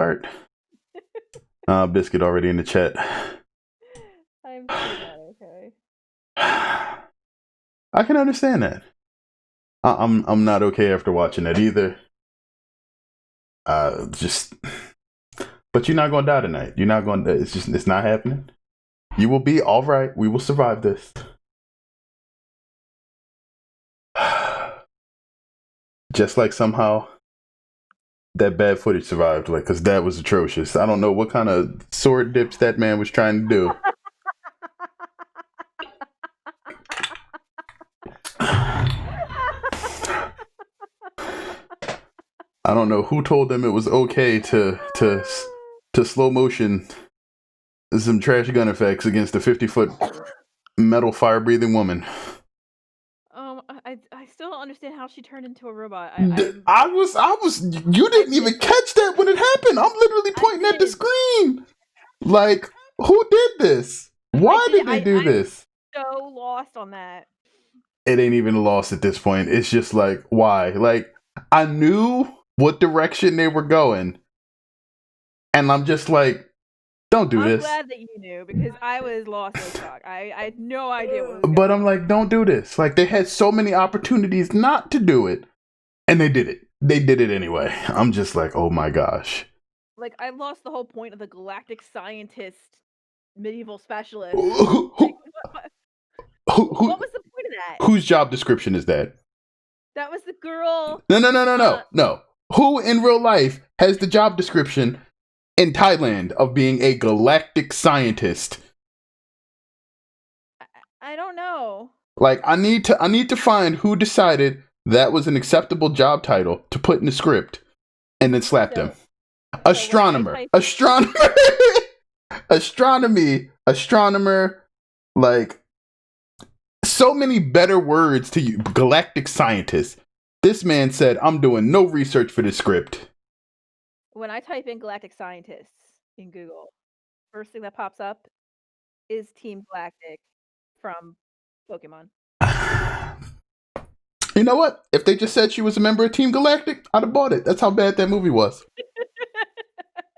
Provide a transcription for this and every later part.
Art. Biscuit already in the chat. I'm pretty not okay. I can understand that. I'm not okay after watching that either. Just, but you're not gonna die tonight. You're not gonna. It's not happening. You will be all right. We will survive this. Just like somehow that bad footage survived, like, because that was atrocious. I don't know what kind of sword dips that man was trying to do. I don't know who told them it was okay to slow motion some trash gun effects against a 50-foot metal fire breathing woman. I still don't understand how she turned into a robot. I was. You didn't even catch that when it happened. I'm literally pointing at the screen. Like, who did this? Why did they do this? So lost on that. It ain't even lost at this point. It's just like, why? Like, I knew what direction they were going, and I'm just like, don't do this. I'm glad that you knew, because I was lost as fuck. I had no idea what was going on. But I'm like, don't do this. Like, they had so many opportunities not to do it, and they did it. They did it anyway. I'm just like, oh my gosh. Like, I lost the whole point of the galactic scientist medieval specialist. What was the point of that? Whose job description is that? That was the girl. No. Who in real life has the job description in Thailand of being a galactic scientist? I don't know. Like, I need to find who decided that was an acceptable job title to put in the script, and then slap them. Astronomer. Astronomer. Like, so many better words to you. Galactic scientist. This man said, I'm doing no research for this script. When I type in galactic scientists in Google, first thing that pops up is Team Galactic from Pokemon. You know what? If they just said she was a member of Team Galactic, I'd have bought it. That's how bad that movie was.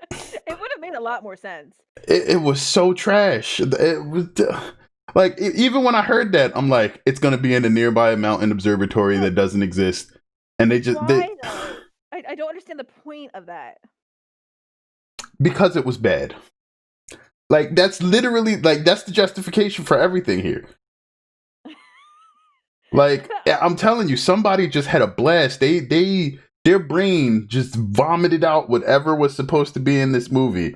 It would have made a lot more sense. It was so trash. It was like, even when I heard that, I'm like, it's gonna be in a nearby mountain observatory that doesn't exist, and they just I don't understand the point of that. Because it was bad. Like, that's literally, like, that's the justification for everything here. Like, I'm telling you, somebody just had a blast. Their brain just vomited out whatever was supposed to be in this movie,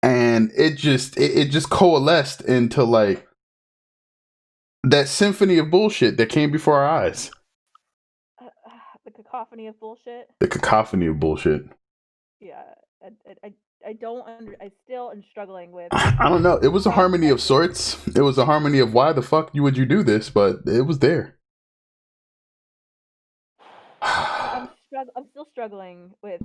and it just coalesced into, like, that symphony of bullshit that came before our eyes. The cacophony of bullshit. The cacophony of bullshit. Yeah, I don't I still am struggling with. I don't know. It was a harmony of sorts. It was a harmony of why the fuck would you do this, but it was there. I'm still struggling with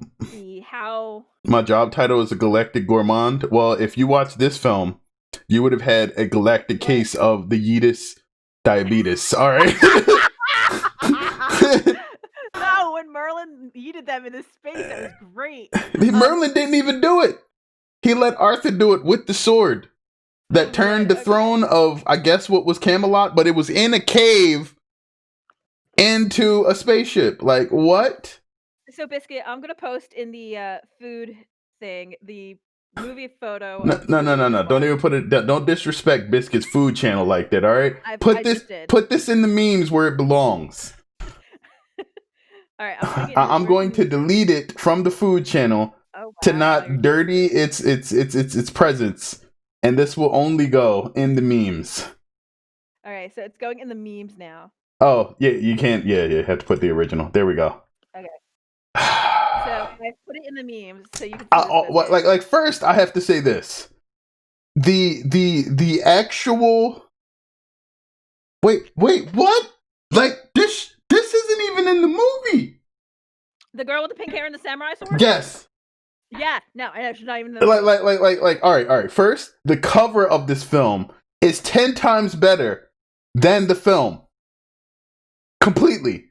how. My job title is a galactic gourmand. Well, if you watch this film, you would have had a galactic case of the Yeetus diabetes. All right. No, when Merlin yeeted them into space, that was great. Merlin didn't even do it. He let Arthur do it with the sword that turned the throne of, I guess, what was Camelot, but it was in a cave into a spaceship. Like, what? So, Biscuit, I'm gonna post in the food thing the movie photo. No. Don't even put it. Don't disrespect Biscuit's food channel like that. All right. Put this in the memes where it belongs. All right. I'm going to delete it from the food channel to not dirty its presence, and this will only go in the memes. All right. So it's going in the memes now. Oh yeah, you can't. Yeah, you have to put the original. There we go. Okay. So I put it in the memes so you can see like first I have to say this. The actual Wait, what? Like, this isn't even in the movie. The girl with the pink hair and the samurai sword? Yes. Yeah, no, she's not even like all right. First, the cover of this film is 10 times better than the film. Completely.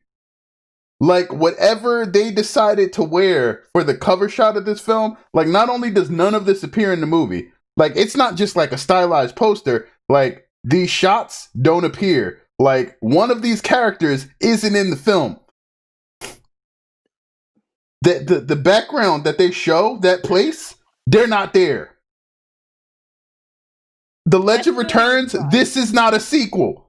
like whatever they decided to wear for the cover shot of this film, like not only does none of this appear in the movie, like it's not just like a stylized poster, like these shots don't appear. Like one of these characters isn't in the film. The background that they show, that place, they're not there. The Legend Returns, this is not a sequel.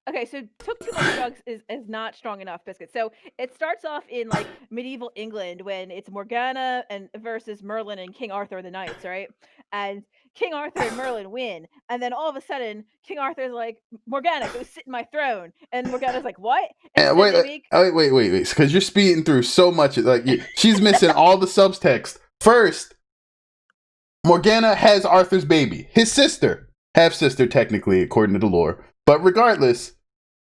Okay, so took too much drugs is not strong enough, Biscuit. So it starts off in like medieval England when it's Morgana and versus Merlin and King Arthur and the knights, right? And King Arthur and Merlin win, and then all of a sudden King Arthur's like, Morgana, go sit in my throne, and Morgana's like, what? And wait, because you're speeding through so much. Like she's missing all the subtext. First, Morgana has Arthur's baby, his sister, half sister technically according to the lore. But regardless,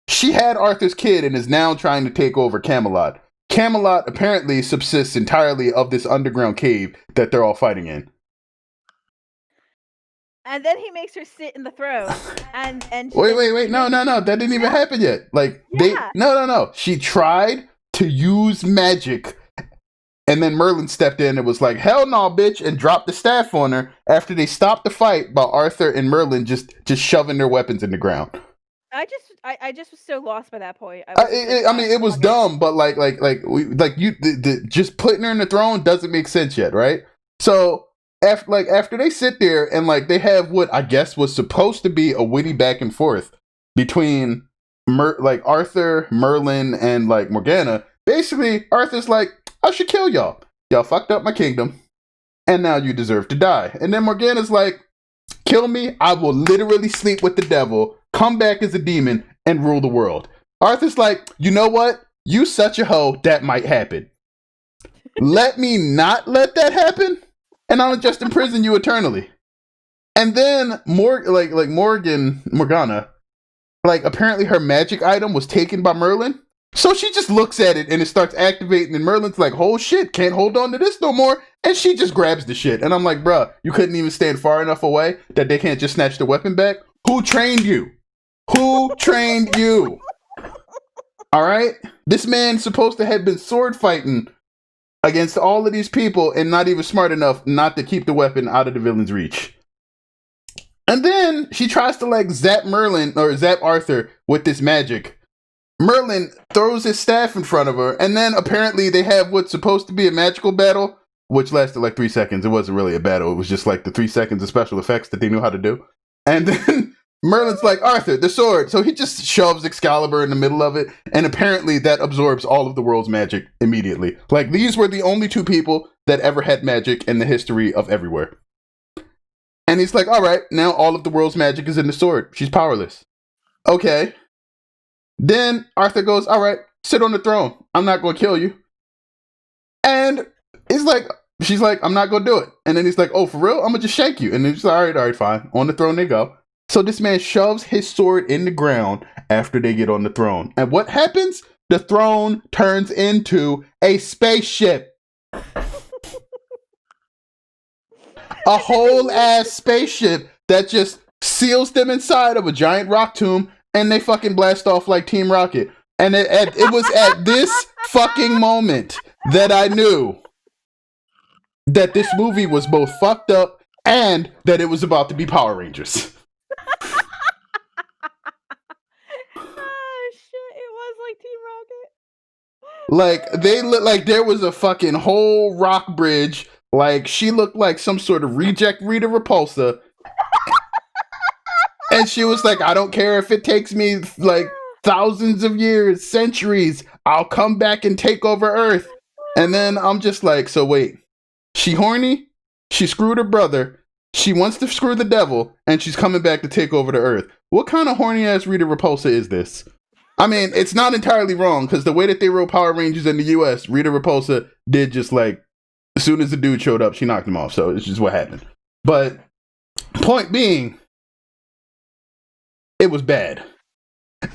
she had Arthur's kid and is now trying to take over Camelot. Camelot apparently subsists entirely of this underground cave that they're all fighting in. And then he makes her sit in the throne. And wait, no, that didn't even happen yet. Like no. She tried to use magic, and then Merlin stepped in and was like, "Hell no, bitch!" and dropped the staff on her after they stopped the fight by Arthur and Merlin just shoving their weapons in the ground. I just was so lost by that point. I mean, it was dumb, but just putting her in the throne doesn't make sense yet, right? So after they sit there and like they have what I guess was supposed to be a witty back and forth between Arthur, Merlin, and like Morgana. Basically, Arthur's like, I should kill y'all. Y'all fucked up my kingdom, and now you deserve to die. And then Morgana's like, kill me, I will literally sleep with the devil, come back as a demon, and rule the world. Arthur's like, you know what? You such a hoe, that might happen. Let me not let that happen, and I'll just imprison you eternally. And then Morgana, like apparently her magic item was taken by Merlin. So she just looks at it and it starts activating, and Merlin's like, oh shit, can't hold on to this no more. And she just grabs the shit. And I'm like, bruh, you couldn't even stand far enough away that they can't just snatch the weapon back? Who trained you? Who trained you? All right? This man's supposed to have been sword fighting against all of these people and not even smart enough not to keep the weapon out of the villain's reach. And then she tries to like zap Arthur with this magic. Merlin throws his staff in front of her, and then apparently they have what's supposed to be a magical battle, which lasted like 3 seconds. It wasn't really a battle. It was just like the 3 seconds of special effects that they knew how to do. And then Merlin's like, Arthur, the sword. So he just shoves Excalibur in the middle of it, and apparently that absorbs all of the world's magic immediately. Like, these were the only two people that ever had magic in the history of everywhere. And he's like, all right, now all of the world's magic is in the sword. She's powerless. Okay. Then Arthur goes, all right, sit on the throne. I'm not going to kill you. And she's like, I'm not going to do it. And then he's like, oh, for real? I'm going to just shank you. And then he's like, all right, fine. On the throne they go. So this man shoves his sword in the ground after they get on the throne. And what happens? The throne turns into a spaceship. A whole ass spaceship that just seals them inside of a giant rock tomb, and they fucking blast off like Team Rocket. And it was at this fucking moment that I knew that this movie was both fucked up and that it was about to be Power Rangers. Oh shit, it was like Team Rocket. Like, they looked like there was a fucking whole rock bridge. Like, she looked like some sort of reject Rita Repulsa. And she was like, I don't care if it takes me like thousands of years, centuries, I'll come back and take over Earth. And then I'm just like, so wait, she horny? She screwed her brother. She wants to screw the devil, and she's coming back to take over the Earth. What kind of horny ass Rita Repulsa is this? I mean, it's not entirely wrong, because the way that they wrote Power Rangers in the US, Rita Repulsa did just like, as soon as the dude showed up, she knocked him off. So it's just what happened. But point being, it was bad.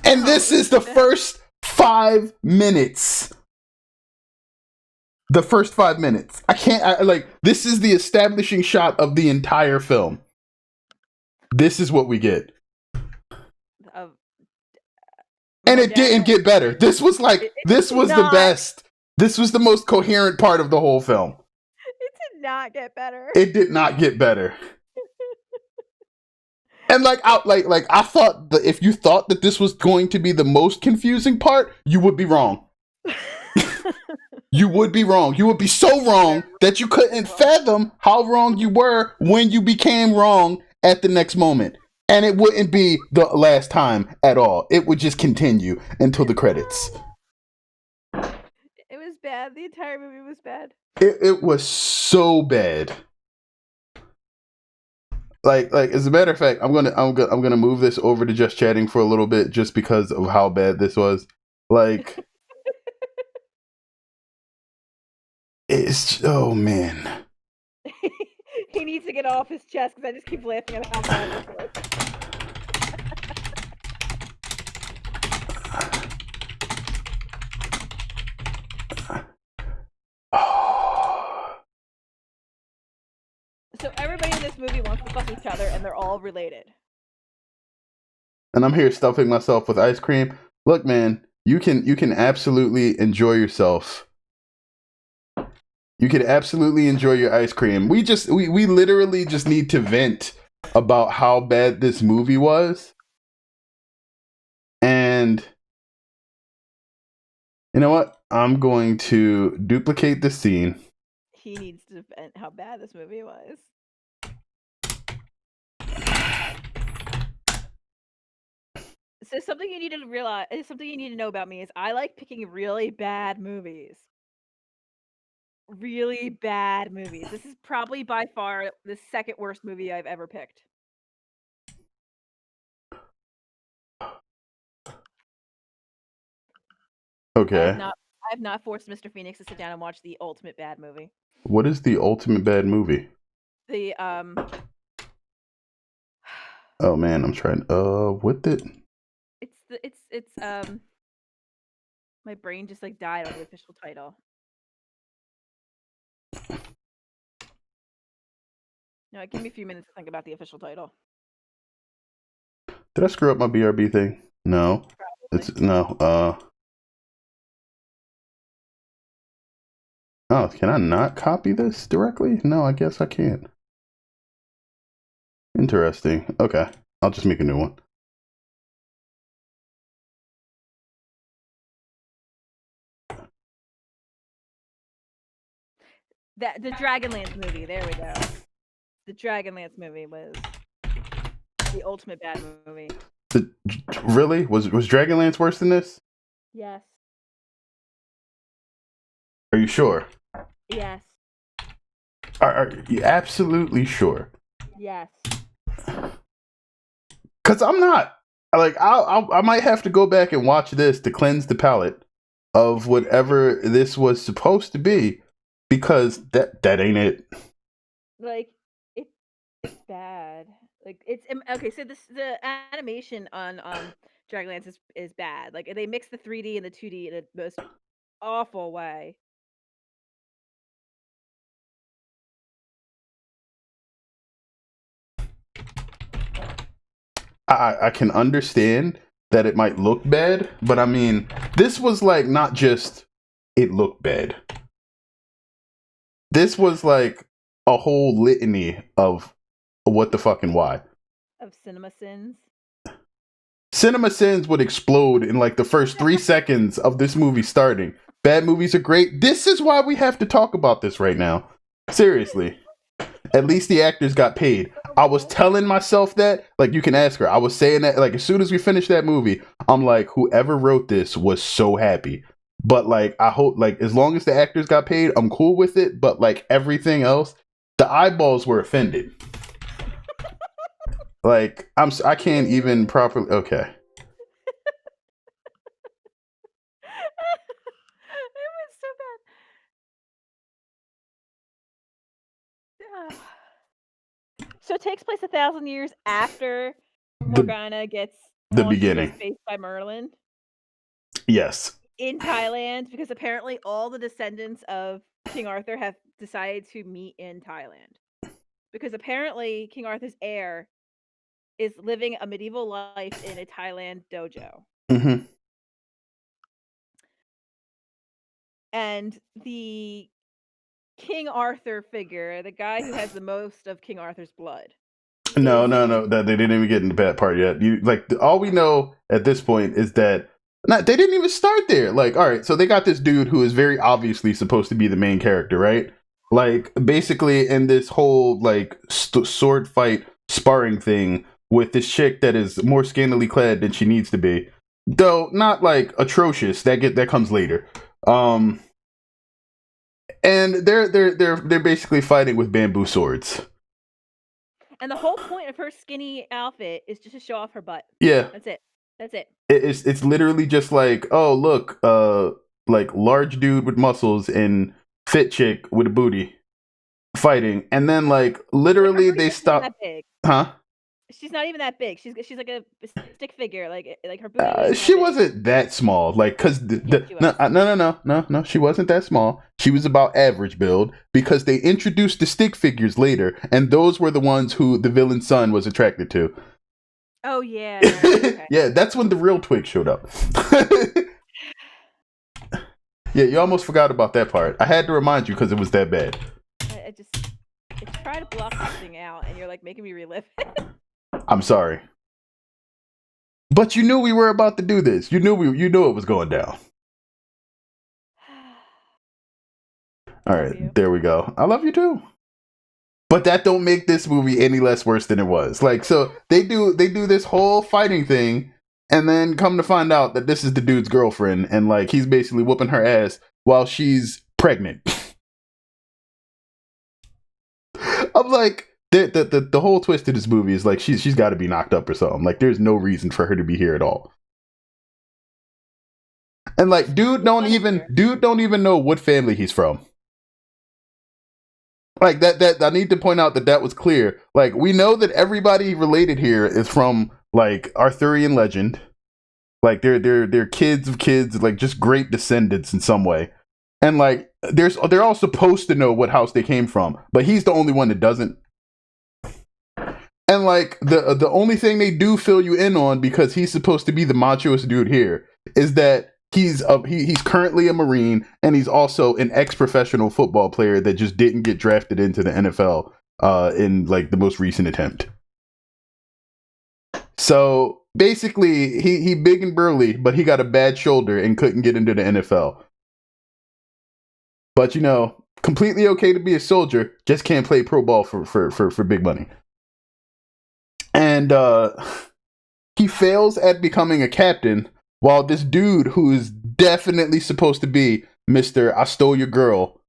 And this is the first 5 minutes. The first 5 minutes. This is the establishing shot of the entire film. This is what we get. And it didn't get better. This was this did was the not. best. This was the most coherent part of the whole film. It did not get better. It did not get better. And I thought that if you thought that this was going to be the most confusing part, you would be wrong. You would be wrong. You would be so wrong that you couldn't fathom how wrong you were when you became wrong at the next moment. And it wouldn't be the last time at all. It would just continue until the credits. It was bad. The entire movie was bad. It was so bad. Like as a matter of fact, I'm gonna move this over to just chatting for a little bit just because of how bad this was. Like it's oh man. He needs to get off his chest because I just keep laughing at how bad this was. So everybody in this movie wants to fuck each other, and they're all related. And I'm here stuffing myself with ice cream. Look, man, you can absolutely enjoy yourself. You can absolutely enjoy your ice cream. We literally just need to vent about how bad this movie was. And you know what? I'm going to duplicate the scene. He needs to vent how bad this movie was. So something you need to realize, something you need to know about me is I like picking really bad movies. Really bad movies. This is probably by far the second worst movie I've ever picked. Okay. I have not forced Mr. Phoenix to sit down and watch the ultimate bad movie. What is the ultimate bad movie? The Oh man, I'm trying. What did? It's my brain just like died on the official title. No, give me a few minutes to think about the official title. Did I screw up my BRB thing? No. Probably. It's no. Oh, can I not copy this directly? No, I guess I can't. Interesting. Okay, I'll just make a new one. The Dragonlance movie. There we go. The Dragonlance movie was the ultimate bad movie. Really? Was Dragonlance worse than this? Yes. Are you sure? Yes. Are you absolutely sure? Yes. Because I'm not. Like, I might have to go back and watch this to cleanse the palate of whatever this was supposed to be, because that ain't it. Like, it's bad. Like, it's okay. So the animation on Dragonlance is bad. Like, they mix the 3D and the 2D in the most awful way. I can understand that it might look bad, but I mean, this was like not just it looked bad. This was like a whole litany of what the fucking why. Of cinema sins. Cinema sins would explode in like the first 3 seconds of this movie starting. Bad movies are great. This is why we have to talk about this right now. Seriously. At least the actors got paid. I was telling myself that, like, you can ask her. I was saying that, like, as soon as we finished that movie, I'm like, whoever wrote this was so happy. But, like, I hope, like, as long as the actors got paid, I'm cool with it. But, like, everything else, the eyeballs were offended. Like, I can't even properly. Okay. It was so bad. So it takes place 1,000 years after Morgana gets the beginning faced by Merlin. Yes. In Thailand, because apparently all the descendants of King Arthur have decided to meet in Thailand. Because apparently King Arthur's heir is living a medieval life in a Thailand dojo. Mm-hmm. and the King Arthur figure, the guy who has the most of King Arthur's blood, No, is no, no. That they didn't even get into that part yet. You like all we know at this point is that not they didn't even start there. Like, all right, so they got this dude who is very obviously supposed to be the main character, right? Like, basically in this whole like sword fight sparring thing with this chick that is more scantily clad than she needs to be, though not like atrocious. That comes later. Um, and they're basically fighting with bamboo swords. and the whole point of her skinny outfit is just to show off her butt. Yeah, That's it. That's it. it's literally just like, oh look, like large dude with muscles and fit chick with a booty fighting, and then like Like, literally her they booty's not even stop. that big. Huh? She's not even that big. She's like a stick figure. Like her booty isn't She that big. wasn't that small, like because Yeah, she was. no, she wasn't that small. She was about average build because they introduced the stick figures later, and those were the ones who the villain's son was attracted to. Oh yeah. Okay. Yeah, that's when the real twig showed up. Yeah, you almost forgot about that part. I had to remind you because it was that bad. I try to block something out, and you're like making me relive it. I'm sorry. But you knew we were about to do this. You knew it was going down. All right, there we go. I love you too. But that don't make this movie any less worse than it was. Like, so they do this whole fighting thing, and then come to find out that this is the dude's girlfriend, and like he's basically whooping her ass while she's pregnant. I'm like, the whole twist of this movie is like she's got to be knocked up or something. Like, there's no reason for her to be here at all. And like, dude don't even know what family he's from. Like that I need to point out that was clear. Like, we know that everybody related here is from like Arthurian legend. Like they're kids of kids, like just great descendants in some way. And like they're all supposed to know what house they came from, but he's the only one that doesn't. And like the only thing they do fill you in on, because he's supposed to be the machoest dude here, is that he's currently a Marine, and he's also an ex-professional football player that just didn't get drafted into the NFL in like the most recent attempt. So basically, he big and burly, but he got a bad shoulder and couldn't get into the NFL. But you know, completely okay to be a soldier, just can't play pro ball for big money. And he fails at becoming a captain, while this dude who is definitely supposed to be Mr. I stole your girl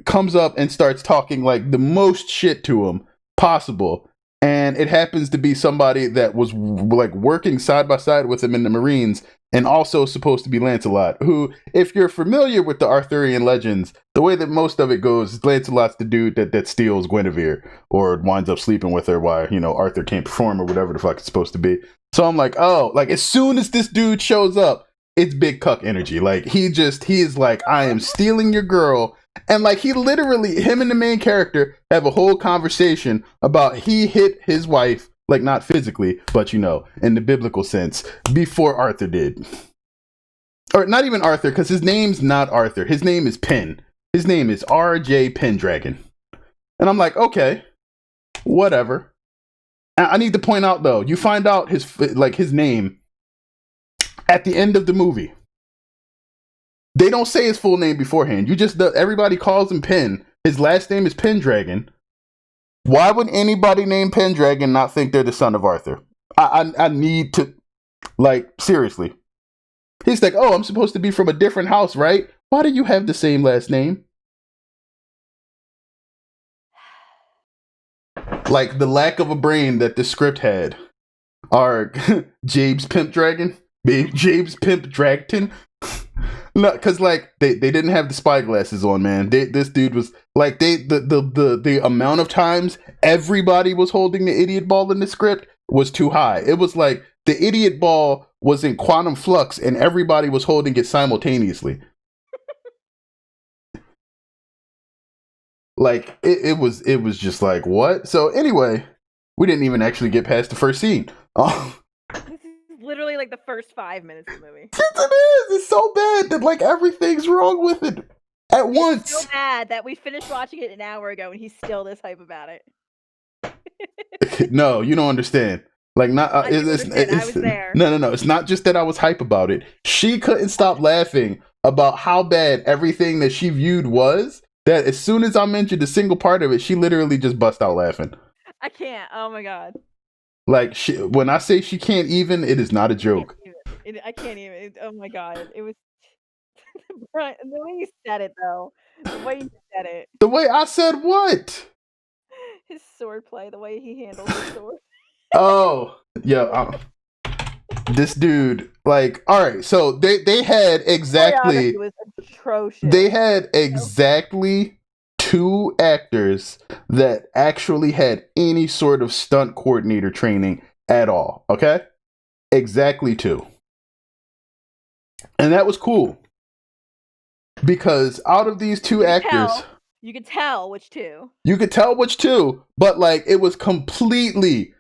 comes up and starts talking like the most shit to him possible. And it happens to be somebody that was like working side by side with him in the Marines, and also supposed to be Lancelot, who, if you're familiar with the Arthurian legends, the way that most of it goes is Lancelot's the dude that steals Guinevere or winds up sleeping with her while, you know, Arthur can't perform or whatever the fuck it's supposed to be. So I'm like, oh, like as soon as this dude shows up, it's big cuck energy. Like he is like, I am stealing your girl. And like he literally, him and the main character have a whole conversation about he hit his wife, like not physically, but you know, in the biblical sense, before Arthur did. Or not even Arthur, because his name's not Arthur. His name is Penn. His name is R.J. Pendragon. And I'm like, okay, whatever. I need to point out though, you find out his name at the end of the movie. They don't say his full name beforehand. Everybody calls him Penn. His last name is Pendragon. Why would anybody named Pendragon not think they're the son of Arthur? I need to, like, seriously. He's like, oh, I'm supposed to be from a different house, right? Why do you have the same last name? Like, the lack of a brain that the script had. Are James Pimp Dragon? James Pimp Dragton? No, because like they didn't have the spy glasses on, man. This dude was like the amount of times everybody was holding the idiot ball in the script was too high. It was like the idiot ball was in quantum flux and everybody was holding it simultaneously. Like it was just like, what? So anyway, we didn't even actually get past the first scene. This is literally like the first 5 minutes of the movie. Yes, it is. It's so bad that like everything's wrong with it at once. It's so bad that we finished watching it an hour ago and he's still this hype about it. No, you don't understand. Like, not I do understand. I was there. No. It's not just that I was hype about it. She couldn't stop laughing about how bad everything that she viewed was. That as soon as I mentioned a single part of it, she literally just bust out laughing. I can't. Oh my god. Like, when I say she can't even, it is not a joke. I can't even. Oh my god. It was Brian, the way you said it though. The way you said it. The way I said what? His sword play, the way he handles his sword. Oh, yeah. This dude, like, all right. So they had exactly. It was atrocious. They had exactly 2 actors that actually had any sort of stunt coordinator training at all. Okay, exactly 2, and that was cool because out of these 2 actors. You could tell which 2. You could tell which 2, but like it was completely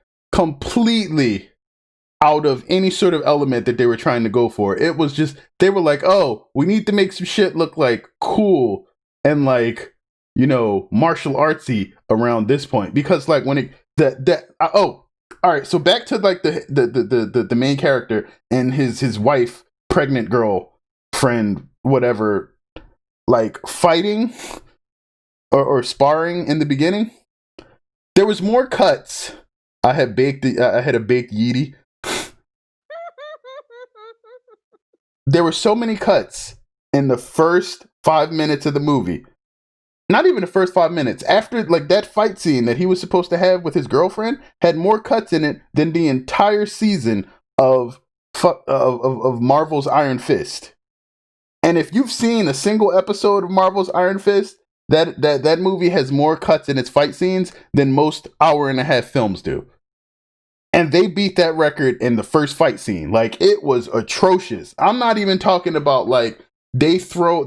out of any sort of element that they were trying to go for. It was just, they were like, oh, we need to make some shit look like cool and like, you know, martial artsy around this point. Because like when it, all right. So back to like the main character and his wife, pregnant girl, friend, whatever, like fighting or sparring in the beginning. There was more cuts. I had a baked Yeetie. There were so many cuts in the first 5 minutes of the movie. Not even the first 5 minutes. After like that fight scene that he was supposed to have with his girlfriend had more cuts in it than the entire season of Marvel's Iron Fist. And if you've seen a single episode of Marvel's Iron Fist, that movie has more cuts in its fight scenes than most hour-and-a-half films do. And they beat that record in the first fight scene. Like, it was atrocious. I'm not even talking about, like, they swing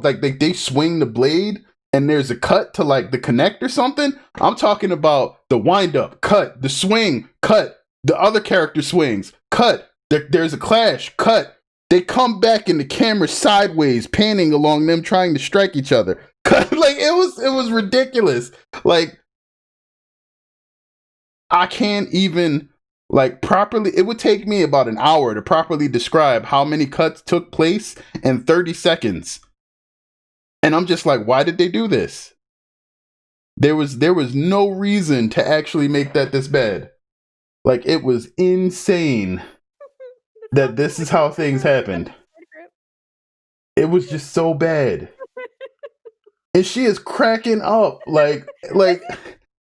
the blade and there's a cut to, like, the connect or something. I'm talking about the wind-up, cut, the swing, cut, the other character swings, cut, there's a clash, cut. They come back and the camera sideways, panning along them trying to strike each other. Cut. Like, it was ridiculous. Like, I can't even... like properly, it would take me about an hour to properly describe how many cuts took place in 30 seconds. And I'm just like, why did they do this? There was no reason to actually make that this bad. Like, it was insane that this is how things happened. It was just so bad. And she is cracking up like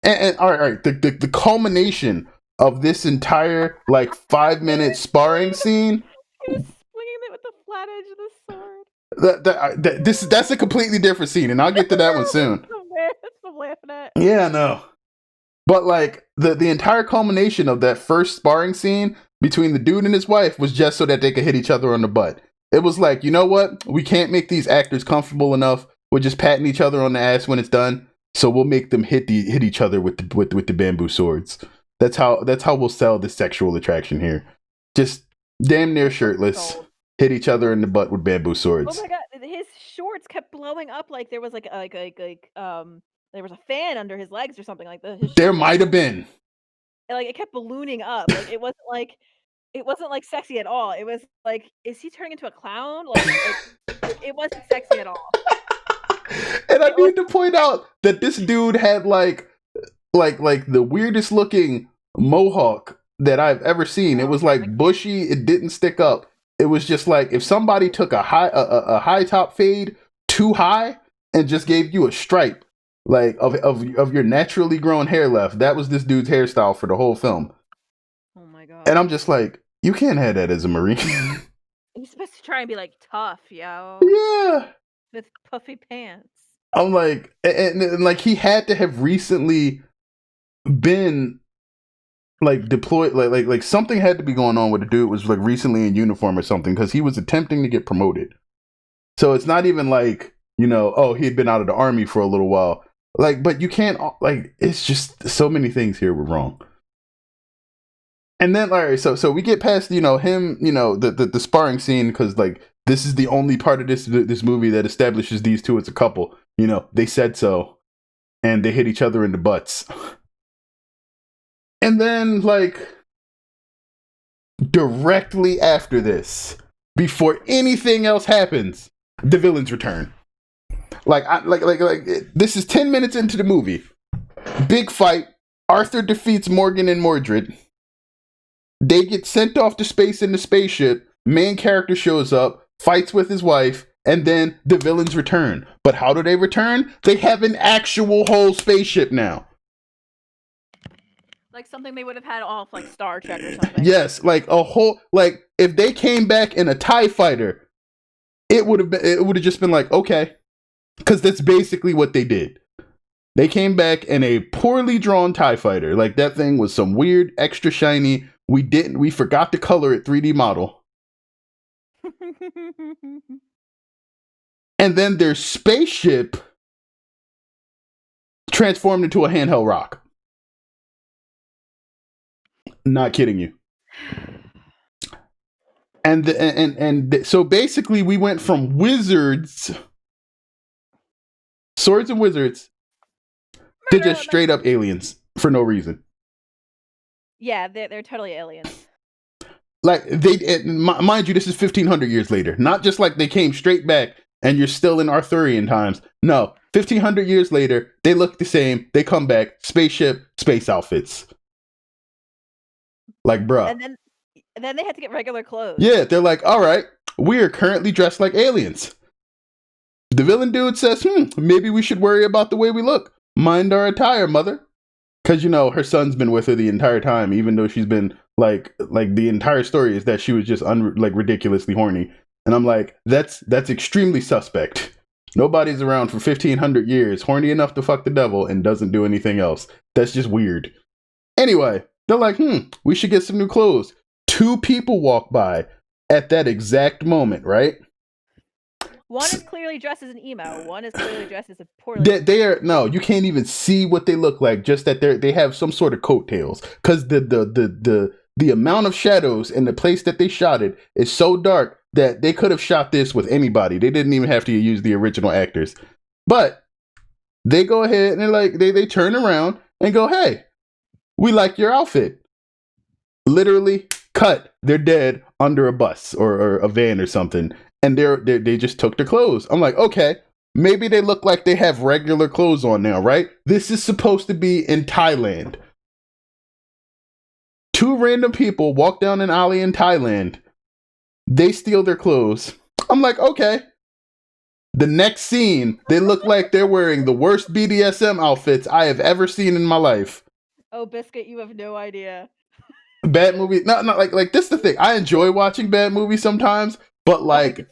and all right, the culmination of this entire like 5-minute sparring scene. He was swinging it with the flat edge of the sword. That's a completely different scene, and I'll get to that one soon. That's what I'm laughing at. Yeah, no. But like the entire culmination of that first sparring scene between the dude and his wife was just so that they could hit each other on the butt. It was like, you know what? We can't make these actors comfortable enough with just patting each other on the ass when it's done, so we'll make them hit each other with the bamboo swords. That's how we'll sell this sexual attraction here. Just damn near shirtless, hit each other in the butt with bamboo swords. Oh my god, his shorts kept blowing up like there was like there was a fan under his legs or something like that. There might have been. Like it kept ballooning up. Like it wasn't like sexy at all. It was like, is he turning into a clown? Like it wasn't sexy at all. And I need to point out that this dude had like the weirdest looking mohawk that I've ever seen. It was like bushy. It didn't stick up. It was just like if somebody took a high top fade too high and just gave you a stripe like of your naturally grown hair left. That was this dude's hairstyle for the whole film. Oh my god. And I'm just like, you can't have that as a Marine. He's supposed to try and be like tough, yo. Yeah. With puffy pants. I'm like, and like he had to have recently been like deployed, like something had to be going on with the dude was like recently in uniform or something, because he was attempting to get promoted. So it's not even like, you know, oh, he had been out of the army for a little while. Like, but you can't, like, it's just so many things here were wrong. And then, all right, so we get past, him, the sparring scene, because like this is the only part of this movie that establishes these two as a couple. They said so, and they hit each other in the butts. And then, like, directly after this, before anything else happens, the villains return. Like, this is 10 minutes into the movie. Big fight. Arthur defeats Morgan and Mordred. They get sent off to space in the spaceship. Main character shows up, fights with his wife, and then the villains return. But how do they return? They have an actual whole spaceship now. Like something they would have had off like Star Trek or something. Yes, like a whole, like if they came back in a TIE fighter, it would have just been like, okay. Because that's basically what they did. They came back in a poorly drawn TIE fighter. Like that thing was some weird, extra shiny. We forgot to color it 3D model. And then their spaceship transformed into a handheld rock. Not kidding you. And so basically we went from wizards, swords and wizards, to just straight up aliens for no reason. Yeah, they're totally aliens. Like mind you, this is 1500 years later. Not just like they came straight back and you're still in Arthurian times. No, 1500 years later, they look the same. They come back, spaceship, space outfits. Like, bruh. And then they had to get regular clothes. Yeah, they're like, all right, we are currently dressed like aliens. The villain dude says, maybe we should worry about the way we look. Mind our attire, mother. Because, her son's been with her the entire time, even though she's been, like the entire story is that she was just, ridiculously horny. And I'm like, that's extremely suspect. Nobody's around for 1500 years, horny enough to fuck the devil, and doesn't do anything else. That's just weird. Anyway, they're like, we should get some new clothes. 2 people walk by at that exact moment, right? One is clearly dressed as an emo. One is clearly dressed as a poorly. They are no, you can't even see what they look like. Just that they have some sort of coattails, because the amount of shadows in the place that they shot it is so dark that they could have shot this with anybody. They didn't even have to use the original actors. But they go ahead and they're like they turn around and go, "Hey, we like your outfit." Literally cut. They're dead under a bus or a van or something. And they just took their clothes. I'm like, okay, maybe they look like they have regular clothes on now, right? This is supposed to be in Thailand. 2 random people walk down an alley in Thailand. They steal their clothes. I'm like, okay. The next scene, they look like they're wearing the worst BDSM outfits I have ever seen in my life. Oh, Biscuit, you have no idea. Bad movie. Not like this is the thing. I enjoy watching bad movies sometimes. But like,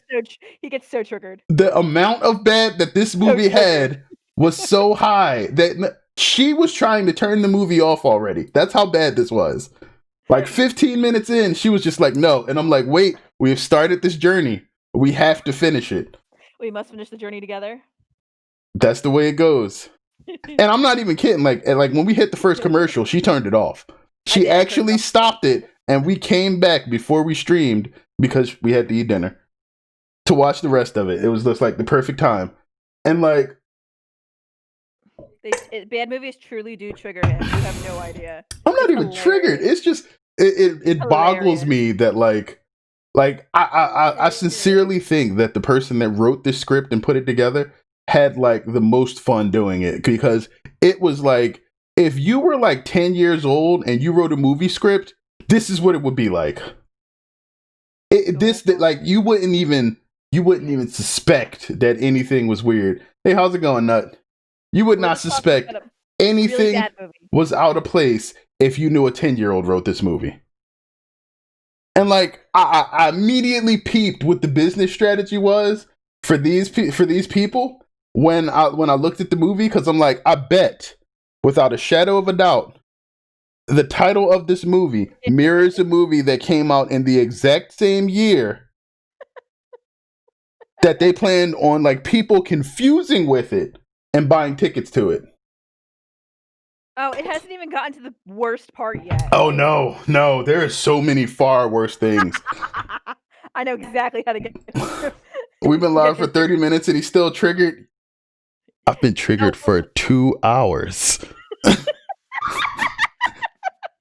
he gets so triggered. The amount of bad that this movie had was so high that she was trying to turn the movie off already. That's how bad this was. Like 15 minutes in, she was just like, no. And I'm like, wait, we have started this journey. We have to finish it. We must finish the journey together. That's the way it goes. And I'm not even kidding. Like when we hit the first commercial, she turned it off. She actually stopped it, and we came back before we streamed because we had to eat dinner to watch the rest of it. It was just like the perfect time. And like, bad movies truly do trigger him. You have no idea. I'm not even triggered. It's just it boggles me that like I sincerely think that the person that wrote this script and put it together had like the most fun doing it, because it was like, if you were like 10 years old and you wrote a movie script, this is what it would be like. Like you wouldn't even suspect that anything was weird. Hey, how's it going, Nut? You would not suspect anything really was out of place if you knew a 10-year-old wrote this movie. And like, I immediately peeped what the business strategy was for these people when I looked at the movie, because I'm like, I bet, without a shadow of a doubt, the title of this movie mirrors a movie that came out in the exact same year that they planned on like people confusing with it and buying tickets to it. Oh, it hasn't even gotten to the worst part yet. Oh Like, no, no, there are so many far worse things. I know exactly how to get We've been live get for him 30 triggered. minutes and he's still triggered. I've been No, triggered for 2 hours.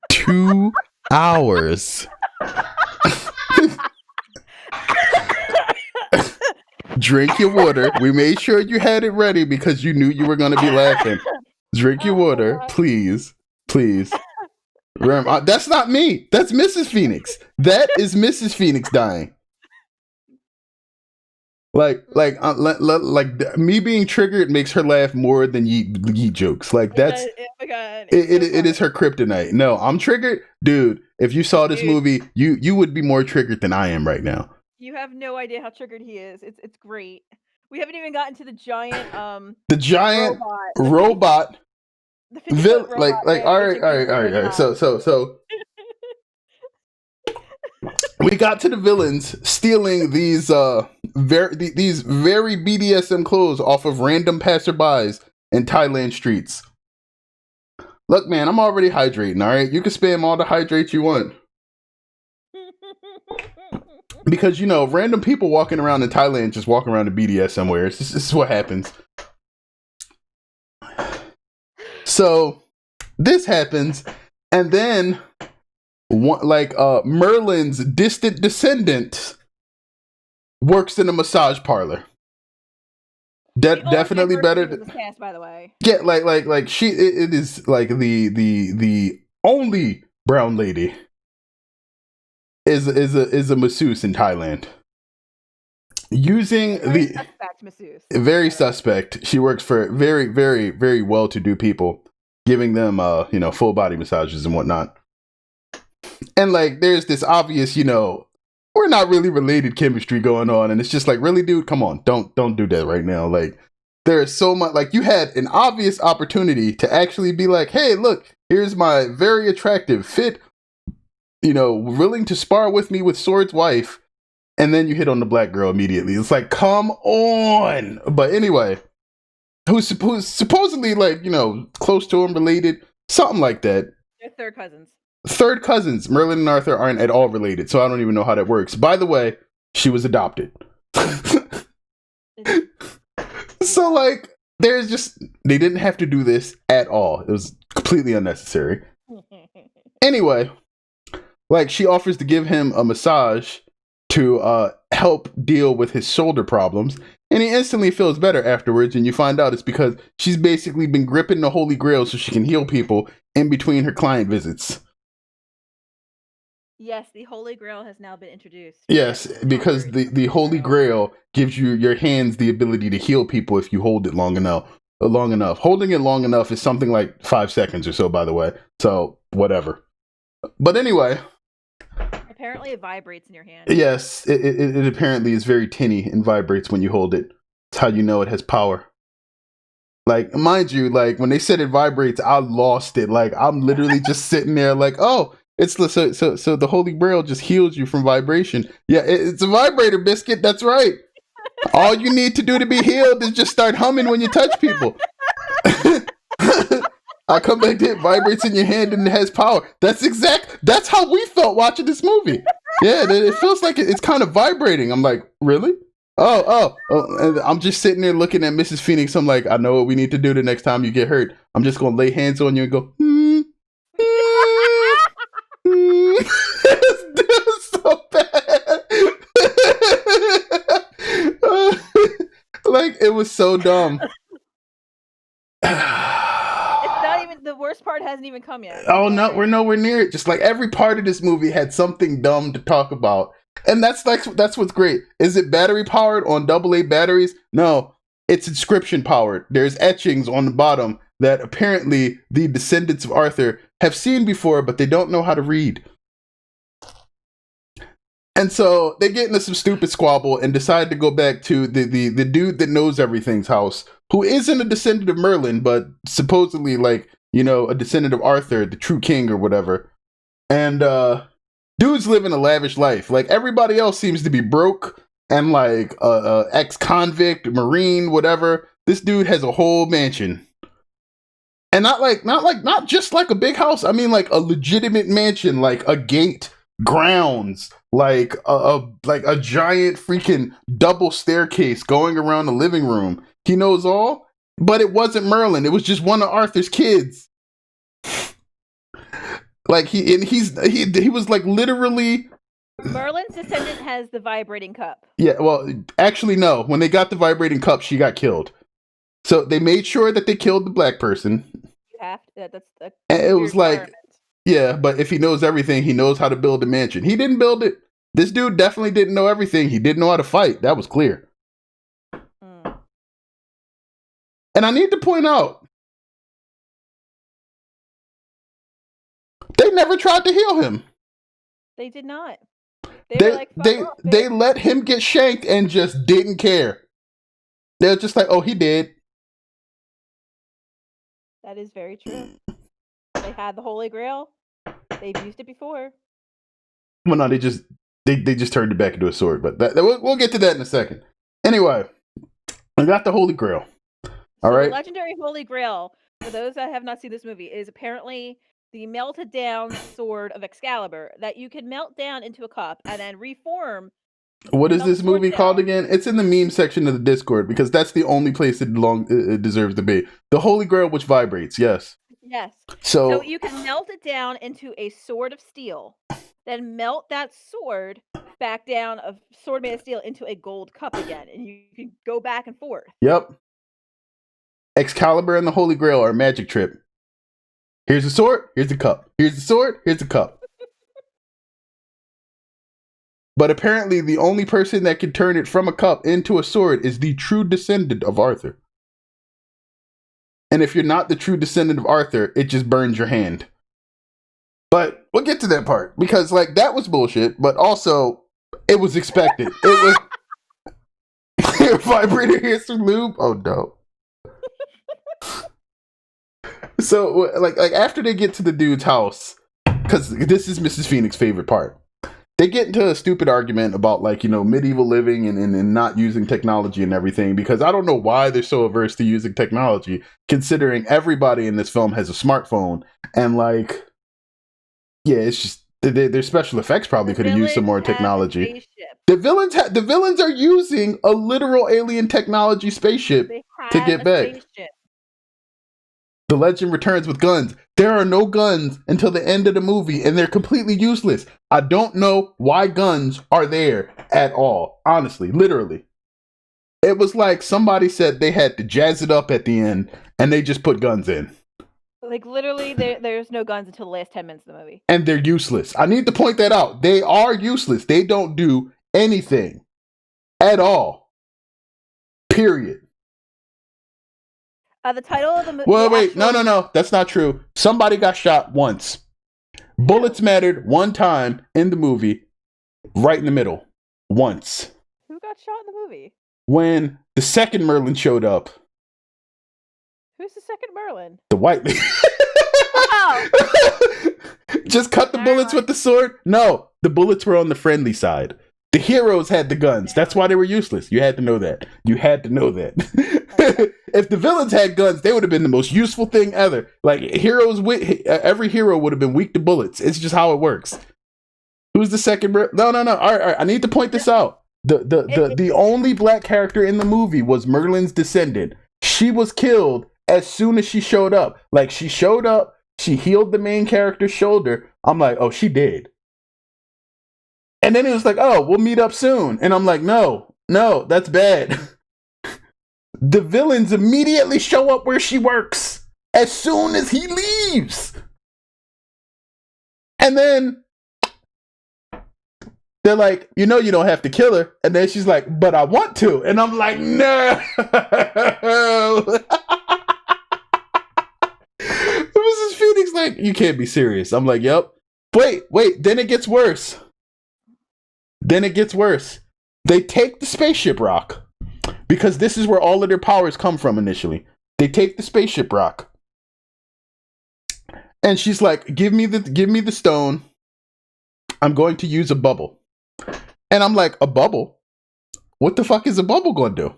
2 hours. Drink your water. We made sure you had it ready because you knew you were going to be laughing. Drink your Oh my water, God. please. Please. Remember, that's not me. That's Mrs. Phoenix. That is Mrs. Phoenix dying. Like, me being triggered makes her laugh more than yeet jokes. Like, that's Oh my God, it, it's so it is funny. her kryptonite. No, I'm triggered, dude. If you saw this Dude, movie, you would be more triggered than I am right now. you have no idea how triggered he is. It's great. We haven't even gotten to the giant The giant robot, robot the 50-foot robot like man all right, bitching all for right, all right, all right. Superman. So we got to the villains stealing these these very BDSM clothes off of random passerbys in Thailand streets. Look, man, I'm already hydrating. All right, you can spam all the hydrate you want. Because, random people walking around in Thailand just walking around in BDS somewhere. This is what happens. So this happens, and then Merlin's distant descendant works in a massage parlor. Definitely better. In this cast, by the way. Yeah, like she. It is like the only brown lady is a masseuse in Thailand. Using Very the suspect masseuse. very suspect. She works for very, very, very well-to-do people, giving them full body massages and whatnot. And like, there's this obvious, we're not really related chemistry going on, and it's just like, really, dude, come on, don't do that right now. Like, there is so much. Like, you had an obvious opportunity to actually be like, hey, look, here's my very attractive, fit, willing to spar with me with Sword's wife. And then you hit on the black girl immediately. It's like, come on. But anyway, who's supposedly like, close to him, related, something like that. They're third cousins. Third cousins. Merlin and Arthur aren't at all related, so I don't even know how that works. By the way, she was adopted. So like, they didn't have to do this at all. It was completely unnecessary. Anyway, like, she offers to give him a massage to help deal with his shoulder problems, and he instantly feels better afterwards, and you find out it's because she's basically been gripping the Holy Grail so she can heal people in between her client visits. Yes, the Holy Grail has now been introduced. Yes, because the Holy Grail gives your hands the ability to heal people if you hold it long enough. Holding it long enough is something like 5 seconds or so, by the way. So, whatever. But anyway, apparently it vibrates in your hand. Yes, it apparently is very tinny and vibrates when you hold it. It's how you know it has power. Like, mind you, like, when they said it vibrates, I lost it. Like, I'm literally just sitting there like, oh, it's so the Holy Grail just heals you from vibration. Yeah, it's a vibrator, Biscuit. That's right. All you need to do to be healed is just start humming when you touch people. I come back to it vibrates in your hand and it has power. That's how we felt watching this movie. Yeah, it feels like it's kind of vibrating. I'm like, really? Oh, and I'm just sitting there looking at Mrs. Phoenix. I'm like, I know what we need to do the next time you get hurt. I'm just gonna lay hands on you and go, It was so bad. Like, it was so dumb. The worst part hasn't even come yet. Oh no, we're nowhere near it. Just like every part of this movie had something dumb to talk about. And that's what's great. Is it battery powered on AA batteries? No, it's inscription powered. There's etchings on the bottom that apparently the descendants of Arthur have seen before, but they don't know how to read. And so they get into some stupid squabble and decide to go back to the dude that knows everything's house, who isn't a descendant of Merlin, but supposedly like, a descendant of Arthur, the true king or whatever. And dude's living a lavish life. Like, everybody else seems to be broke and like ex-convict, marine, whatever. This dude has a whole mansion. And not just like a big house. I mean, like a legitimate mansion, like a gate, grounds, like a giant freaking double staircase going around the living room. He knows all, but it wasn't Merlin. It was just one of Arthur's kids. Like he was like literally. Merlin's descendant has the vibrating cup. Yeah, well, actually, no. When they got the vibrating cup, she got killed. So they made sure that they killed the black person. You have to. That's and it was like, yeah, but if he knows everything, he knows how to build a mansion. He didn't build it. This dude definitely didn't know everything. He didn't know how to fight. That was clear. And I need to point out, they never tried to heal him. They did not. They let him get shanked and just didn't care. They're just like, oh, he did. That is very true. They had the Holy Grail. They've used it before. Well, no, they just turned it back into a sword. But we'll get to that in a second. Anyway, I got the Holy Grail. All right. The legendary Holy Grail, for those that have not seen this movie, is apparently the melted down sword of Excalibur that you can melt down into a cup and then reform. What is this movie called again? It's in the meme section of the Discord because that's the only place it deserves to be. The Holy Grail, which vibrates, yes. Yes. So you can melt it down into a sword of steel, then melt that sword back down, a sword made of steel, into a gold cup again, and you can go back and forth. Yep. Excalibur and the Holy Grail are a magic trip. Here's the sword, here's the cup. Here's the sword, here's the cup. But apparently the only person that can turn it from a cup into a sword is the true descendant of Arthur. And if you're not the true descendant of Arthur, it just burns your hand. But we'll get to that part because like that was bullshit, but also it was expected. It was vibrator here's some lube. Oh no. So like after they get to the dude's house, because this is Mrs. Phoenix's favorite part. They get into a stupid argument about like, medieval living and not using technology and everything, because I don't know why they're so averse to using technology, considering everybody in this film has a smartphone. And like, yeah, it's just their special effects probably could have used some more technology. The villains are using a literal alien technology spaceship to get back. The legend returns with guns. There are no guns until the end of the movie, and they're completely useless. I don't know why guns are there at all. Honestly, literally. It was like somebody said they had to jazz it up at the end, and they just put guns in. Like, literally, there's no guns until the last 10 minutes of the movie. And they're useless. I need to point that out. They are useless. They don't do anything at all. Period. The title of the movie... Well, wait. No. That's not true. Somebody got shot once. Bullets mattered one time in the movie, right in the middle. Once. Who got shot in the movie? When the second Merlin showed up. Who's the second Merlin? The white lady. Oh. Just cut the bullets with the sword? No, the bullets were on the friendly side. The heroes had the guns. That's why they were useless. You had to know that. If the villains had guns, they would have been the most useful thing ever. Like every hero would have been weak to bullets. It's just how it works. Who's the second? No. All right. I need to point this out. The only black character in the movie was Merlin's descendant. She was killed as soon as she showed up. Like she showed up, she healed the main character's shoulder. I'm like, oh, she did. And then it was like, oh, we'll meet up soon. And I'm like, no, that's bad. The villains immediately show up where she works as soon as he leaves. And then they're like, you don't have to kill her. And then she's like, but I want to. And I'm like, no. Mrs. Phoenix like, you can't be serious. I'm like, yep. Wait. Then it gets worse. They take the spaceship rock, because this is where all of their powers come from initially. They take the spaceship rock, and she's like, give me the stone. I'm going to use a bubble. And I'm like, a bubble? What the fuck is a bubble going to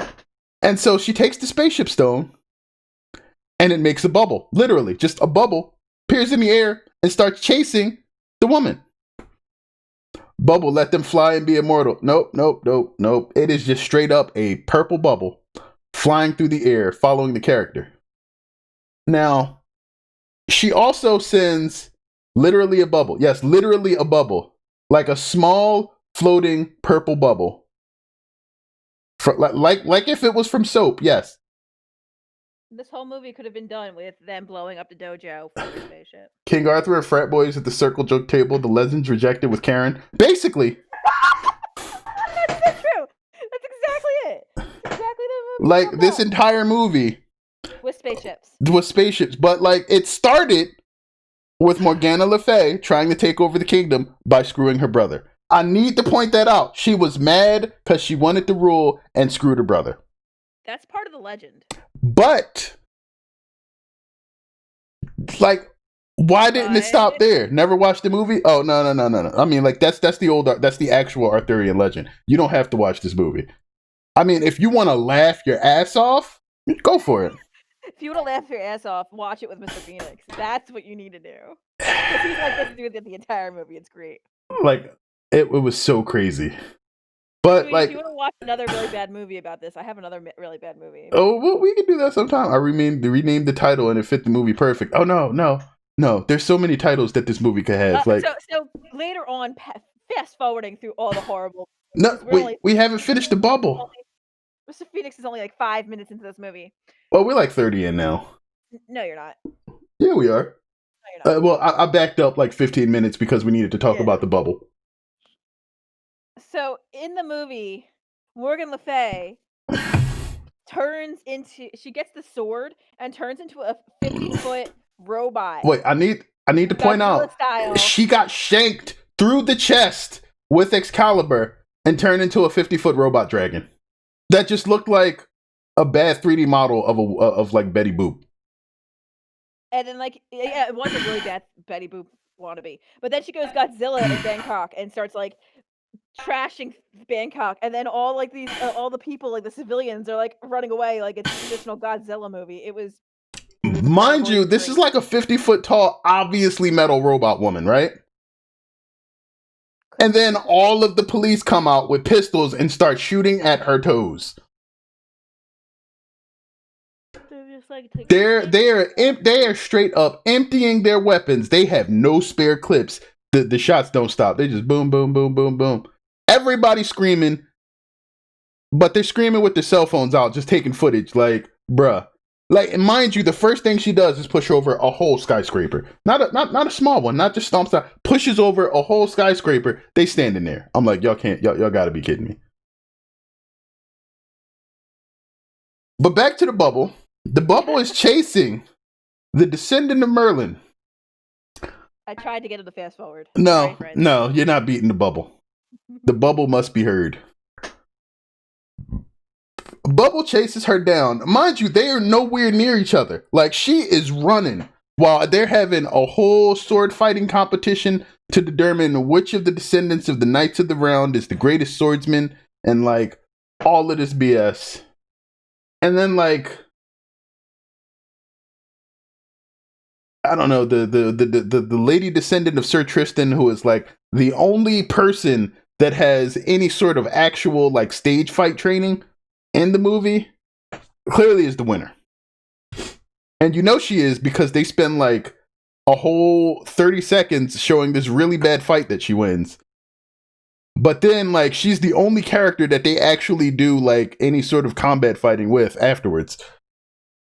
do? And so she takes the spaceship stone and it makes a bubble. Literally, just a bubble appears in the air and starts chasing the woman. Bubble, let them fly and be immortal. Nope, nope, nope, nope. It is just straight up a purple bubble flying through the air, following the character. Now, she also sends literally a bubble. Yes, literally a bubble. Like a small floating purple bubble. Like if it was from soap, yes. This whole movie could have been done with them blowing up the dojo for their spaceship. King Arthur and frat boys at the circle joke table. The legends rejected with Karen. Basically. That's so true. That's exactly it. That's exactly the movie. Like this entire movie. With spaceships. With spaceships. But like it started with Morgana Le Fay trying to take over the kingdom by screwing her brother. I need to point that out. She was mad because she wanted to rule and screwed her brother. That's part of the legend. But, like, why didn't it stop there? Never watched the movie? Oh, no. I mean, like, that's the actual Arthurian legend. You don't have to watch this movie. I mean, if you want to laugh your ass off, go for it. If you want to laugh your ass off, watch it with Mr. Phoenix. That's what you need to do. Because he's like this dude the entire movie. It's great. Like, it was so crazy. But like, if you want to watch another really bad movie about this, I have another really bad movie. Oh, well, we can do that sometime. I renamed the title and it fit the movie perfect. Oh no. There's so many titles that this movie could have. Like, so later on, fast forwarding through all the horrible. No, we haven't finished the bubble. Mr. Phoenix is only like 5 minutes into this movie. Well, we're like 30 in now. No, you're not. Yeah, we are. No, you're not. Well, I backed up like 15 minutes because we needed to talk about the bubble. So in the movie, Morgan Le Fay she gets the sword and turns into a 50-foot robot. Wait, I need to point out she got shanked through the chest with Excalibur and turned into a 50-foot robot dragon. That just looked like a bad 3D model of like Betty Boop. And then it was a really bad Betty Boop wannabe. But then she goes Godzilla in Bangkok and starts like trashing Bangkok, and then all like these all the people, like the civilians, are like running away like it's a traditional Godzilla movie. It was mind you, this is like a 50-foot tall, obviously metal robot woman, right? And then all of the police come out with pistols and start shooting at her toes. They are straight up emptying their weapons. They have no spare clips. The shots don't stop. They just boom, boom, boom, boom, boom. Everybody screaming, but they're screaming with their cell phones out, just taking footage. Like, bruh. Like, and mind you, the first thing she does is push over a whole skyscraper. Not a small one, not just stomps out. Pushes over a whole skyscraper. They standing there. I'm like, y'all gotta be kidding me. But back to the bubble. The bubble is chasing the descendant of Merlin. I tried to get him to fast forward. No, you're not beating the bubble. The bubble must be heard. Bubble chases her down. Mind you, they are nowhere near each other. Like, she is running while they're having a whole sword fighting competition to determine which of the descendants of the Knights of the Round is the greatest swordsman, and like all of this BS. And then like, I don't know, the lady descendant of Sir Tristan, who is like the only person that has any sort of actual like stage fight training in the movie, clearly is the winner. And you know she is because they spend like a whole 30 seconds showing this really bad fight that she wins. But then like she's the only character that they actually do like any sort of combat fighting with afterwards.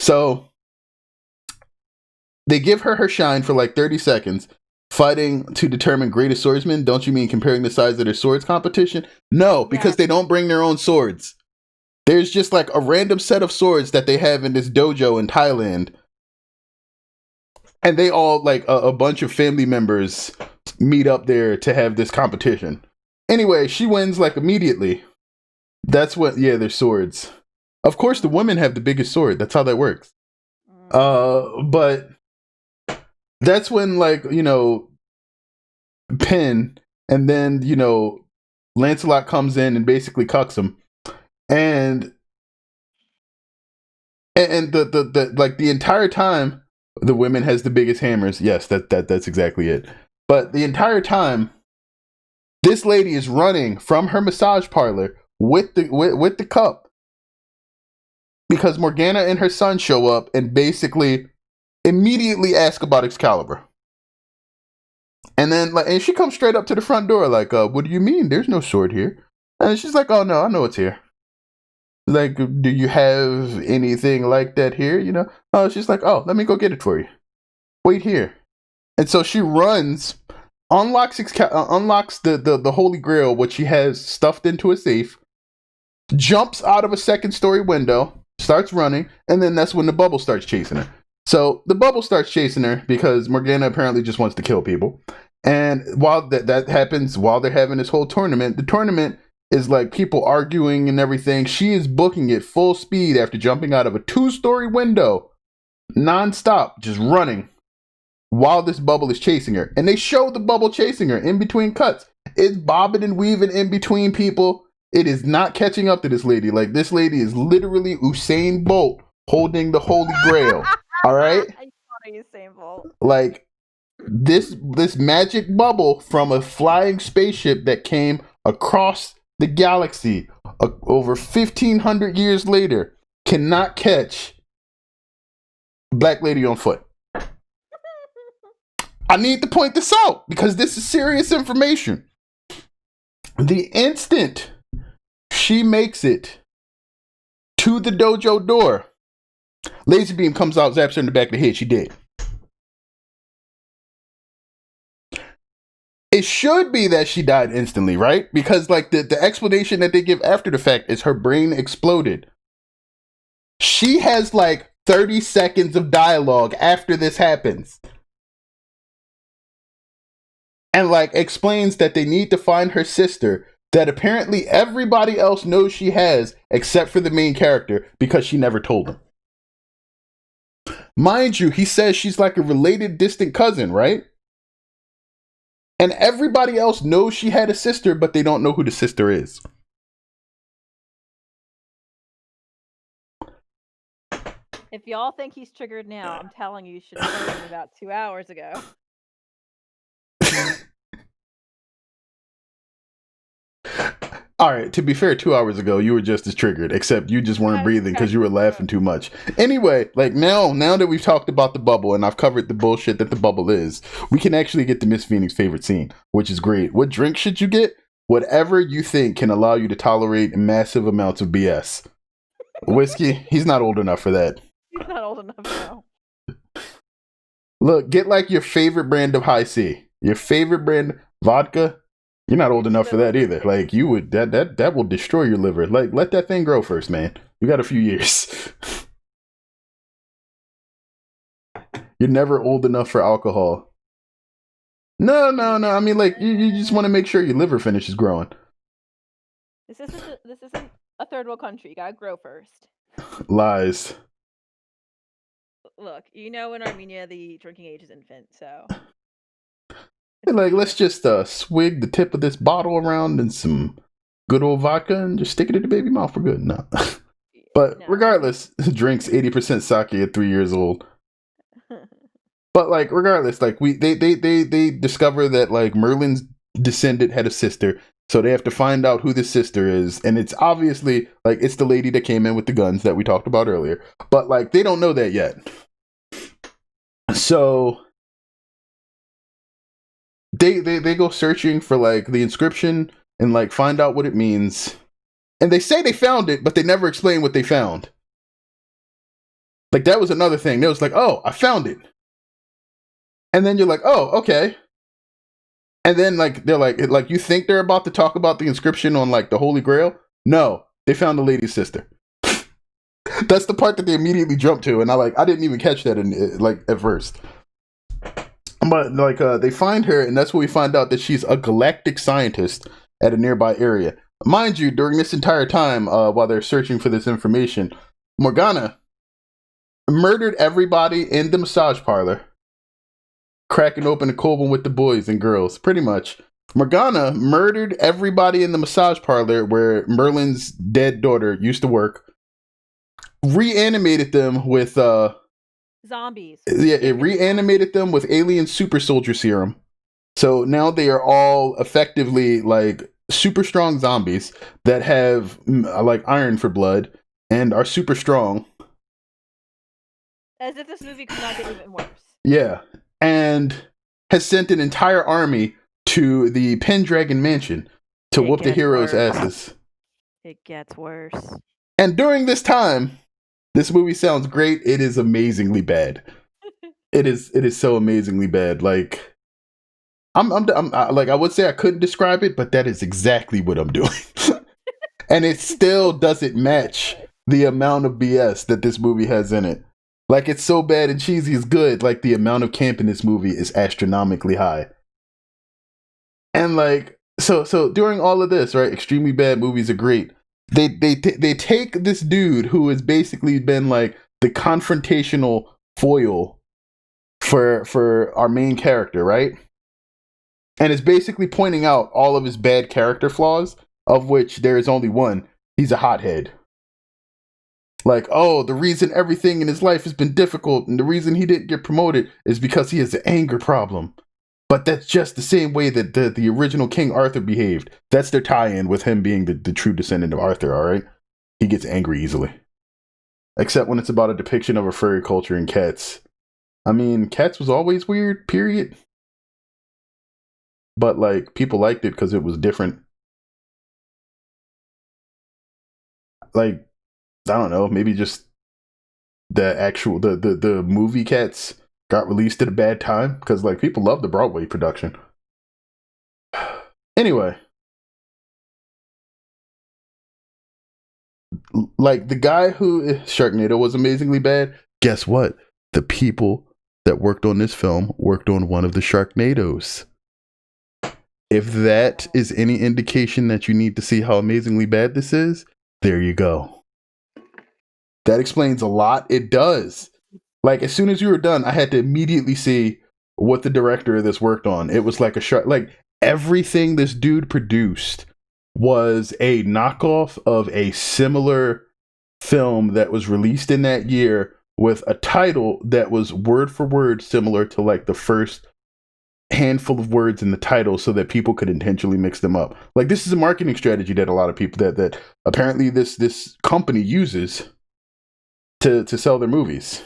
So they give her shine for like 30 seconds, fighting to determine greatest swordsman. Don't you mean comparing the size of their swords competition? No, because they don't bring their own swords. There's just like a random set of swords that they have in this dojo in Thailand. And they all, like a bunch of family members, meet up there to have this competition. Anyway, she wins like immediately. That's what, their swords. Of course, the women have the biggest sword. That's how that works. But that's when, like, Penn, and then, Lancelot comes in and basically cucks him. And And the like the entire time, the women has the biggest hammers. Yes, that's exactly it. But the entire time, this lady is running from her massage parlor with the cup because Morgana and her son show up and basically immediately ask about Excalibur. And then and she comes straight up to the front door like, what do you mean? There's no sword here. And she's like, oh no, I know it's here. Like, do you have anything like that here? You know? Oh, she's like, oh, let me go get it for you. Wait here. And so she runs, unlocks the Holy Grail, which she has stuffed into a safe, jumps out of a second-story window, starts running, and then that's when the bubble starts chasing her. So the bubble starts chasing her because Morgana apparently just wants to kill people. And while that happens, while they're having this whole tournament, the tournament is like people arguing and everything. She is booking it full speed after jumping out of a 2-story window, nonstop, just running while this bubble is chasing her. And they show the bubble chasing her in between cuts. It's bobbing and weaving in between people. It is not catching up to this lady. Like, this lady is literally Usain Bolt holding the Holy Grail. All right? Usain Bolt. Like, this magic bubble from a flying spaceship that came across the galaxy over 1,500 years later cannot catch Black Lady on foot. I need to point this out because this is serious information. The instant she makes it to the dojo door, laser beam comes out, zaps her in the back of the head. She dead. It should be that she died instantly, right? Because like the explanation that they give after the fact is her brain exploded. She has like 30 seconds of dialogue after this happens. And like explains that they need to find her sister that apparently everybody else knows she has except for the main character because she never told them. Mind you, he says she's like a related distant cousin, right? And everybody else knows she had a sister, but they don't know who the sister is. If y'all think he's triggered now, I'm telling you, you should have heard him about 2 hours ago. All right, to be fair, 2 hours ago, you were just as triggered, except you just weren't breathing because you were laughing too much. Anyway, like now that we've talked about the bubble and I've covered the bullshit that the bubble is, we can actually get to Miss Phoenix's favorite scene, which is great. What drink should you get? Whatever you think can allow you to tolerate massive amounts of BS. Whiskey? He's not old enough for that. He's not old enough now. Look, get like your favorite brand of High C. Your favorite brand vodka. You're not old enough for that either. Like you would that will destroy your liver. Like let that thing grow first, man. You got a few years. You're never old enough for alcohol. No. I mean, like you just want to make sure your liver finishes growing. This isn't a third world country. You gotta grow first. Lies. Look, in Armenia the drinking age is infant, so. Like, let's just swig the tip of this bottle around in some good old vodka and just stick it in the baby mouth for good. No. But no. Regardless, drinks 80% sake at 3 years old. But like, regardless, like they discover that like Merlin's descendant had a sister, so they have to find out who the sister is, and it's obviously like it's the lady that came in with the guns that we talked about earlier. But like, they don't know that yet. So they go searching for like the inscription and like find out what it means. And they say they found it, but they never explain what they found. Like that was another thing. They was like, oh, I found it. And then you're like, oh, okay. And then like they're like you think they're about to talk about the inscription on like the Holy Grail? No, they found the lady's sister. That's the part that they immediately jumped to, and I didn't even catch that at first. But like they find her, and that's when we find out that she's a galactic scientist at a nearby area. Mind you, during this entire time, while they're searching for this information, Morgana murdered everybody in the massage parlor, cracking open a cold one with the boys and girls. Pretty much, Morgana murdered everybody in the massage parlor where Merlin's dead daughter used to work. reanimated them with Zombies. yeah, it reanimated them with alien super soldier serum. So now they are all effectively like super strong zombies that have like iron for blood and are super strong. As if this movie could not get even worse. Yeah. And has sent an entire army to the Pendragon Mansion to whoop the heroes' asses. It gets worse. And during this time, this movie sounds great. It is amazingly bad. It is so amazingly bad. Like I'm like I would say I couldn't describe it, but that is exactly what I'm doing. And it still doesn't match the amount of BS that this movie has in it. Like it's so bad and cheesy is good. Like the amount of camp in this movie is astronomically high. And like so during all of this, right? Extremely bad movies are great. They take this dude who has basically been like the confrontational foil for our main character, right? And it's basically pointing out all of his bad character flaws, of which there is only one. He's a hothead. Like, oh, the reason everything in his life has been difficult and the reason he didn't get promoted is because he has an anger problem. But that's just the same way that the original King Arthur behaved. That's their tie-in with him being the true descendant of Arthur, all right? He gets angry easily. Except when it's about a depiction of a furry culture in Cats. I mean, Cats was always weird, period. But, like, people liked it because it was different. Like, I don't know, maybe just the actual, the movie Cats got released at a bad time because, like, people love the Broadway production. Anyway. Like, the guy who Sharknado was amazingly bad. Guess what? The people that worked on this film worked on one of the Sharknadoes. If that is any indication that you need to see how amazingly bad this is, there you go. That explains a lot. It does. Like, as soon as you were done, I had to immediately see what the director of this worked on. It was like a shark. Like, everything this dude produced was a knockoff of a similar film that was released in that year with a title that was word for word similar to like the first handful of words in the title so that people could intentionally mix them up. Like, this is a marketing strategy that a lot of people that apparently this company uses to sell their movies.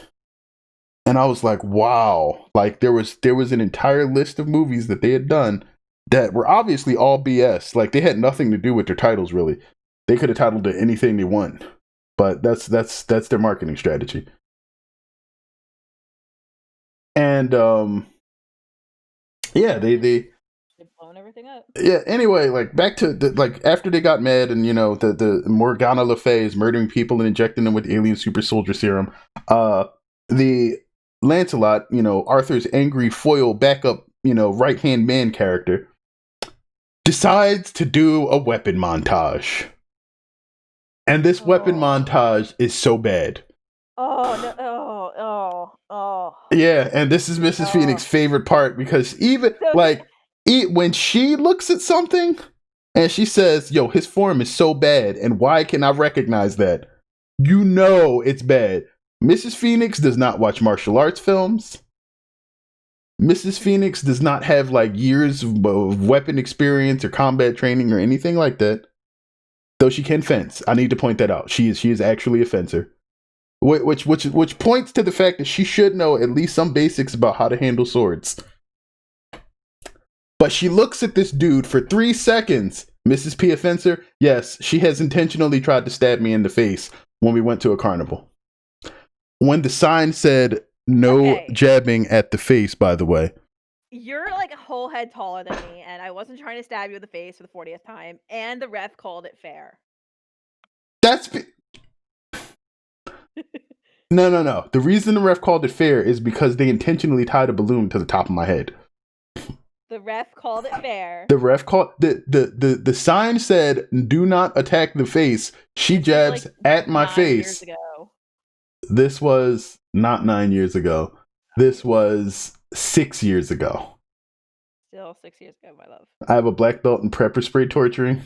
And I was like, wow. Like, there was an entire list of movies that they had done that were obviously all BS. Like, they had nothing to do with their titles, really. They could have titled it anything they want. But that's their marketing strategy. And yeah, they've blown everything up. Yeah, anyway, like back to like after they got mad and you know the Morgana Le Fay is murdering people and injecting them with alien super soldier serum. The Lancelot, you know, Arthur's angry foil backup, you know, right-hand man character, decides to do a weapon montage. And this weapon montage is so bad. Oh, no. Yeah, and this is Mrs. Phoenix's favorite part because even like when she looks at something and she says, yo, his form is so bad and why can I recognize that? You know it's bad. Mrs. Phoenix does not watch martial arts films. Mrs. Phoenix does not have like years of weapon experience or combat training or anything like that. Though she can fence. I need to point that out. She is actually a fencer. Which points to the fact that she should know at least some basics about how to handle swords. But she looks at this dude for 3 seconds. Mrs. P. a fencer? Yes, she has intentionally tried to stab me in the face when we went to a carnival. When the sign said no jabbing at the face, by the way. You're like a whole head taller than me, and I wasn't trying to stab you in the face for the 40th time, and the ref called it fair. No. The reason the ref called it fair is because they intentionally tied a balloon to the top of my head. The ref called it fair. The ref called the sign said do not attack the face. She jabs like at my face. This was not 9 years ago. This was 6 years ago. Still 6 years ago, my love. I have a black belt in pepper spray torturing.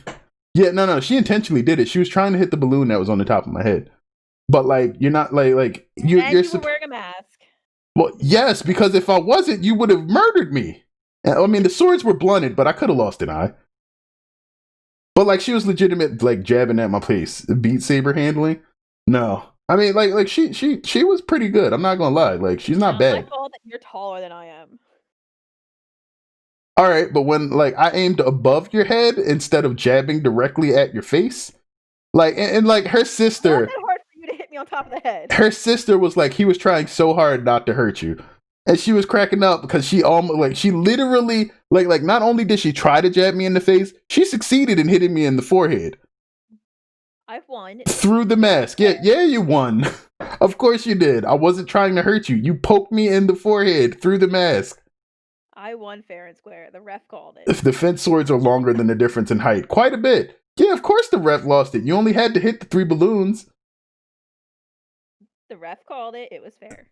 Yeah, no. She intentionally did it. She was trying to hit the balloon that was on the top of my head. but like you're not like And you were wearing a mask. Well, yes, because if I wasn't, you would have murdered me. I mean, the swords were blunted, but I could have lost an eye. But like, she was legitimate, like jabbing at my face. Beat saber handling, no. I mean, like she was pretty good. I'm not gonna lie. Like, she's not bad. My fault that you're taller than I am. All right, but when like I aimed above your head instead of jabbing directly at your face, like and like her sister. It's not that hard for you to hit me on top of the head. Her sister was like, he was trying so hard not to hurt you. And she was cracking up because she almost like she literally like not only did she try to jab me in the face, she succeeded in hitting me in the forehead. I've won. Through the mask. Yeah, you won. Of course you did. I wasn't trying to hurt you. You poked me in the forehead through the mask. I won fair and square. The ref called it. If the fence swords are longer than the difference in height, quite a bit. Yeah, of course the ref lost it. You only had to hit the 3 balloons. The ref called it. It was fair.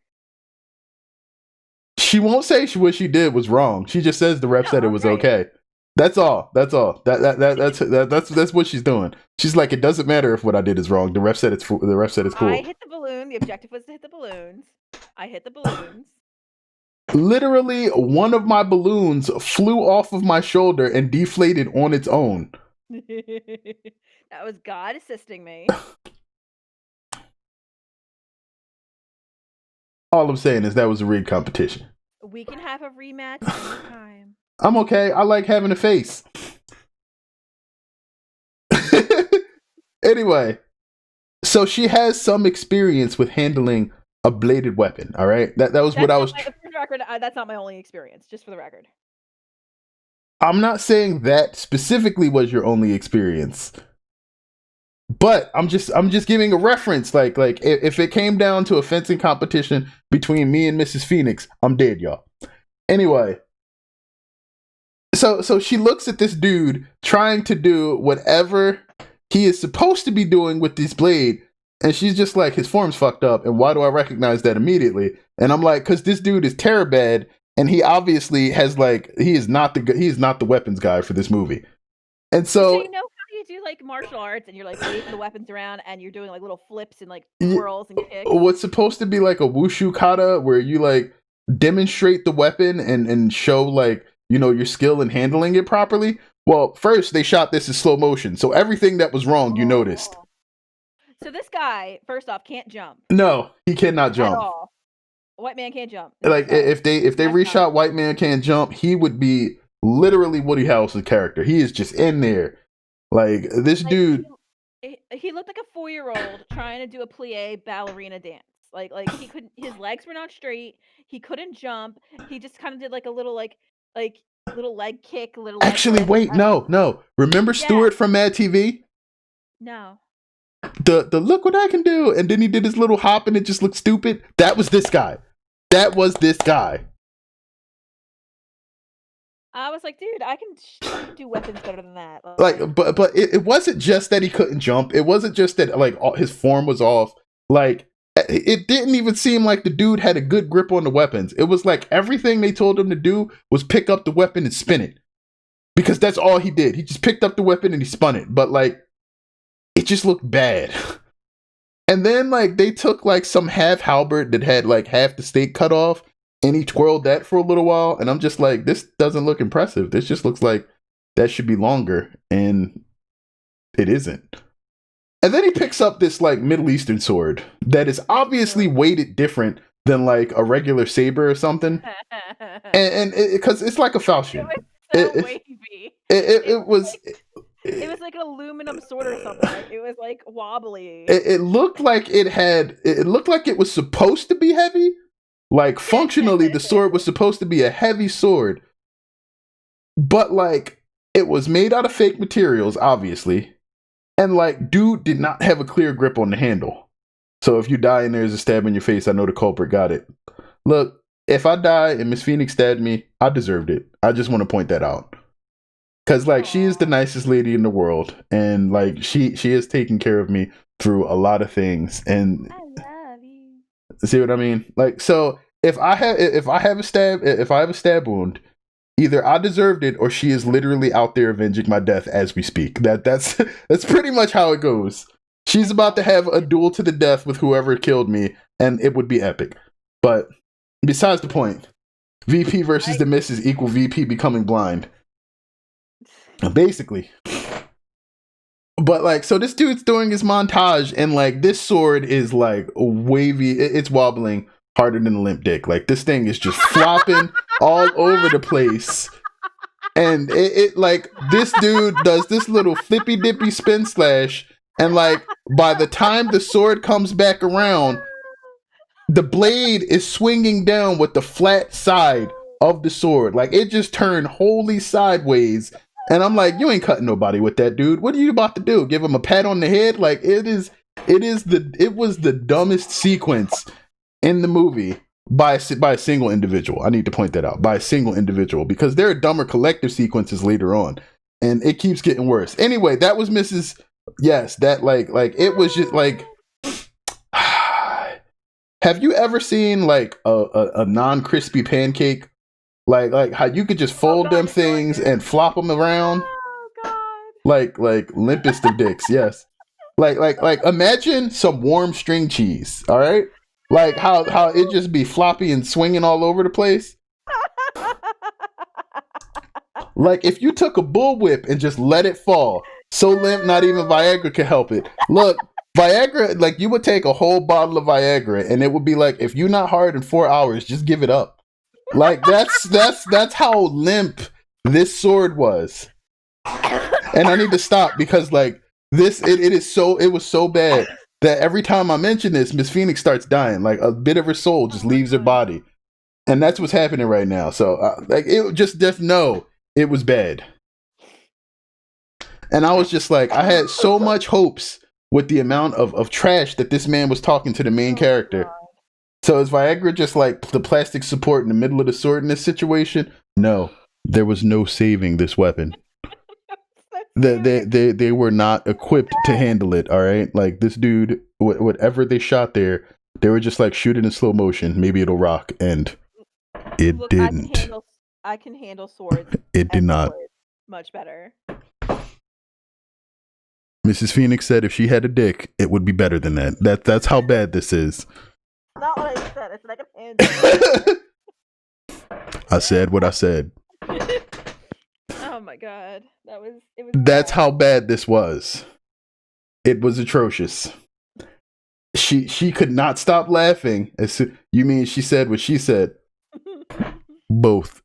She won't say what she did was wrong. She just says the ref said it was okay. That's all. That's what she's doing. She's like, it doesn't matter if what I did is wrong. The ref said it's cool. I hit the balloon. The objective was to hit the balloons. I hit the balloons. Literally, one of my balloons flew off of my shoulder and deflated on its own. That was God assisting me. All I'm saying is that was a rigged competition. We can have a rematch anytime. I'm okay. I like having a face. Anyway, so she has some experience with handling a bladed weapon. All right, that was what I was. For the record, that's not my only experience. Just for the record, I'm not saying that specifically was your only experience, but I'm just giving a reference. Like if it came down to a fencing competition between me and Mrs. Phoenix, I'm dead, y'all. Anyway. So she looks at this dude trying to do whatever he is supposed to be doing with this blade, and she's just like, his form's fucked up, and why do I recognize that immediately? And I'm like, because this dude is Terabad, and he obviously has like, he is not the weapons guy for this movie. And so you know how you do like martial arts, and you're like waving the weapons around, and you're doing like little flips and like twirls and kicks. What's supposed to be like a wushu kata, where you like demonstrate the weapon and show like, you know, your skill in handling it properly. Well, first they shot this in slow motion, so everything that was wrong you noticed. So this guy, first off, can't jump. No, he cannot jump. At all. White man can't jump. Like if they reshot White Man Can't Jump, he would be literally Woody Harrelson's character. He is just in there. Like this dude. He looked like a 4-year-old trying to do a plie ballerina dance. Like he couldn't. His legs were not straight. He couldn't jump. He just kind of did like a little like little leg kick, little. Actually, wait, no. Remember Stewart from Mad TV? No. The look what I can do, and then he did his little hop, and it just looked stupid. That was this guy. That was this guy. I was like, dude, I can do weapons better than that. Like, but it wasn't just that he couldn't jump. It wasn't just that like his form was off. Like, it didn't even seem like the dude had a good grip on the weapons. It was like everything they told him to do was pick up the weapon and spin it, because that's all he did. He just picked up the weapon and he spun it. But like, it just looked bad. And then like they took like some half halberd that had like half the stake cut off, and he twirled that for a little while, and I'm just like, this doesn't look impressive. This just looks like that should be longer, and it isn't. And then he picks up this like Middle Eastern sword that is obviously weighted different than like a regular saber or something, and because it's like a falchion. It was so wavy. It was. It was like an aluminum sword or something. Like, it was like wobbly. It looked like it had. It looked like it was supposed to be heavy. Like functionally, the sword was supposed to be a heavy sword, but like it was made out of fake materials, obviously, and like dude did not have a clear grip on the handle. So if you die and there's a stab in your face, I know the culprit got it. Look, if I die and Miss Phoenix stabbed me, I deserved it. I just want to point that out. Cause like she is the nicest lady in the world, and like she has taken care of me through a lot of things. And I love you. See what I mean? Like, so if I have a stab wound, either I deserved it or she is literally out there avenging my death as we speak. That's pretty much how it goes. She's about to have a duel to the death with whoever killed me, and it would be epic. But besides the point, VP versus the Misses equal VP becoming blind. Basically. But like, so this dude's doing his montage, and like this sword is like wavy, it's wobbling harder than a limp dick. Like this thing is just flopping all over the place. And it like this dude does this little flippy dippy spin slash, and like by the time the sword comes back around, the blade is swinging down with the flat side of the sword. Like it just turned wholly sideways. And I'm like, you ain't cutting nobody with that, dude. What are you about to do? Give him a pat on the head? Like it was the dumbest sequence in the movie by a single individual. I need to point that out. By a single individual, because there are dumber collective sequences later on, and it keeps getting worse. Anyway, that was Mrs. Yes, that like it was just like. Have you ever seen like a non-crispy pancake? Like how you could just fold them things and flop them around? Oh God. Like limpest of dicks, yes. Like imagine some warm string cheese, all right? Like how it just be floppy and swinging all over the place. Like if you took a bullwhip and just let it fall, so limp not even Viagra could help it. Look, Viagra, like you would take a whole bottle of Viagra and it would be like, if you're not hard in 4 hours, just give it up. Like that's how limp this sword was. And I need to stop because like this it was so bad that every time I mention this, Miss Phoenix starts dying. Like a bit of her soul just leaves her body, and that's what's happening right now. So like it just know it was bad. And I was just like, I had so much hopes with the amount of trash that this man was talking to the main character. So is Viagra just like the plastic support in the middle of the sword in this situation? No, there was no saving this weapon. They were not equipped to handle it. All right, like this dude, whatever they shot there, they were just like shoot it in slow motion. Maybe it'll rock, and it didn't. I can handle swords. It did not. Much better. Mrs. Phoenix said if she had a dick, it would be better than that. That's how bad this is. Not what I said. It's like a handle. I said what I said. Oh my God, it was. That's how bad this was. It was atrocious. She could not stop laughing. You mean she said what she said? Both.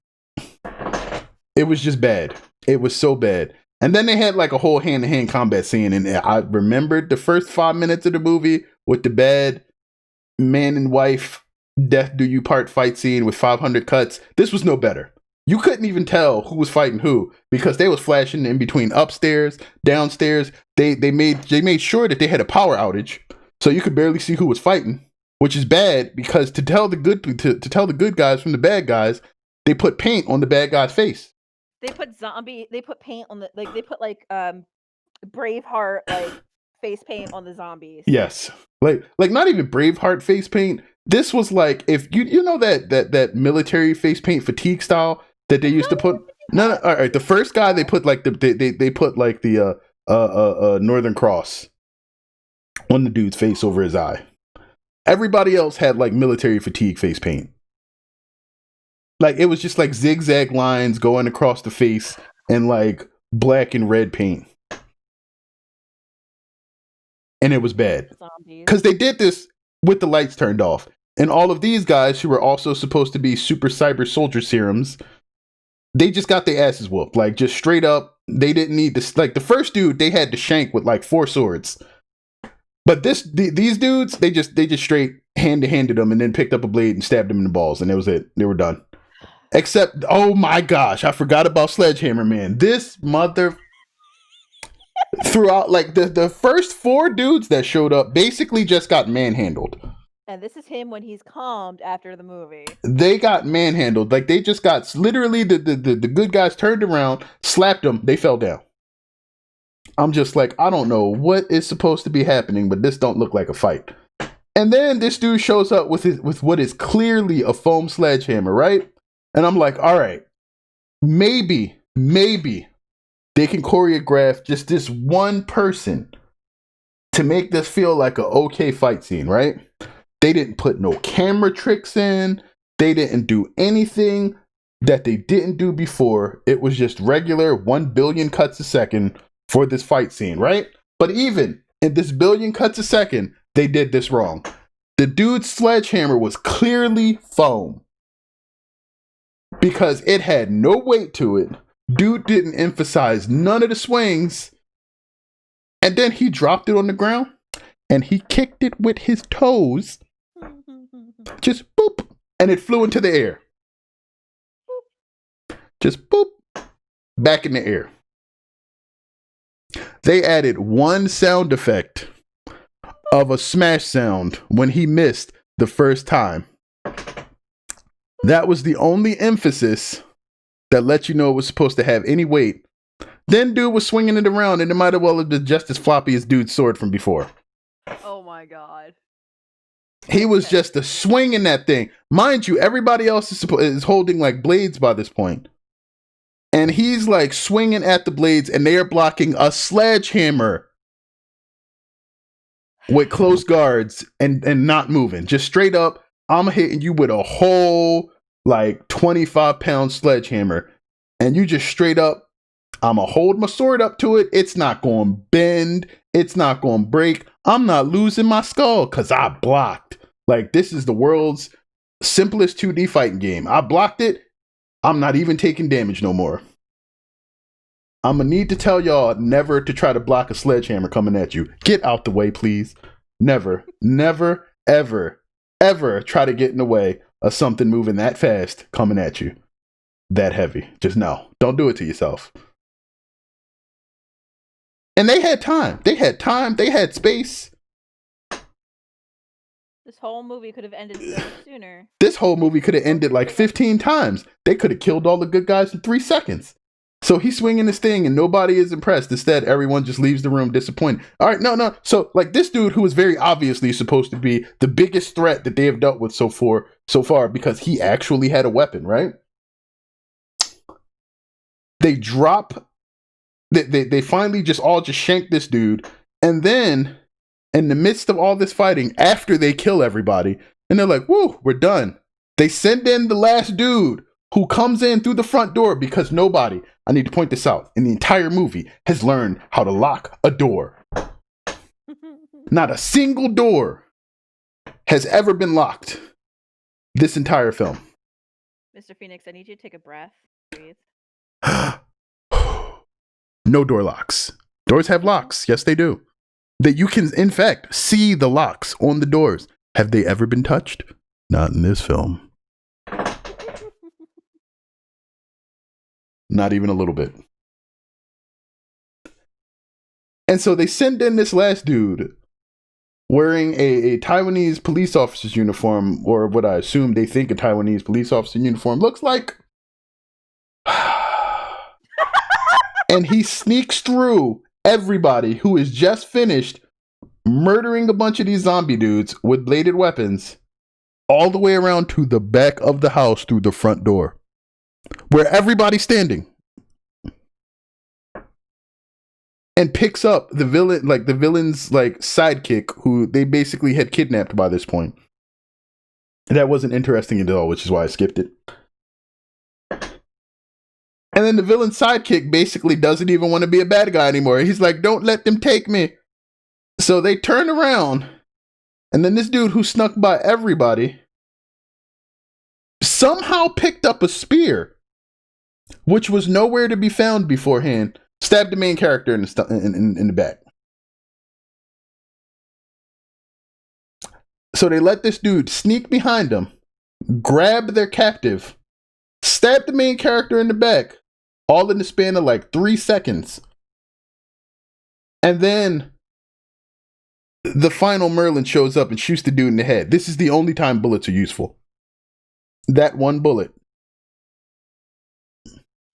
It was just bad. It was so bad. And then they had like a whole hand-to-hand combat scene, and I remembered the first 5 minutes of the movie with the bad man and wife death do you part fight scene with 500 cuts. This was no better. You couldn't even tell who was fighting who because they was flashing in between upstairs, downstairs. They made sure that they had a power outage, so you could barely see who was fighting, which is bad because to tell the good guys from the bad guys, they put paint on the bad guy's face. They put paint on they put Braveheart like face paint on the zombies. Yes. Like not even Braveheart face paint. This was like if you know that military face paint fatigue style that they used to put. No, all right. The first guy they put like they put like the Northern Cross on the dude's face over his eye. Everybody else had like military fatigue face paint. Like it was just like zigzag lines going across the face and like black and red paint. And it was bad. Because they did this with the lights turned off. And all of these guys who were also supposed to be super cyber soldier serums, they just got their asses whooped. Like just straight up, they didn't need this. Like the first dude, they had to shank with like 4 swords. But these dudes, they just straight hand-to-handed them and then picked up a blade and stabbed them in the balls. And that was it. They were done. Except, oh my gosh, I forgot about Sledgehammer Man. This mother... Throughout, like, the first 4 dudes that showed up basically just got manhandled. And this is him when he's calmed after the movie. They got manhandled. Like, they just got... Literally, the good guys turned around, slapped them, they fell down. I'm just like, I don't know what is supposed to be happening, but this don't look like a fight. And then this dude shows up with what is clearly a foam sledgehammer, right? And I'm like, all right, maybe they can choreograph just this one person to make this feel like a okay fight scene, right? They didn't put no camera tricks in. They didn't do anything that they didn't do before. It was just regular 1 billion cuts a second for this fight scene, right? But even in this billion cuts a second, they did this wrong. The dude's sledgehammer was clearly foam because it had no weight to it. Dude didn't emphasize none of the swings. And then he dropped it on the ground and he kicked it with his toes. Just boop. And it flew into the air. Just boop. Back in the air. They added one sound effect of a smash sound when he missed the first time. That was the only emphasis that let you know it was supposed to have any weight. Then dude was swinging it around and it might have well have been just as floppy as dude's sword from before. Oh my god. He was just a swinging that thing. Mind you, everybody else is holding like blades by this point. And he's like swinging at the blades and they are blocking a sledgehammer with close guards and not moving. Just straight up, I'm hitting you with a whole like 25-pound sledgehammer. And you just straight up, I'm going to hold my sword up to it. It's not going to bend. It's not going to break. I'm not losing my skull because I blocked. Like, this is the world's simplest 2D fighting game. I blocked it. I'm not even taking damage no more. I'm going to need to tell y'all never to try to block a sledgehammer coming at you. Get out the way, please. Never, never, ever, ever try to get in the way of something moving that fast coming at you. That heavy. Just no. Don't do it to yourself. And they had time. They had time. They had space. This whole movie could have ended so much sooner. This whole movie could have ended like 15 times. They could have killed all the good guys in 3 seconds. So he's swinging this thing and nobody is impressed. Instead, everyone just leaves the room disappointed. All right, no. So like this dude who is very obviously supposed to be the biggest threat that they have dealt with so far because he actually had a weapon, right? They finally just shank this dude. And then in the midst of all this fighting, after they kill everybody, and they're like, woo, we're done. They send in the last dude who comes in through the front door because nobody, I need to point this out, in the entire movie has learned how to lock a door. Not a single door has ever been locked this entire film. Mr. Phoenix, I need you to take a breath. Breathe. No door locks. Doors have locks. Yes, they do. That you can, in fact, see the locks on the doors. Have they ever been touched? Not in this film. Not even a little bit. And so they send in this last dude wearing a Taiwanese police officer's uniform, or what I assume they think a Taiwanese police officer uniform looks like. And he sneaks through everybody who is just finished murdering a bunch of these zombie dudes with bladed weapons all the way around to the back of the house through the front door where everybody's standing, and picks up the villain's sidekick who they basically had kidnapped by this point. And that wasn't interesting at all, which is why I skipped it. And then the villain's sidekick basically doesn't even want to be a bad guy anymore. He's like, don't let them take me. So they turn around, and then this dude who snuck by everybody somehow picked up a spear, which was nowhere to be found beforehand, stabbed the main character in the back. So they let this dude sneak behind them, grab their captive, stab the main character in the back, all in the span of like 3 seconds. And then the final Merlin shows up and shoots the dude in the head. This is the only time bullets are useful. That one bullet.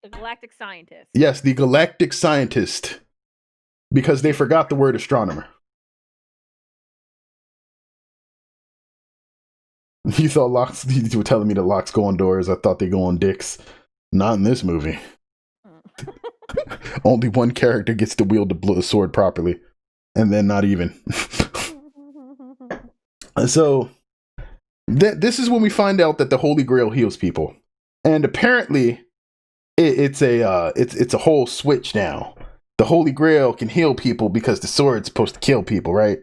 The galactic scientist. Yes, the galactic scientist. Because they forgot the word astronomer. You thought locks, you were telling me that locks go on doors. I thought they go on dicks. Not in this movie. Only one character gets to wield the sword properly. and then not even. So this is when we find out that the Holy Grail heals people, and apparently it's a whole switch now. The Holy Grail can heal people because the sword's supposed to kill people, right?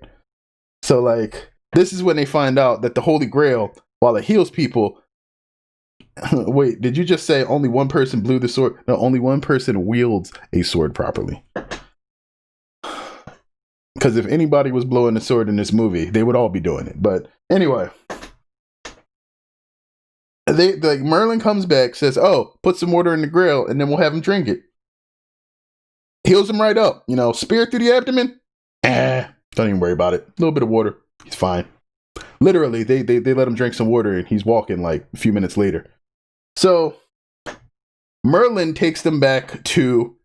So like this is when they find out that the Holy Grail, while it heals people, wait, did you just say only one person blew the sword? No, only one person wields a sword properly. Because if anybody was blowing the sword in this movie, they would all be doing it. But anyway, Merlin comes back, says, "Oh, put some water in the grail, and then we'll have him drink it." Heals him right up. Spear through the abdomen. Don't even worry about it. A little bit of water, he's fine. Literally, they let him drink some water, and he's walking like a few minutes later. So Merlin takes them back to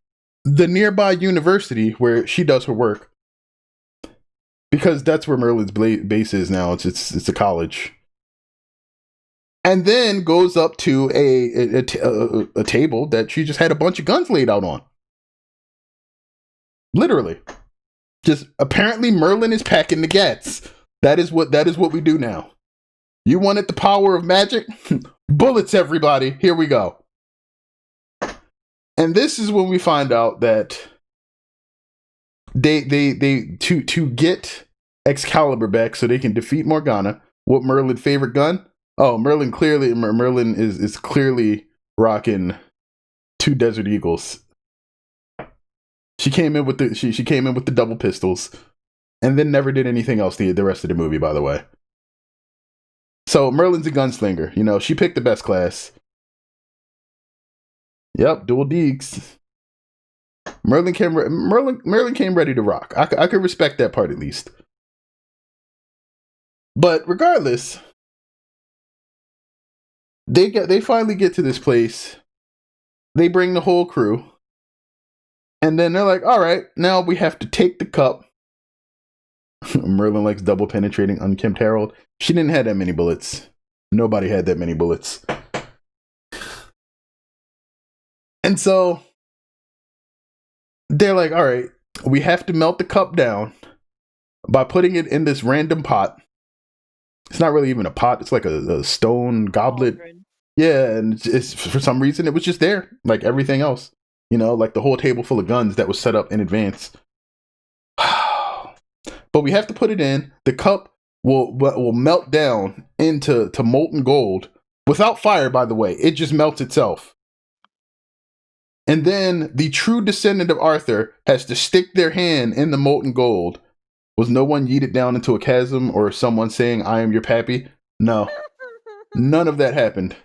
the nearby university where she does her work, because that's where Merlin's base is now. It's a college. And then goes up to a table that she just had a bunch of guns laid out on. Literally. Just apparently Merlin is packing the gats. That is what we do now. You wanted the power of magic? Bullets, everybody. Here we go. And this is when we find out that they to get Excalibur back so they can defeat Morgana. What Merlin's favorite gun? Oh, Merlin is clearly rocking 2 Desert Eagles. She came in with the double pistols, and then never did anything else the rest of the movie, by the way. So Merlin's a gunslinger. She picked the best class. Yep, dual deeks. Merlin came ready to rock. I could respect that part at least. But regardless, they finally get to this place. They bring the whole crew. And then they're like, all right, now we have to take the cup. Merlin likes double penetrating unkempt Harold. She didn't have that many bullets. Nobody had that many bullets. And so they're like, all right, we have to melt the cup down by putting it in this random pot. It's not really even a pot. It's like a stone goblet. Yeah, and it's for some reason it was just there, like everything else. Like the whole table full of guns that was set up in advance. But we have to put it in. The cup will melt down into molten gold without fire, by the way. It just melts itself. And then the true descendant of Arthur has to stick their hand in the molten gold. Was no one yeeted down into a chasm or someone saying, "I am your pappy"? No. None of that happened.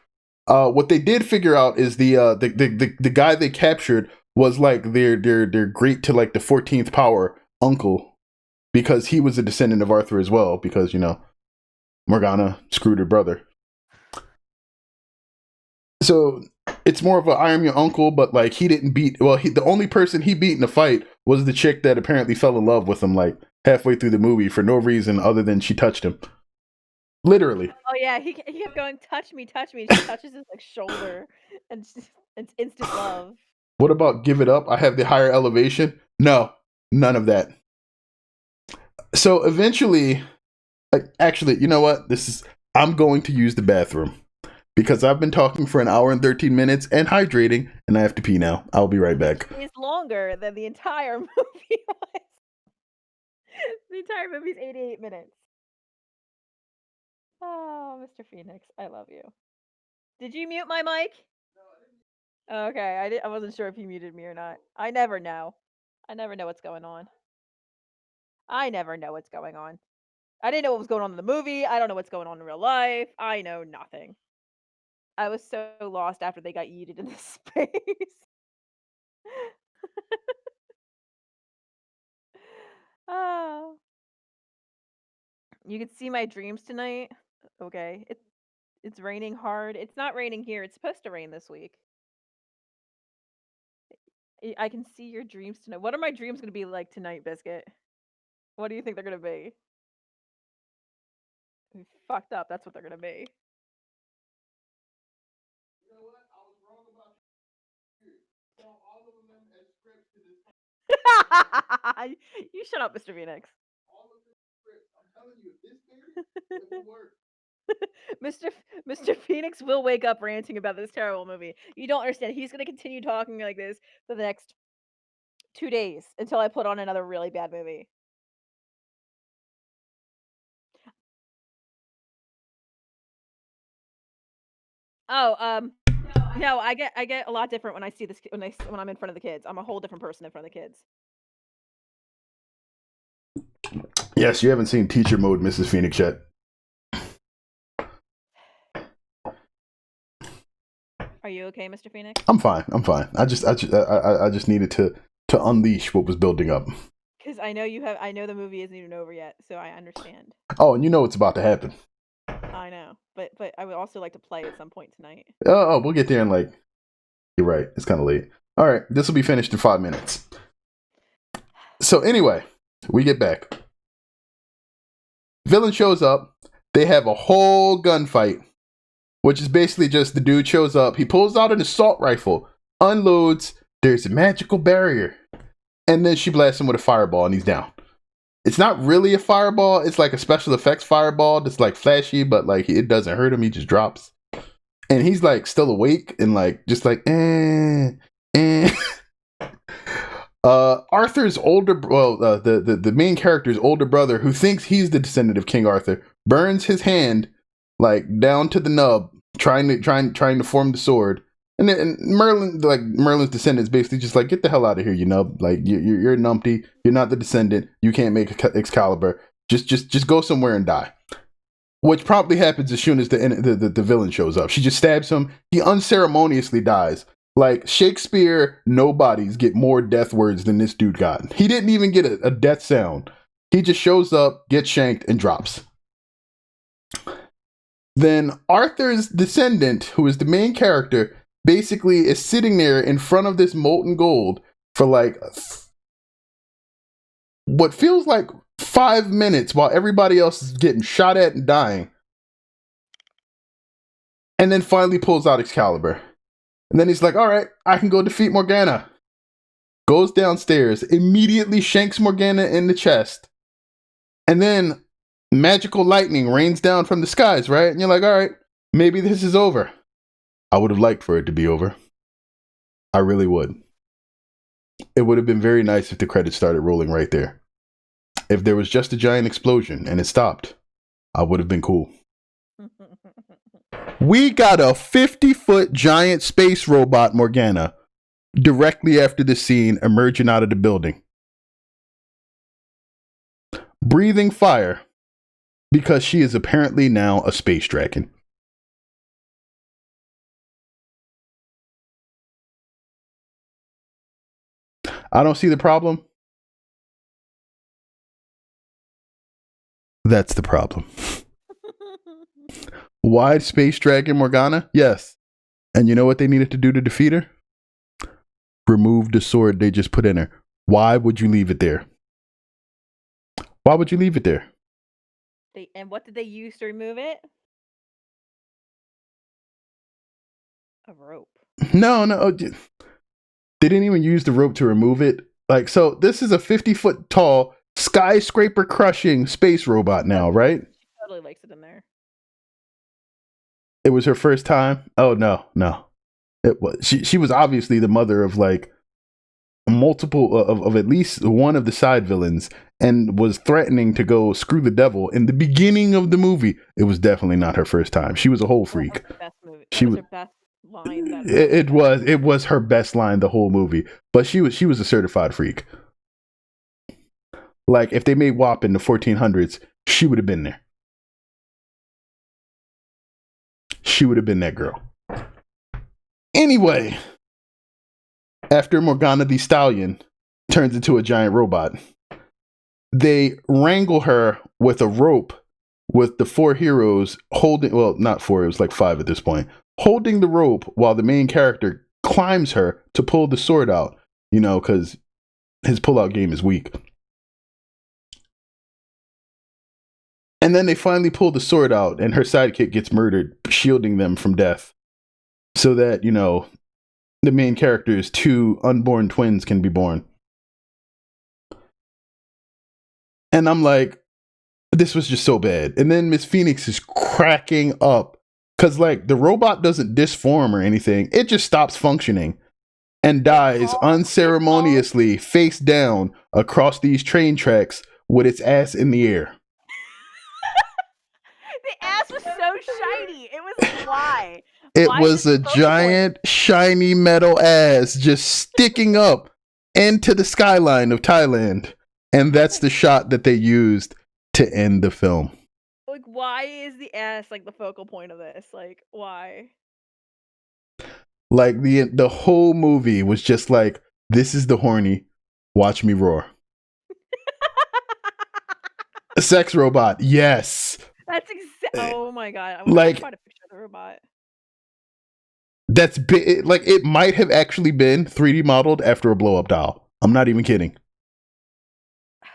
What they did figure out is the guy they captured was like their great to like the 14th power uncle, because he was a descendant of Arthur as well, because Morgana screwed her brother. So it's more of a I am your uncle, but like he didn't beat. Well, the only person he beat in the fight was the chick that apparently fell in love with him like halfway through the movie for no reason other than she touched him. Literally. Oh yeah, he kept going, touch me. She touches his like shoulder, and it's instant love. What about give it up? I have the higher elevation. No, none of that. So eventually, actually, you know what? I'm going to use the bathroom because I've been talking for an hour and 13 minutes and hydrating, and I have to pee now. I'll be right back. It's longer than the entire movie was. The entire movie's 88 minutes. Oh, Mr. Phoenix, I love you. Did you mute my mic? No. Okay, I wasn't sure if you muted me or not. I never know. I never know what's going on. I never know what's going on. I didn't know what was going on in the movie. I don't know what's going on in real life. I know nothing. I was so lost after they got yeeted into space. Oh. You could see my dreams tonight. Okay. It's raining hard. It's not raining here. It's supposed to rain this week. I can see your dreams tonight. What are my dreams going to be like tonight, Biscuit? What do you think they're going to be? Fucked up. That's what they're going to be. You know what? I was wrong about you. Saw all of them as scripts to this You shut up, Mr. Phoenix. I'm telling you, if this did it would work. Mr. Phoenix will wake up ranting about this terrible movie. You don't understand. He's gonna continue talking like this for the next 2 days until I put on another really bad movie. Oh, no, I get a lot different when I see this when I'm in front of the kids. I'm a whole different person in front of the kids. Yes, you haven't seen Teacher Mode, Mrs. Phoenix yet. Are you okay, Mr. Phoenix? I'm fine. I'm fine. I just needed to unleash what was building up. Because I know the movie isn't even over yet, so I understand. Oh, and you know what's about to happen. I know, but I would also like to play at some point tonight. Oh, we'll get there in like. You're right. It's kind of late. All right, this will be finished in 5 minutes. So anyway, we get back. Villain shows up. They have a whole gunfight, which is basically just the dude shows up. He pulls out an assault rifle, unloads. There's a magical barrier, and then she blasts him with a fireball, and he's down. It's not really a fireball. It's like a special effects fireball that's like flashy, but like it doesn't hurt him. He just drops, and he's like still awake and like just like Arthur's the main character's older brother, who thinks he's the descendant of King Arthur, burns his hand like down to the nub, trying to form the sword. And then Merlin's descendants basically just like, get the hell out of here, you nub. Like you're a numpty. You're not the descendant. You can't make Excalibur. Just go somewhere and die. Which promptly happens as soon as the villain shows up. She just stabs him. He unceremoniously dies. Like Shakespeare, nobodies get more death words than this dude got. He didn't even get a death sound. He just shows up, gets shanked, and drops. Then Arthur's descendant, who is the main character, basically is sitting there in front of this molten gold for like what feels like 5 minutes while everybody else is getting shot at and dying. And then finally pulls out Excalibur. And then he's like, all right, I can go defeat Morgana. Goes downstairs, immediately shanks Morgana in the chest. And then magical lightning rains down from the skies, right? And you're like, all right, maybe this is over. I would have liked for it to be over. I really would. It would have been very nice if the credits started rolling right there. If there was just a giant explosion and it stopped, I would have been cool. We got a 50-foot giant space robot, Morgana, directly after the scene emerging out of the building. Breathing fire, because she is apparently now a space dragon. I don't see the problem. That's the problem. Wide space dragon Morgana? Yes. And you know what they needed to do to defeat her? Remove the sword they just put in her. Why would you leave it there? Why would you leave it there? And what did they use to remove it? A rope. No. They didn't even use the rope to remove it. Like, so this is a 50-foot tall, skyscraper crushing space robot now, right? She totally likes it in there. It was her first time. Oh no. It was she was obviously the mother of like multiple of at least one of the side villains, and was threatening to go screw the devil in the beginning of the movie. It was definitely not her first time. She was a whole freak. That was her best line. It was her best line the whole movie. But she was a certified freak. Like if they made WAP in the 1400s, she would have been there. She would have been that girl. Anyway, after Morgana the Stallion turns into a giant robot, they wrangle her with a rope with the 4 heroes holding, well, not 4, it was like 5 at this point, holding the rope while the main character climbs her to pull the sword out, you know, because his pullout game is weak. And then they finally pull the sword out, and her sidekick gets murdered, shielding them from death. So that, you know, the main character's 2 unborn twins can be born. And I'm like, this was just so bad. And then Miss Phoenix is cracking up because, like, the robot doesn't disform or anything, it just stops functioning and dies unceremoniously face down across these train tracks with its ass in the air. The ass was so shiny. It was like, why? It Why was is a this focal point? giant, shiny metal ass just sticking up into the skyline of Thailand. And that's the shot that they used to end the film. Like, why is the ass like the focal point of this? Like, why? Like the whole movie was just like, this is the horny, watch me roar. A sex robot, yes. That's oh my god! I Like, try to picture the robot. That's like, it might have actually been 3D modeled after a blow up doll. I'm not even kidding.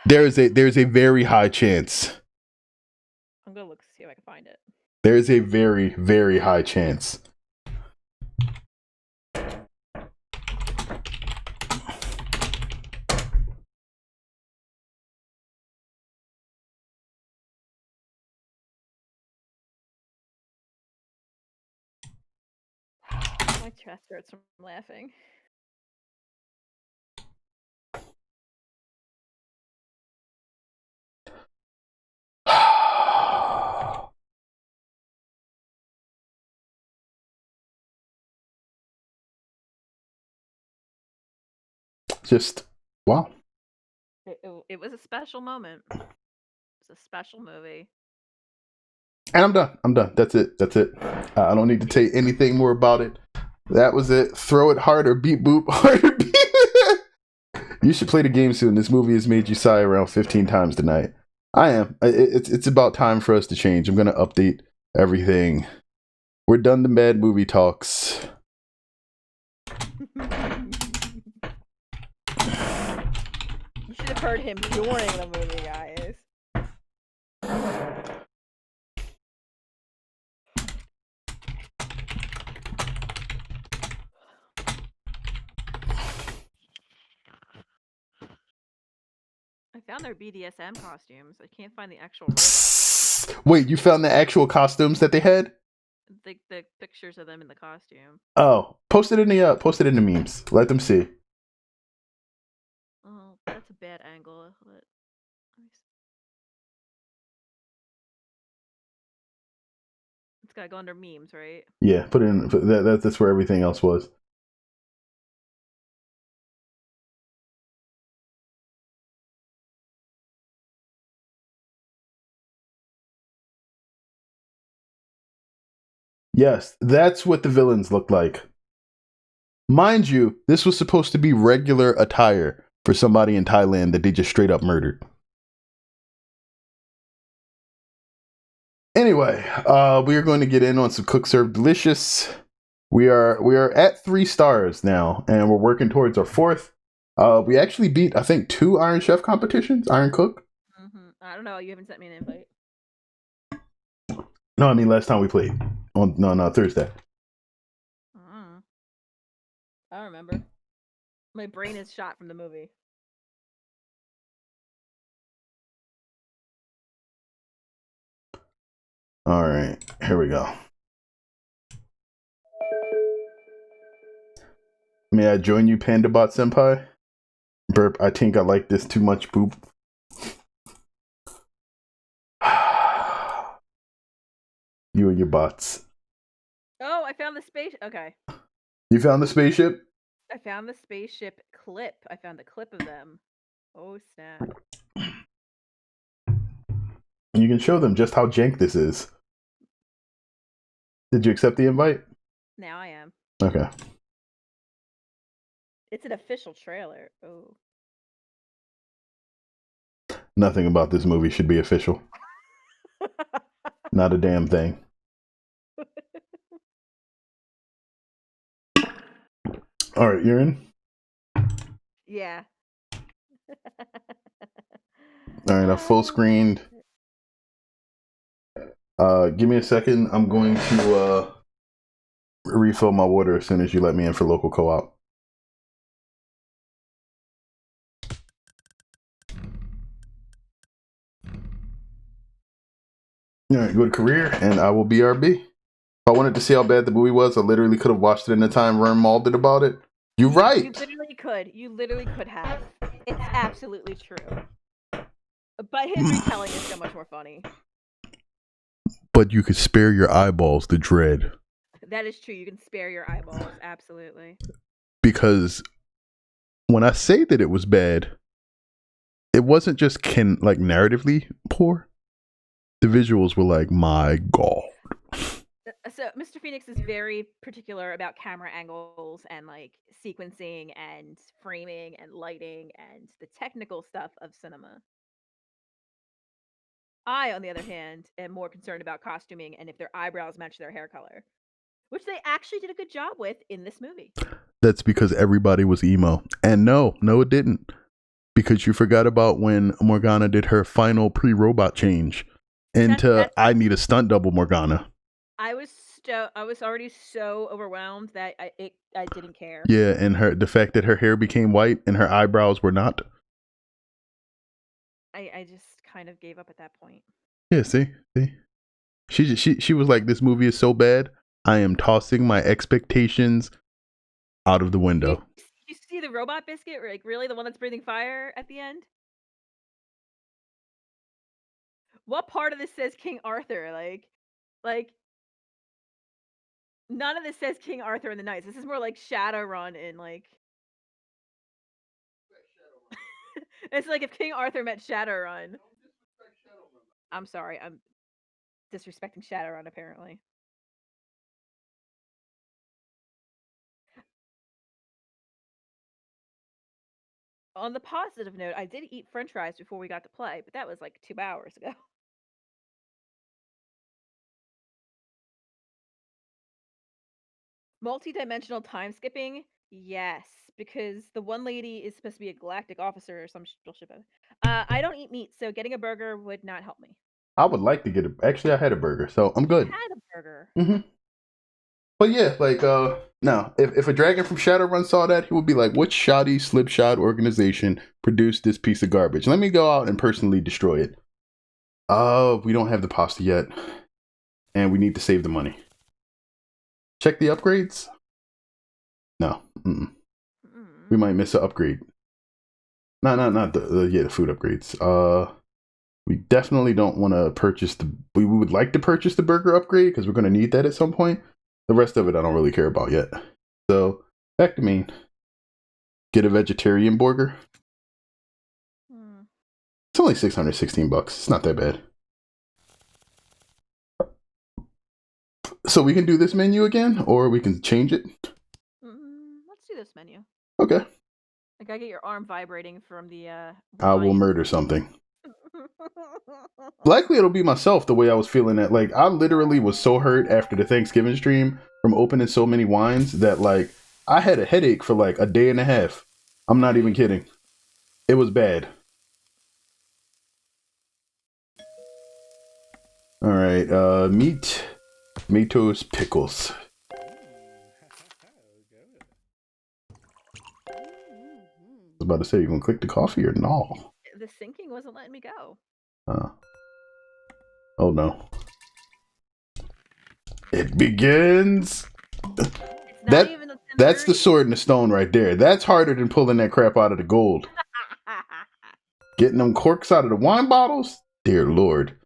There's a very high chance. I'm gonna look to see if I can find it. There's a very, very high chance. My chest hurts from laughing. Just wow. It was a special moment. It's a special movie. And I'm done. That's it. I don't need to say anything more about it. That was it. Throw it harder, beep boop, harder beep. You should play the game soon. This movie has made you sigh around 15 times tonight. I am. It's about time for us to change. I'm gonna update everything. We're done the bad movie talks. You should have heard him during the movie, guys. I found their BDSM costumes. I can't find the actual Wait, you found the actual costumes that they had? The pictures of them in the costume. Oh, post it in the memes. Let them see. Oh, that's a bad angle. It's gotta go under memes, right? Yeah, put it in. That's where everything else was. Yes, that's what the villains looked like. Mind you, this was supposed to be regular attire for somebody in Thailand that they just straight up murdered. Anyway, we are going to get in on some Cook Serve Delicious. We are at 3 stars now, and we're working towards our 4th. We actually beat, I think, 2 Iron Chef competitions, Iron Cook. Mm-hmm. I don't know. You haven't sent me an invite. No, I mean last time we played on Thursday. I don't remember. My brain is shot from the movie. All right, here we go. May I join you, PandaBot Senpai? Burp, I think I like this too much, poop. You and your bots. Oh, I found the space. Okay. You found the spaceship? I found the spaceship clip. I found a clip of them. Oh, snap. You can show them just how jank this is. Did you accept the invite? Now I am. Okay. It's an official trailer. Oh. Nothing about this movie should be official. Not a damn thing. All right, you're in? Yeah. All right, I full screened. Give me a second. I'm going to refill my water as soon as you let me in for local co-op. All right, go to career, and I will BRB. If I wanted to see how bad the movie was, I literally could have watched it in the time Vern mauled about it. You're right. You literally could. You literally could have. It's absolutely true. But his retelling is so much more funny. But you could spare your eyeballs the dread. That is true. You can spare your eyeballs. Absolutely. Because when I say that it was bad, it wasn't just like narratively poor. The visuals were like, my God. So Mr. Phoenix is very particular about camera angles and like sequencing and framing and lighting and the technical stuff of cinema. I, on the other hand, am more concerned about costuming and if their eyebrows match their hair color, which they actually did a good job with in this movie. That's because everybody was emo. And no, it didn't. Because you forgot about when Morgana did her final pre-robot change into I need a stunt double Morgana. I was already so overwhelmed that I didn't care. Yeah, and the fact that her hair became white and her eyebrows were not. I just kind of gave up at that point. Yeah, see? She was like, this movie is so bad, I am tossing my expectations out of the window. You see the robot biscuit? Like, really? The one that's breathing fire at the end? What part of this says King Arthur? Like none of this says King Arthur and the Knights. This is more like Shadowrun and like it's like if King Arthur met Shadowrun. I'm sorry, I'm disrespecting Shadowrun apparently. On the positive note, I did eat french fries before we got to play, but that was like 2 hours ago. Multi-dimensional time skipping? Yes, because the one lady is supposed to be a galactic officer or some bullshit. I don't eat meat, so getting a burger would not help me. I would like to get actually, I had a burger, so I'm good. You had a burger. Mm-hmm. But yeah, like, no, if a dragon from Shadowrun saw that, he would be like, what shoddy slipshod organization produced this piece of garbage? Let me go out and personally destroy it. We don't have the pasta yet, and we need to save the money. Check the upgrades? No. We might miss an upgrade. Not the food upgrades. We definitely don't want to purchase we would like to purchase the burger upgrade because we're going to need that at some point. The rest of it I don't really care about yet. So back to me. Get a vegetarian burger. It's only $616. It's not that bad. So we can do this menu again, or we can change it. Let's do this menu. Okay. I gotta get your arm vibrating from the. I will murder something. Likely it'll be myself the way I was feeling that. Like, I literally was so hurt after the Thanksgiving stream from opening so many wines that, like, I had a headache for like a day and a half. I'm not even kidding. It was bad. All right, meat, tomatoes, pickles. I was about to say, you gonna click the coffee or no? The syncing wasn't letting me go. Oh no. It begins. That's the sword and the stone right there. That's harder than pulling that crap out of the gold. Getting them corks out of the wine bottles? Dear Lord.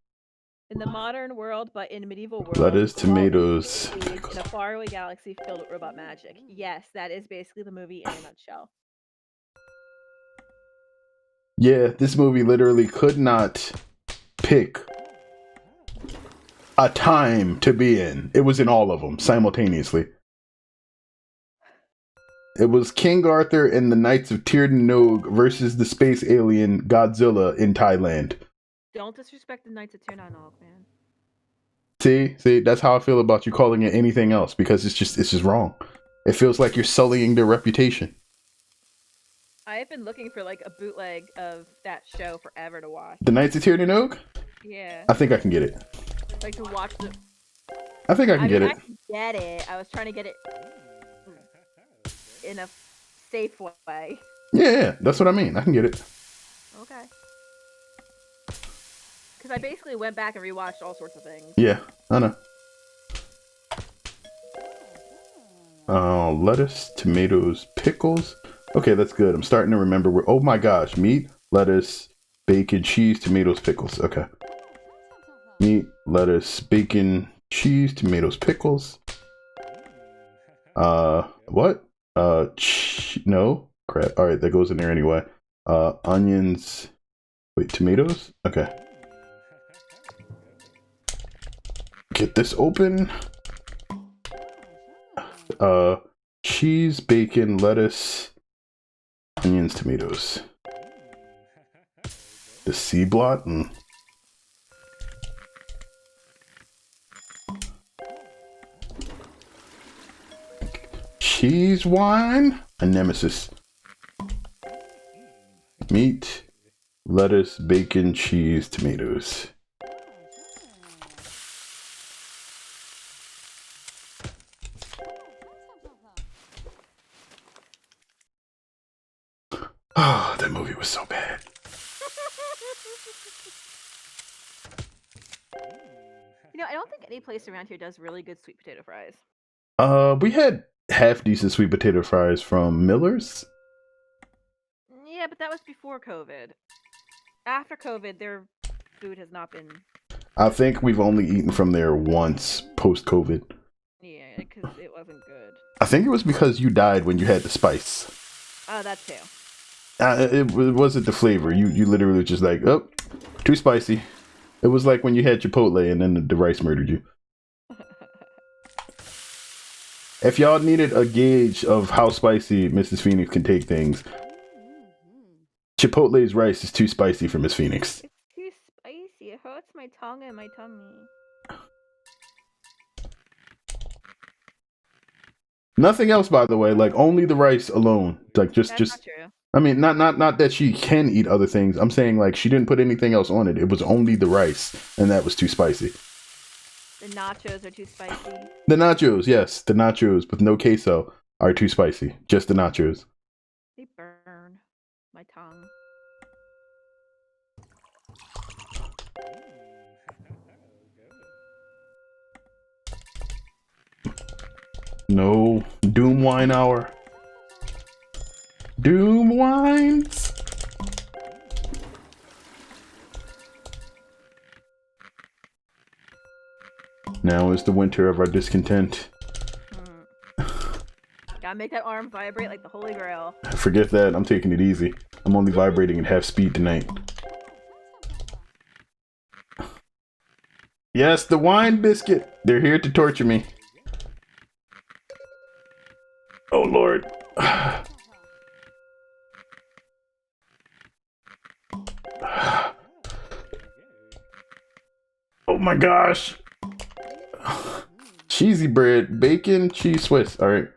In the modern world, but in the medieval world, lettuce, tomatoes, in a faraway galaxy filled with robot magic. Yes, that is basically the movie in a nutshell. Yeah, this movie literally could not pick a time to be in. It was in all of them simultaneously. It was King Arthur and the Knights of Tir Nog versus the space alien Godzilla in Thailand. Don't disrespect the Knights of Tir Nog, man. See, that's how I feel about you calling it anything else, because it's just wrong. It feels like you're sullying their reputation. I have been looking for like a bootleg of that show forever to watch. The Knights of Tir Nog? Yeah. I think I can get it. Like to watch the. I think I can get it. I can get it. I was trying to get it in a safe way. Yeah, that's what I mean. I can get it. Okay. because I basically went back and rewatched all sorts of things. Yeah, I know. Lettuce, tomatoes, pickles. Okay, that's good. I'm starting to remember where. Oh my gosh, meat, lettuce, bacon, cheese, tomatoes, pickles. Okay. Meat, lettuce, bacon, cheese, tomatoes, pickles. What? No. Crap. All right, that goes in there anyway. Onions. Wait, tomatoes? Okay. Get this open. Cheese, bacon, lettuce, onions, tomatoes. The C blot and cheese wine, a nemesis. Meat, lettuce, bacon, cheese, tomatoes. Oh, that movie was so bad. I don't think any place around here does really good sweet potato fries. We had half decent sweet potato fries from Miller's. Yeah, but that was before COVID. After COVID, their food has not been. I think we've only eaten from there once post-COVID. Yeah, because it wasn't good. I think it was because you died when you had the spice. Oh, that too. It wasn't the flavor. You literally just like, oh, too spicy. It was like when you had Chipotle and then the rice murdered you. If y'all needed a gauge of how spicy Mrs. Phoenix can take things, Chipotle's rice is too spicy for Miss Phoenix. It's too spicy. It hurts my tongue and my tummy. Nothing else, by the way. Like only the rice alone. Like That's not true. I mean, not that she can eat other things. I'm saying like she didn't put anything else on it. It was only the rice, and that was too spicy. The nachos are too spicy. The nachos, yes, the nachos with no queso are too spicy. Just the nachos. They burn my tongue. No Doom Wine Hour. Doom Wines. Now is the winter of our discontent. Gotta make that arm vibrate like the Holy Grail. Forget that. I'm taking it easy. I'm only vibrating at half speed tonight. Yes, the wine biscuit. They're here to torture me. Oh, Lord. Oh my gosh. Cheesy bread, bacon, cheese Swiss. All right.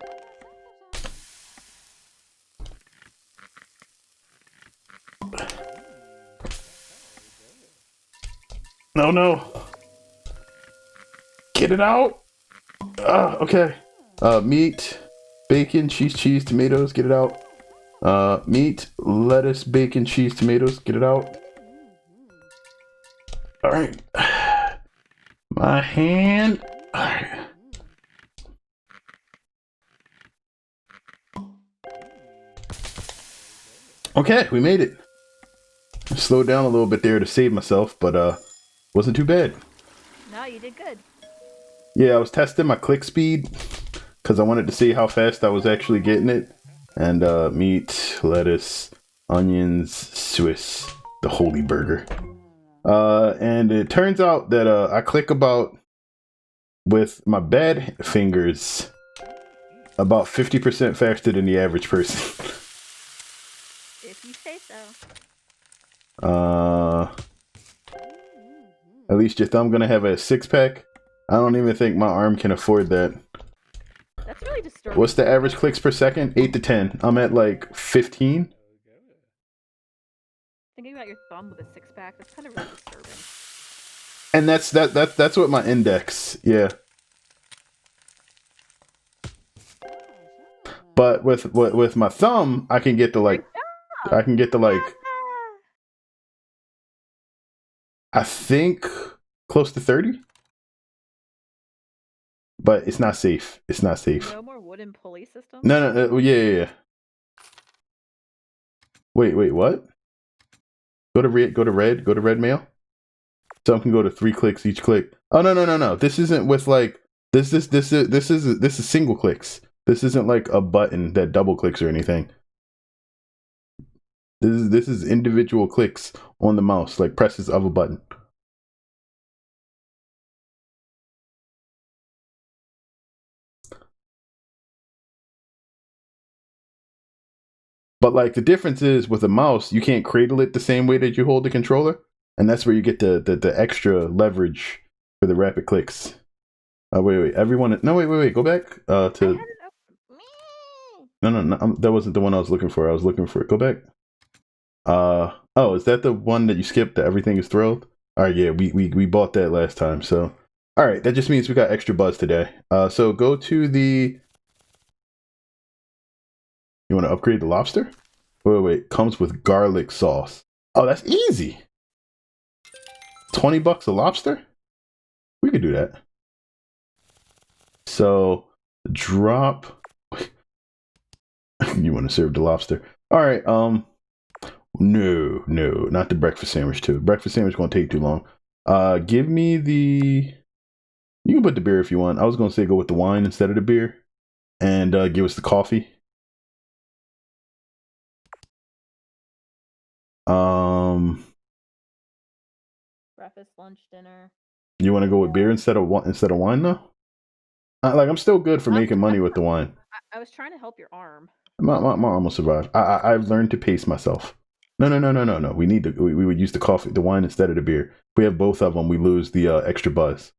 No. Get it out. Okay. Meat, bacon, cheese, tomatoes. Get it out. Meat, lettuce, bacon, cheese, tomatoes. Get it out. All right. My hand. All right. Okay, we made it. I slowed down a little bit there to save myself, but wasn't too bad. No, you did good. Yeah, I was testing my click speed because I wanted to see how fast I was actually getting it. And meat, lettuce, onions, Swiss, the holy burger. And it turns out that I click about, with my bad fingers, about 50% faster than the average person. If you say so. At least your thumb gonna have a 6-pack. I don't even think my arm can afford that. That's really disturbing. What's the average clicks per second? 8 to 10. I'm at like 15. Thinking about your thumb with a 6-pack, that's kind of really disturbing. And that's what my index, yeah. But with my thumb, I can get to like, I I think close to 30. But it's not safe. It's not safe. No more wooden pulley systems? No. Yeah. Wait, what? Go to red mail. Some can go to 3 clicks each click. Oh no. This isn't with like this is single clicks. This isn't like a button that double clicks or anything. This is individual clicks on the mouse, like presses of a button. But like the difference is with a mouse, you can't cradle it the same way that you hold the controller, and that's where you get the extra leverage for the rapid clicks. Wait, everyone. No, wait. Go back to. No. That wasn't the one I was looking for. I was looking for. Go back. Oh, is that the one that you skipped? That everything is thrilled. All right, yeah, we bought that last time. So, all right, that just means we got extra buzz today. So go to the. You want to upgrade the lobster? Wait. Comes with garlic sauce. Oh, that's easy. $20 a lobster? We could do that. So drop. You want to serve the lobster? All right. No, not the breakfast sandwich too. Breakfast sandwich gonna take too long. Give me the. You can put the beer if you want. I was gonna say go with the wine instead of the beer, and give us the coffee. Breakfast, lunch, dinner. You want to go with beer instead of wine though? Like I'm still good for making money with the wine. I was trying to help your arm. My arm will survive. I've learned to pace myself. No. We would use the wine instead of the beer. If we have both of them, we lose the extra buzz.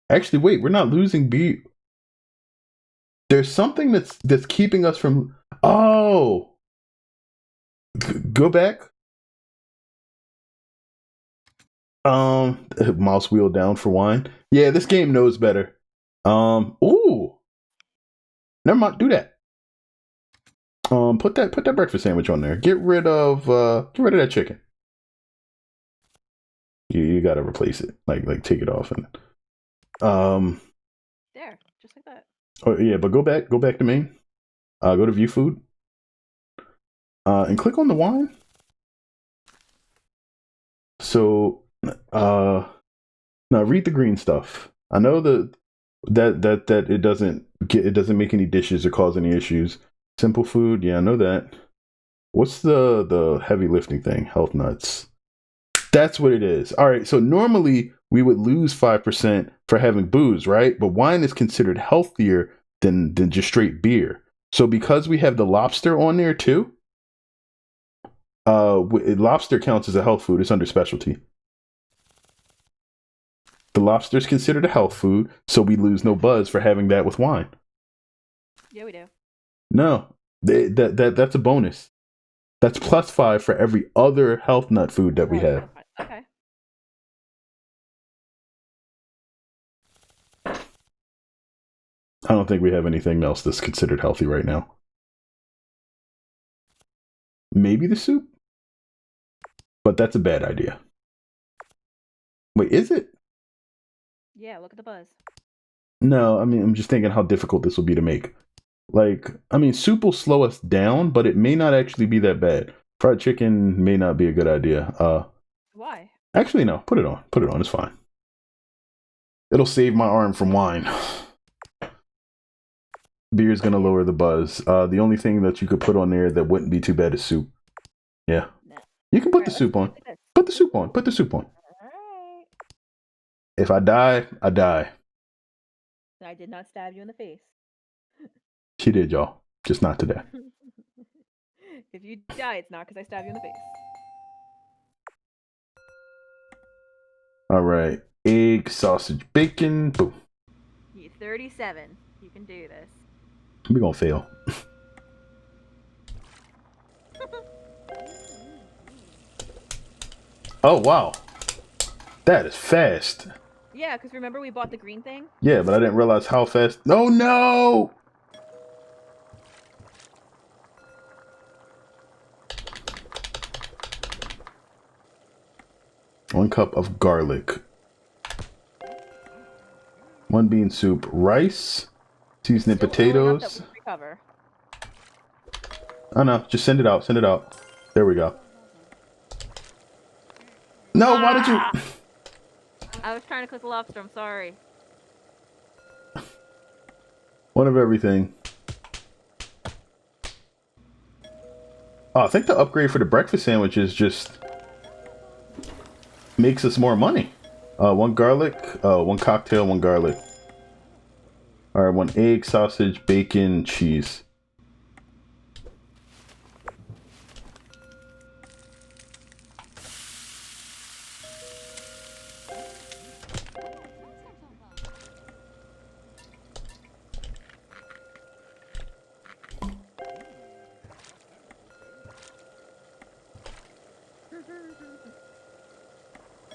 Actually, wait, we're not losing beer. There's something that's keeping us from. Oh, go back. Mouse wheel down for wine. Yeah, this game knows better. Ooh, never mind. Do that. Put that breakfast sandwich on there. Get rid of that chicken. You gotta replace it. Like take it off and there, just like that. Oh yeah, but go back to main. Go to view food. And click on the wine. So now read the green stuff. I know that it doesn't make any dishes or cause any issues. Simple food, yeah, I know that. What's the heavy lifting thing? Health nuts. That's what it is. All right, so normally we would lose 5% for having booze, right? But wine is considered healthier than just straight beer. So because we have the lobster on there too, lobster counts as a health food. It's under specialty. The lobster is considered a health food, so we lose no buzz for having that with wine. Yeah, we do. No, that's a bonus. That's +5 for every other health nut food that we have. Okay. I don't think we have anything else that's considered healthy right now. Maybe the soup? But that's a bad idea. Wait, is it? Yeah, look at the buzz. No, I mean, I'm just thinking how difficult this will be to make. Like, I mean, soup will slow us down, but it may not actually be that bad. Fried chicken may not be a good idea. Why? Actually, no. Put it on. It's fine. It'll save my arm from wine. Beer is gonna lower the buzz. The only thing that you could put on there that wouldn't be too bad is soup. Yeah, you can put the soup on. Put the soup on. Alright. If I die, I die. I did not stab you in the face. She did, y'all. Just not today. If you die, it's not because I stabbed you in the face. All right. Egg, sausage, bacon. Boom. You're 37. You can do this. We're gonna fail. Oh, wow. That is fast. Yeah, because remember we bought the green thing? Yeah, but I didn't realize how fast. Oh, no! 1 cup of garlic. 1 bean soup. Rice. Seasoning potatoes. Recover. Oh no, just send it out. Send it out. There we go. No, why did you? I was trying to cook the lobster. I'm sorry. 1 of everything. Oh, I think the upgrade for the breakfast sandwiches just makes us more money. 1 garlic, 1 cocktail, 1 garlic. All right, 1 egg, sausage, bacon, cheese.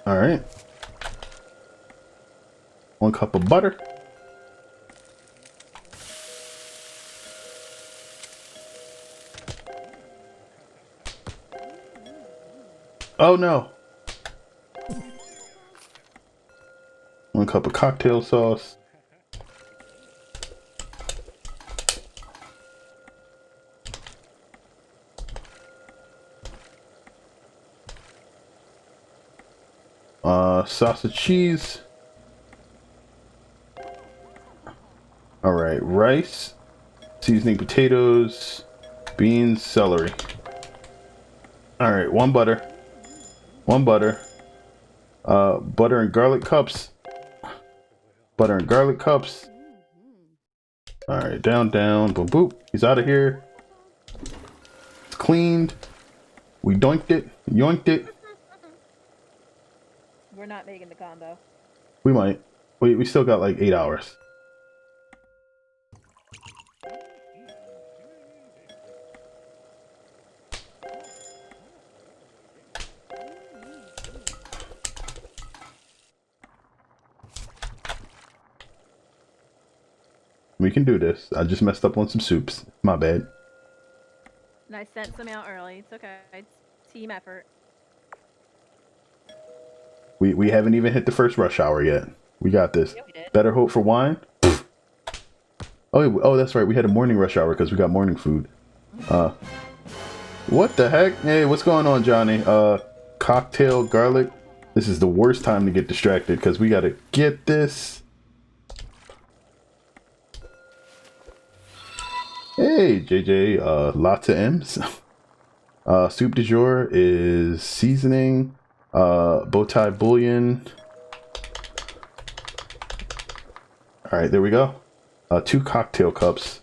All right. 1 cup of butter. Oh no. 1 cup of cocktail sauce. Sausage cheese. All right, rice, seasoning potatoes, beans, celery. All right, 1 butter. 1 butter. Butter and garlic cups. Butter and garlic cups. All right, down, down, boom, boop. He's out of here. It's cleaned. We doinked it, yoinked it. We're not making the combo. We might. We still got like 8 hours. We can do this. I just messed up on some soups. My bad. And I sent some out early. It's okay. It's team effort. We haven't even hit the first rush hour yet. We got this. Yeah, we did. Better hope for wine. Oh, that's right. We had a morning rush hour because we got morning food. What the heck? Hey, what's going on, Johnny? Cocktail garlic. This is the worst time to get distracted because we got to get this. Hey, JJ. Lots of M's. Soup du jour is seasoning. Bow tie bouillon. All right, there we go. 2 cocktail cups.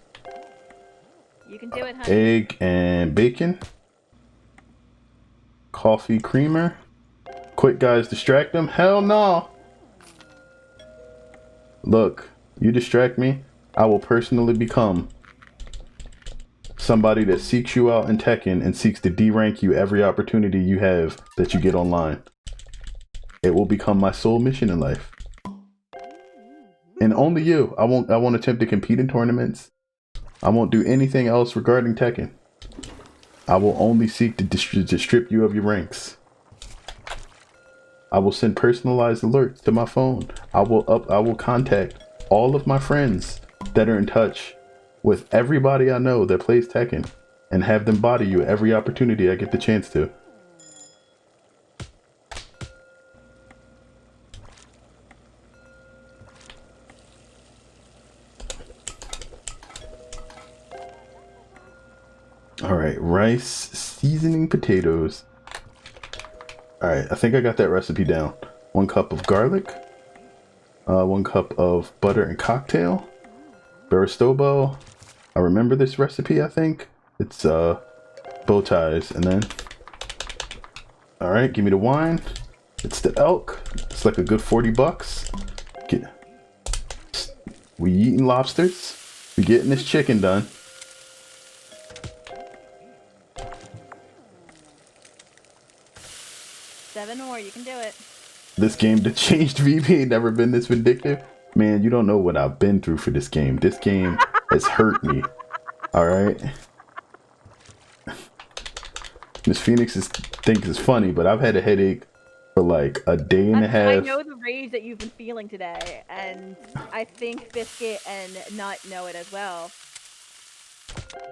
You can do it, honey. Egg and bacon. Coffee creamer. Quick, guys, distract them. Hell no. Look, you distract me, I will personally become somebody that seeks you out in Tekken and seeks to D-rank you every opportunity you have that you get online. It will become my sole mission in life. And only you. I won't attempt to compete in tournaments. I won't do anything else regarding Tekken. I will only seek to strip you of your ranks. I will send personalized alerts to my phone. I will contact all of my friends that are in touch with everybody I know that plays Tekken and have them body you every opportunity I get the chance to. All right, rice, seasoning potatoes. All right, I think I got that recipe down. 1 cup of garlic, 1 cup of butter and cocktail, Baristobo. I remember this recipe, I think. It's bow ties, and then, all right, give me the wine. It's the elk. It's like a good $40. We eating lobsters. We getting this chicken done. Seven more, you can do it. This game that changed VP ain't never been this vindictive. Man, you don't know what I've been through for this game. This game has hurt me. Alright? Miss Phoenix thinks it's funny, but I've had a headache for like a day and a half. I know the rage that you've been feeling today, and I think Biscuit and Nut know it as well.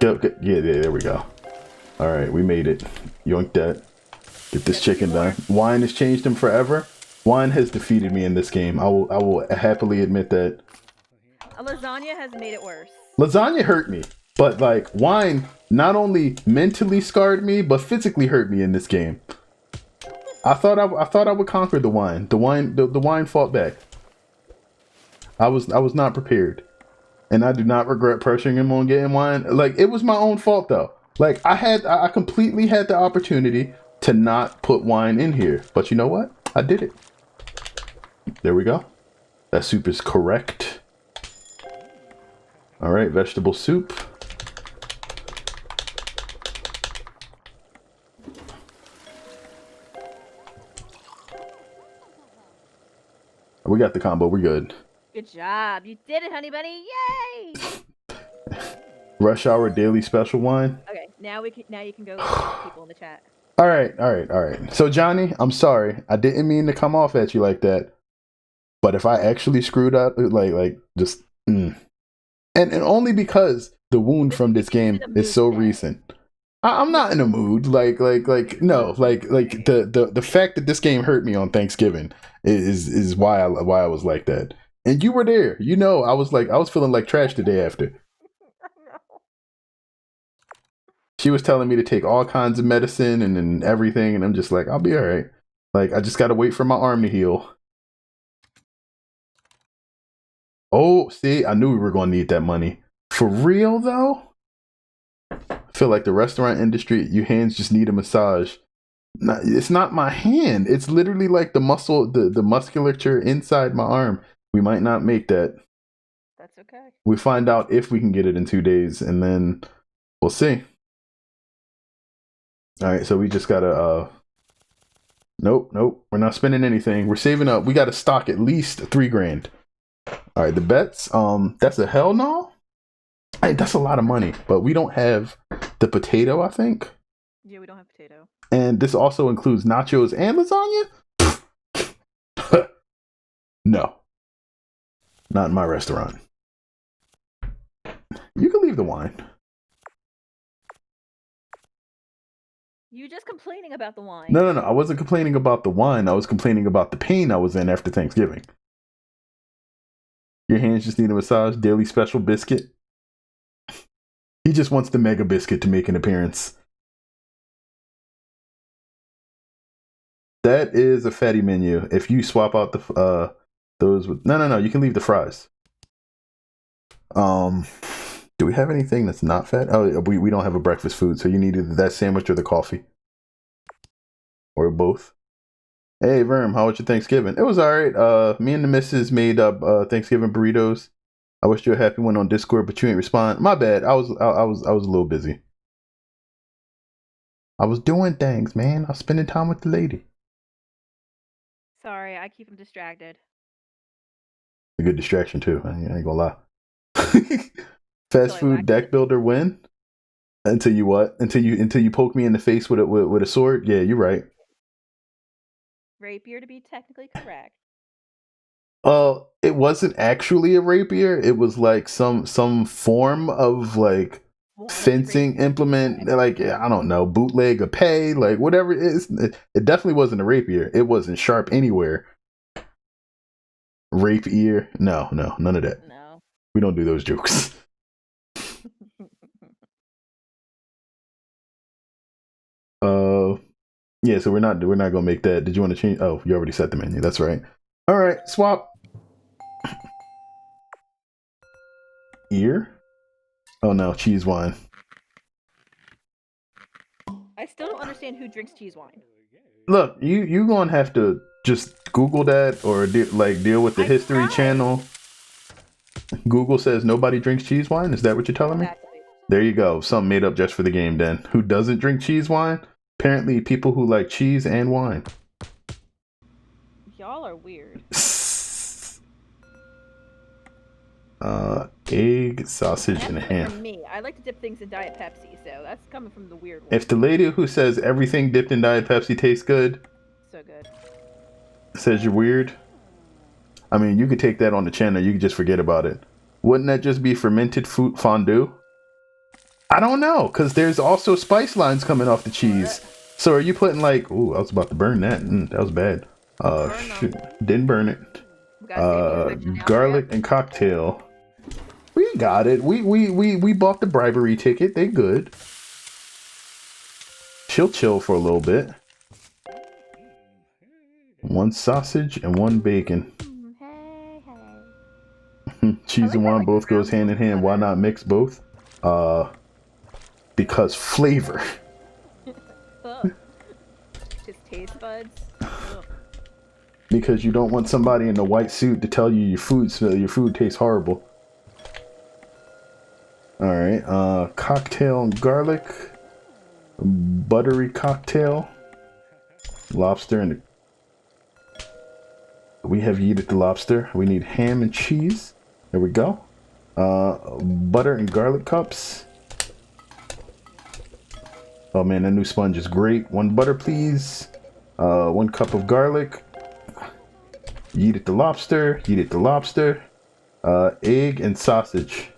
Yeah, there we go. All right, we made it. Yoink that. Get this chicken done. Wine has changed him forever. Wine has defeated me in this game. I will happily admit that. A lasagna has made it worse. Lasagna hurt me, but like wine not only mentally scarred me, but physically hurt me in this game. I thought I would conquer the wine. The wine fought back. I was not prepared, and I do not regret pressuring him on getting wine. Like it was my own fault though. Like I completely had the opportunity to not put wine in here, but you know what? I did it. There we go. That soup is correct. All right, vegetable soup. We got the combo. We're good. Good job. You did it, honey bunny. Yay! Rush Hour Daily Special wine. Okay, now you can go to people in the chat. All right. So Johnny, I'm sorry. I didn't mean to come off at you like that. But if I actually screwed up, like just and only because the wound from this game is so recent. I'm not in a mood. Like no. Like the fact that this game hurt me on Thanksgiving is why I was like that. And you were there. You know, I was feeling like trash the day after. She was telling me to take all kinds of medicine and everything, and I'm just like, I'll be all right. Like, I just got to wait for my arm to heal. Oh, see, I knew we were going to need that money. For real, though? I feel like the restaurant industry, your hands just need a massage. It's not my hand. It's literally like the muscle, the musculature inside my arm. We might not make that. That's okay. We find out if we can get it in 2 days, and then we'll see. All right, so we just gotta. Nope. We're not spending anything. We're saving up. We gotta stock at least $3,000. All right, the bets. That's a hell no. Hey, that's a lot of money, but we don't have the potato. I think. Yeah, we don't have potato. And this also includes nachos and lasagna. No, not in my restaurant. You can leave the wine. You just complaining about the wine. No. I wasn't complaining about the wine. I was complaining about the pain I was in after Thanksgiving. Your hands just need a massage. Daily Special biscuit. He just wants the mega biscuit to make an appearance. That is a fatty menu. If you swap out the those with no, you can leave the fries. Do we have anything that's not fat? Oh, we don't have a breakfast food, so you need either that sandwich or the coffee. Or both. Hey, Verm, how was your Thanksgiving? It was alright. Me and the missus made up Thanksgiving burritos. I wish you a happy one on Discord, but you ain't respond. My bad. I was a little busy. I was doing things, man. I was spending time with the lady. Sorry, I keep him distracted. A good distraction too. I ain't gonna lie. Fast food deck builder win until you what? Until you poke me in the face with a sword. Yeah, you're right. Rapier to be technically correct. It wasn't actually a rapier. It was like some form of like fencing implement. Like I don't know, bootleg a pay, like whatever it is. It definitely wasn't a rapier. It wasn't sharp anywhere. Rapier? No, none of that. No, we don't do those jokes. Yeah, so we're not gonna make that. Did you want to change? Oh, you already set the menu. That's right. All right, swap. Ear? Oh no, cheese wine. I still don't understand who drinks cheese wine. Look, you gonna have to just Google that or deal with the History Channel. Google says nobody drinks cheese wine. Is that what you're telling me? There you go. Something made up just for the game. Then who doesn't drink cheese wine? Apparently, people who like cheese and wine. Y'all are weird. Egg, sausage, and ham. For me, I like to dip things in Diet Pepsi, so that's coming from the weird one. If the lady who says everything dipped in Diet Pepsi tastes good, so good. Says you're weird. I mean, you could take that on the chin, or you could just forget about it. Wouldn't that just be fermented fruit fondue? I don't know, because there's also spice lines coming off the cheese. So are you putting like... Ooh, I was about to burn that. That was bad. Shoot. Didn't burn it. Garlic and cocktail. We got it. We bought the bribery ticket. They good. She'll chill for a little bit. 1 sausage and 1 bacon. Cheese and wine both goes hand in hand. Why not mix both? Because flavor. Just taste buds. Because you don't want somebody in a white suit to tell you your food tastes horrible. All right, cocktail and garlic, buttery cocktail, lobster and we have yeeted the lobster. We need ham and cheese. There we go. Butter and garlic cups. Oh man, that new sponge is great. 1 butter, please. 1 cup of garlic. Yeeted the lobster. Yeeted the lobster. Egg and sausage.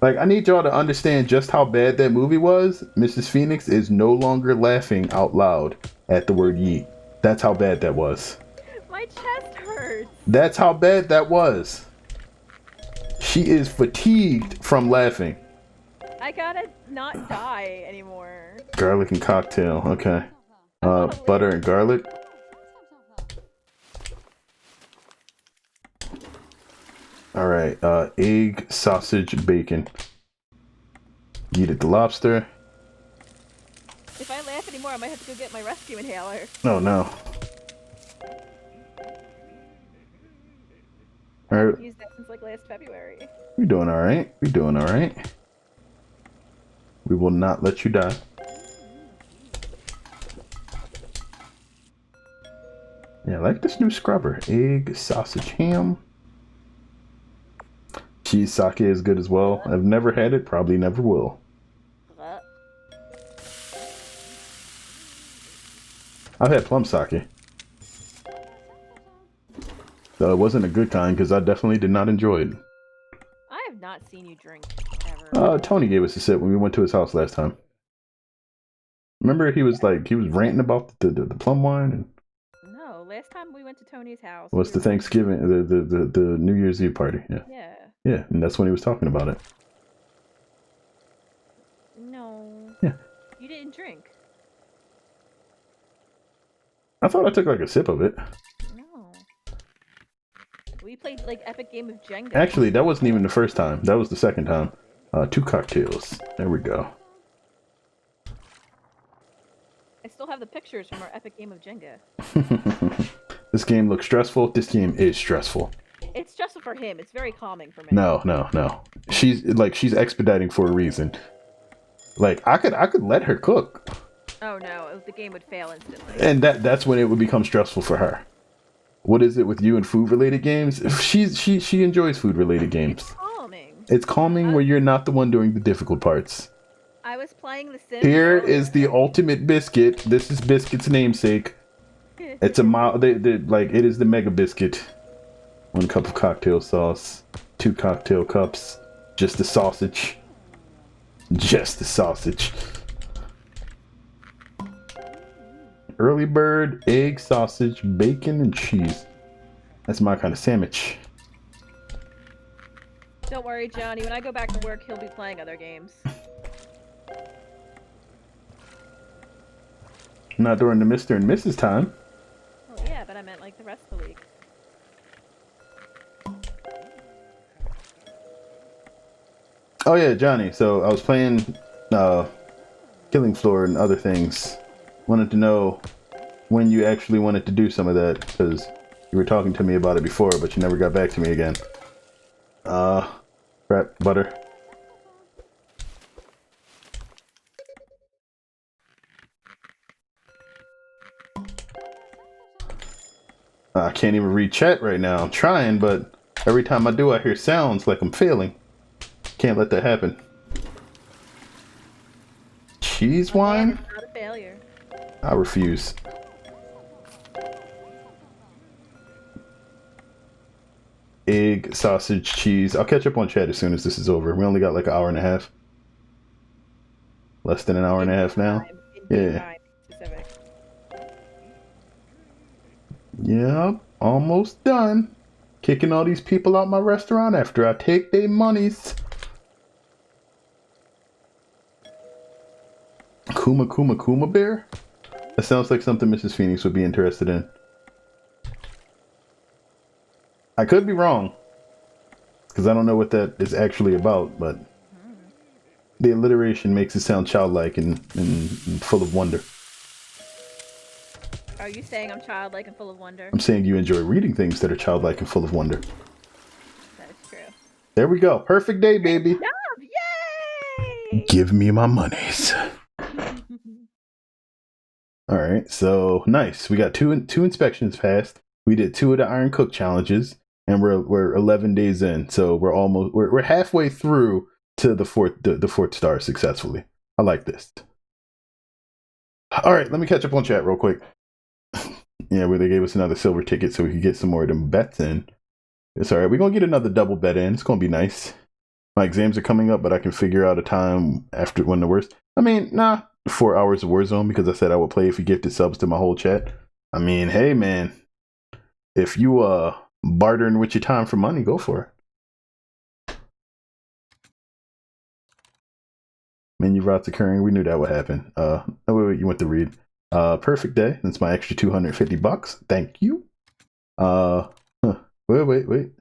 Like, I need y'all to understand just how bad that movie was. Mrs. Phoenix is no longer laughing out loud at the word yeet. That's how bad that was. My chest hurts. That's how bad that was. She is fatigued from laughing. I gotta not die anymore. Garlic and cocktail. Okay. Butter and garlic. All right. Egg, sausage, bacon. Yeeted the lobster. If I laugh anymore, I might have to go get my rescue inhaler. Oh no. I've used that since like last February. We're doing all right. We're doing all right. We will not let you die. Yeah, I like this new scrubber. Egg, sausage, ham. Cheese sake is good as well. I've never had it, probably never will. I've had plum sake. Though it wasn't a good kind because I definitely did not enjoy it. I have not seen you drink ever. Tony gave us a sip when we went to his house last time. Remember he was ranting about the plum wine and No, last time we went to Tony's house. was the Thanksgiving the New Year's Eve party. Yeah. Yeah. Yeah, and that's when he was talking about it. No. Yeah. You didn't drink. I thought I took like a sip of it. No. We played like epic game of Jenga. Actually, that wasn't even the first time. That was the second time. 2 cocktails. There we go. I still have the pictures from our epic game of Jenga. This game looks stressful. This game is stressful. It's stressful for him. It's very calming for me. No. She's expediting for a reason. Like I could let her cook. Oh no, the game would fail instantly. And that's when it would become stressful for her. What is it with you and food related games? She enjoys food related games. It's calming. It's calming where you're not the one doing the difficult parts. I was playing The Sims. Here is the ultimate biscuit. This is Biscuit's namesake. It's a it is the mega biscuit. 1 cup of cocktail sauce, 2 cocktail cups, just the sausage. Just the sausage. Early bird, egg, sausage, bacon, and cheese. That's my kind of sandwich. Don't worry, Johnny. When I go back to work, he'll be playing other games. Not during the Mr. and Mrs. time. Well, yeah, but I meant like the rest of the week. Oh yeah, Johnny. So I was playing Killing Floor and other things. Wanted to know when you actually wanted to do some of that, because you were talking to me about it before, but you never got back to me again. Crap, butter. I can't even read chat right now. I'm trying, but every time I do, I hear sounds like I'm failing. Can't let that happen. Cheese wine? It's not a failure. I refuse. egg, sausage, cheese. I'll catch up on chat as soon as this is over. We only got like an hour and a half. Less than an hour and a half now. Yeah. Specific. Yep, almost done. Kicking all these people out my restaurant after I take their monies. Kuma bear? That sounds like something Mrs. Phoenix would be interested in. I could be wrong, because I don't know what that is actually about, but the alliteration makes it sound childlike and full of wonder. Are you saying I'm childlike and full of wonder? I'm saying you enjoy reading things that are childlike and full of wonder. That is true. There we go. Perfect day, baby. Yay! Give me my monies. All right, so nice. We got two inspections passed. We did 2 of the Iron Cook challenges, and we're 11 days in. So we're halfway through to the fourth star successfully. I like this. All right, let me catch up on chat real quick. Yeah, where they gave us another silver ticket so we could get some more of them bets in. It's all right. We're gonna get another double bet in. It's gonna be nice. My exams are coming up, but I can figure out a time after when the worst. 4 hours of Warzone, because I said I would play if you gifted subs to my whole chat. I mean, hey man, if you bartering with your time for money, go for it. Menu routes occurring. We knew that would happen. Wait, you went to read. Perfect day. That's my extra $250. Thank you. Wait.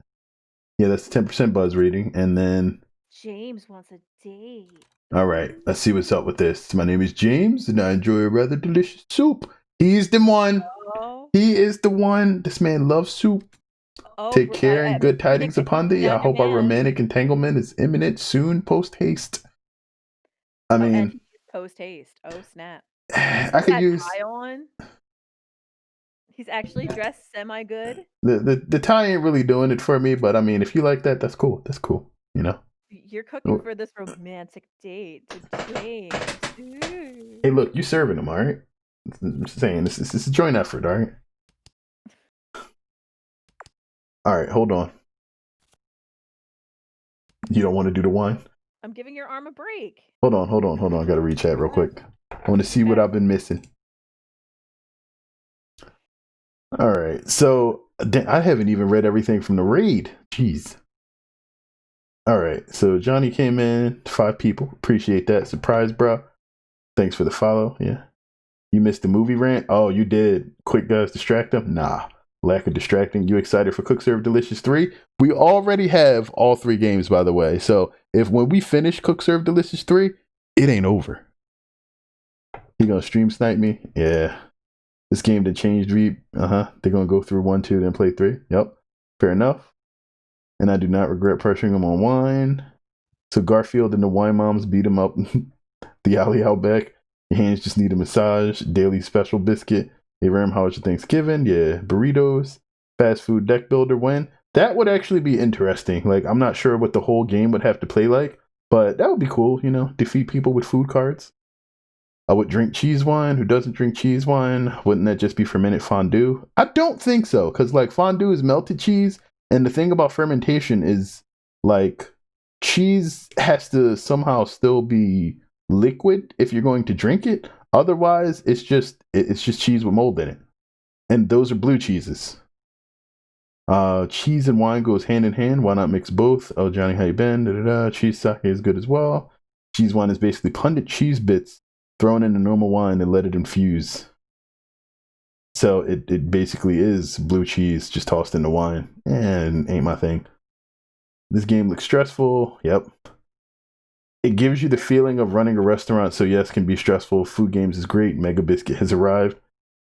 Yeah, that's the 10% buzz reading, and then James wants a date. All right, let's see what's up with this. My name is James, and I enjoy a rather delicious soup. He's the one. Oh. He is the one. This man loves soup. Oh, Take care and good tidings upon thee. I hope our romantic entanglement is imminent soon, post haste. I mean, post haste. Oh snap! I could use. Tie on. He's actually dressed semi good. The tie ain't really doing it for me, but I mean, if you like that, that's cool. That's cool. You know. You're cooking for this romantic date to James. Hey, look, you serving him, all right? I'm just saying, this is a joint effort, all right? All right, hold on. You don't want to do the wine? I'm giving your arm a break. Hold on. I got to read chat real quick. I want to see what I've been missing. All right, so I haven't even read everything from the raid. Jeez. All right, so Johnny came in, 5 people. Appreciate that. Surprise, bro. Thanks for the follow. Yeah. You missed the movie rant? Oh, you did. Quick guys distract them? Nah. Lack of distracting. You excited for Cook Serve Delicious 3? We already have all 3 games, by the way. So if when we finish Cook Serve Delicious 3, it ain't over. You gonna stream snipe me? Yeah. This game done changed Reap. They're gonna go through 1, 2, then play 3. Yep. Fair enough. And I do not regret pressuring him on wine. So Garfield and the wine moms beat him up. The alley out back. Your hands just need a massage. Daily special biscuit. Hey Ram, how was your Thanksgiving? Yeah, burritos. Fast food deck builder win. That would actually be interesting. Like, I'm not sure what the whole game would have to play like, but that would be cool, you know, defeat people with food cards. I would drink cheese wine. Who doesn't drink cheese wine? Wouldn't that just be fermented fondue? I don't think so, because like fondue is melted cheese. And the thing about fermentation is, like, cheese has to somehow still be liquid if you're going to drink it. Otherwise, it's just cheese with mold in it. And those are blue cheeses. Cheese and wine goes hand in hand. Why not mix both? Oh, Johnny, how you been? Da-da-da. Cheese sake is good as well. Cheese wine is basically pundit cheese bits thrown in a normal wine and let it infuse. So it basically is blue cheese just tossed in the wine. And ain't my thing. This game looks stressful. Yep. It gives you the feeling of running a restaurant, so yes, can be stressful. Food games is great. Mega Biscuit has arrived.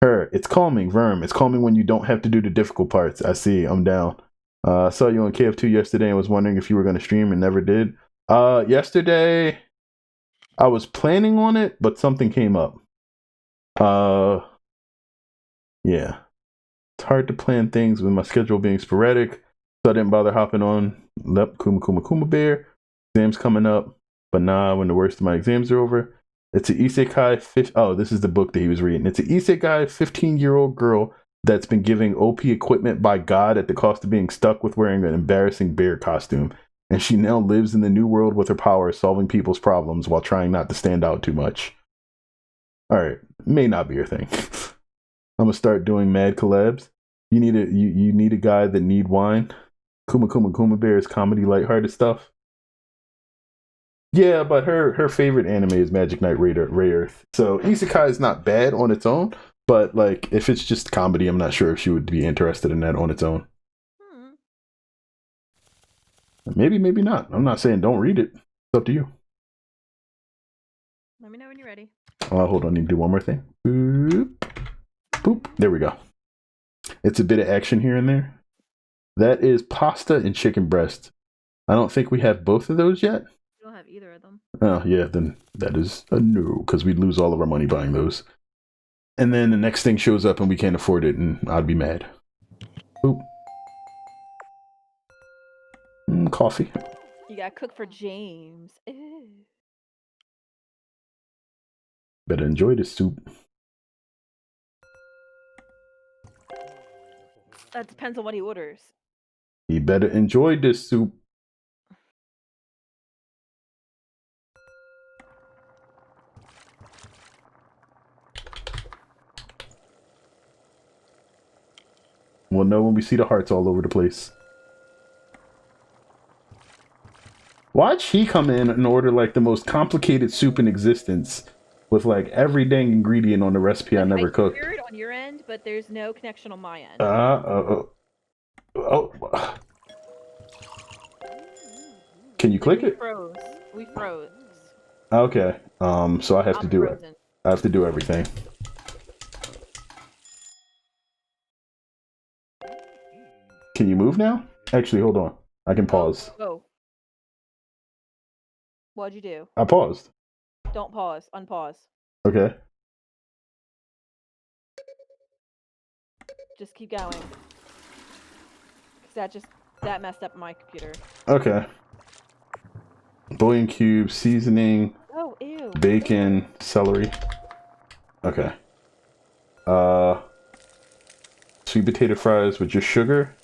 It's calming, Verm. It's calming when you don't have to do the difficult parts. I see. I'm down. I saw you on KF2 yesterday and was wondering if you were going to stream and never did. Yesterday, I was planning on it, but something came up. Yeah. It's hard to plan things with my schedule being sporadic, so I didn't bother hopping on. Kuma Bear. Exams coming up, but nah, when the worst of my exams are over. It's an isekai. Oh, this is the book that he was reading. It's an isekai 15-year-old girl that's been giving OP equipment by God at the cost of being stuck with wearing an embarrassing bear costume. And she now lives in the new world with her power, solving people's problems while trying not to stand out too much. Alright, may not be your thing. I'm gonna start doing mad collabs. You need a guy that need wine. Kuma Kuma Kuma Bear's comedy lighthearted stuff. Yeah, but her favorite anime is Magic Knight Ray Earth. So Isekai is not bad on its own, but like if it's just comedy, I'm not sure if she would be interested in that on its own. Maybe, maybe not. I'm not saying don't read it. It's up to you. Let me know when you're ready. Hold on, I need to do one more thing. Boop. Boop. There we go. It's a bit of action here and there. That is pasta and chicken breast. I don't think we have both of those yet. We don't have either of them. Oh, yeah, then that is a no, because we'd lose all of our money buying those. And then the next thing shows up and we can't afford it, and I'd be mad. Boop. Coffee. You gotta cook for James. Ew. Better enjoy the soup. That depends on what he orders. He better enjoy this soup. We'll know when we see the hearts all over the place. Watch he come in and order like the most complicated soup in existence with like every dang ingredient on the recipe I never cooked. I hear it on your end, but there's no connection on my end. Can you click it? We froze. Okay. So I have to do it. I have to do everything. Can you move now? Actually, hold on. I can pause. Oh. What'd you do? I paused. Don't pause. Unpause. Okay. Just keep going. Cause that messed up my computer. Okay. Bouillon cube, seasoning. Oh, ew. Bacon, celery. Okay. Sweet potato fries with just sugar.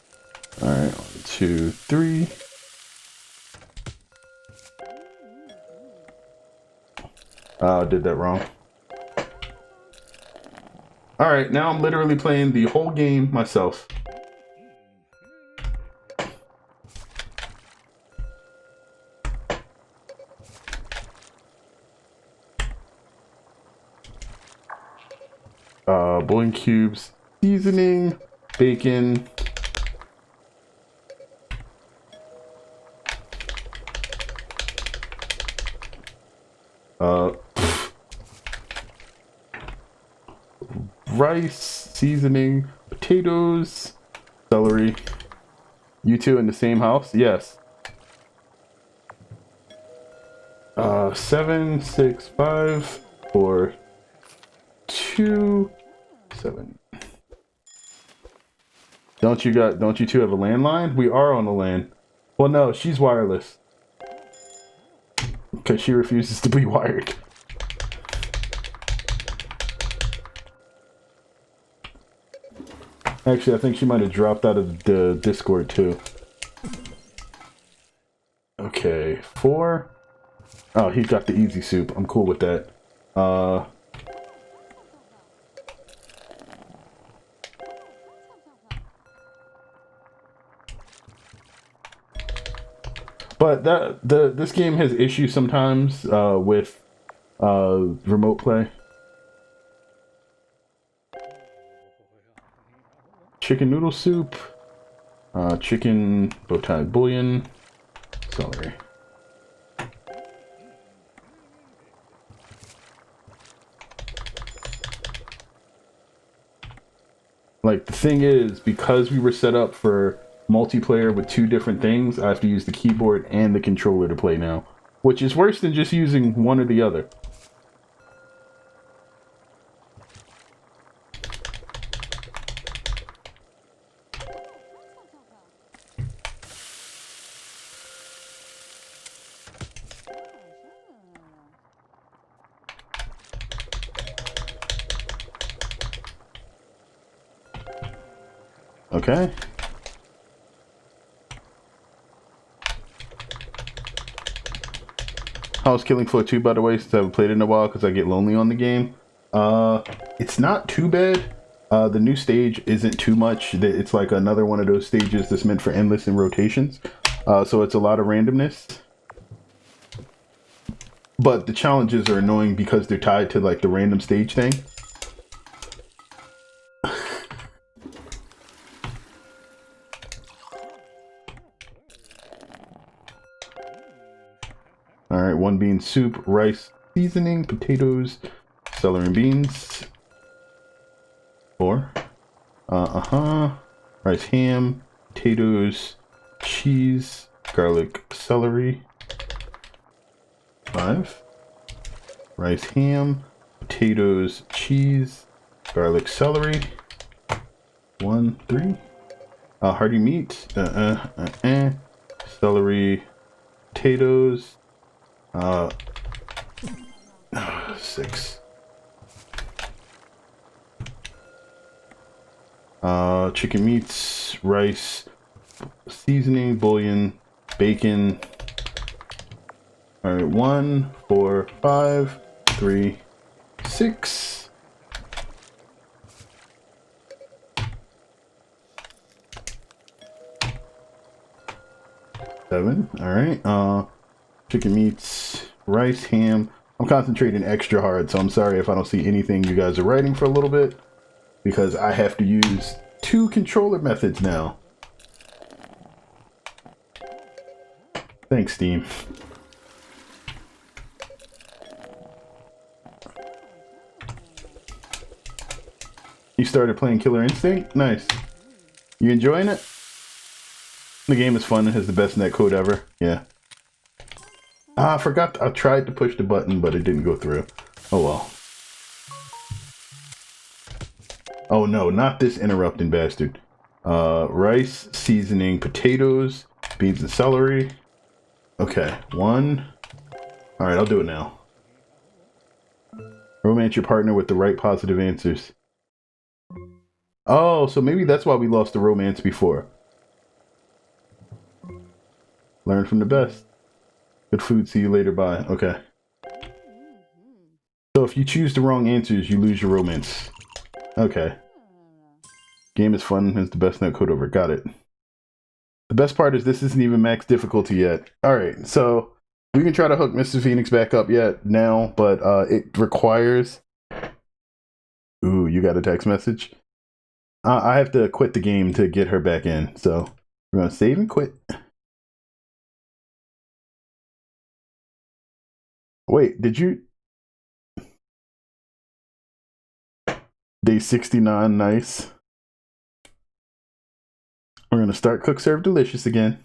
All right, 1, 2, 3. I did that wrong. All right, now I'm literally playing the whole game myself. Bouillon cubes, seasoning, bacon. Rice, seasoning, potatoes, celery. You two in the same house? Yes. 7, 6, 5, 4, 2, 7. Don't you two have a landline? We are on the LAN. Well, no, she's wireless. Because she refuses to be wired. Actually, I think she might have dropped out of the Discord too. Okay, 4. Oh, he's got the easy soup. I'm cool with that. But this game has issues sometimes with remote play. Chicken noodle soup, chicken bowtie bouillon, celery. Like, the thing is, because we were set up for multiplayer with 2 different things, I have to use the keyboard and the controller to play now, which is worse than just using one or the other. Okay. How's Killing Floor 2, by the way, since I haven't played it in a while because I get lonely on the game? It's not too bad. The new stage isn't too much. It's like another one of those stages that's meant for endless and rotations. So it's a lot of randomness. But the challenges are annoying because they're tied to like the random stage thing. All right, 1 bean soup, rice seasoning, potatoes, celery and beans. 4. Rice ham, potatoes, cheese, garlic, celery. 5. Rice ham, potatoes, cheese, garlic, celery. 1, 3. Hearty meat, celery, potatoes. 6. Chicken meats, rice, seasoning, bouillon, bacon. All right, 1, 4, 5, 3, 6. Seven. All right. Chicken meats, rice, ham. I'm concentrating extra hard, so I'm sorry if I don't see anything you guys are writing for a little bit, because I have to use 2 controller methods now. Thanks, Steam. You started playing Killer Instinct? Nice. You enjoying it? The game is fun and has the best netcode ever. Yeah. I forgot. I tried to push the button, but it didn't go through. Oh well. Oh no, not this interrupting bastard. Rice, seasoning, potatoes, beans and celery. Okay, 1. Alright, I'll do it now. Romance your partner with the right positive answers. Oh, so maybe that's why we lost the romance before. Learn from the best. Good food, see you later, bye. Okay. So if you choose the wrong answers, you lose your romance. Okay. Game is fun, has the best netcode ever. Got it. The best part is this isn't even max difficulty yet. Alright, so we can try to hook Mr. Phoenix back up yet now, but it requires... Ooh, you got a text message? I have to quit the game to get her back in, so we're gonna save and quit. Wait, did you... Day 69, nice. We're gonna start Cook Serve Delicious again.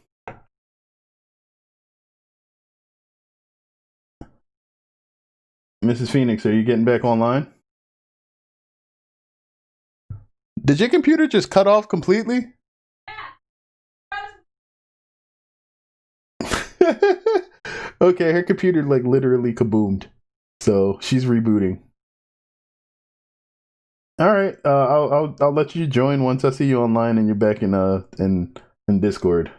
Mrs. Phoenix, are you getting back online? Did your computer just cut off completely? Okay, her computer like literally kaboomed. So she's rebooting. All right, I'll let you join once I see you online and you're back in Discord.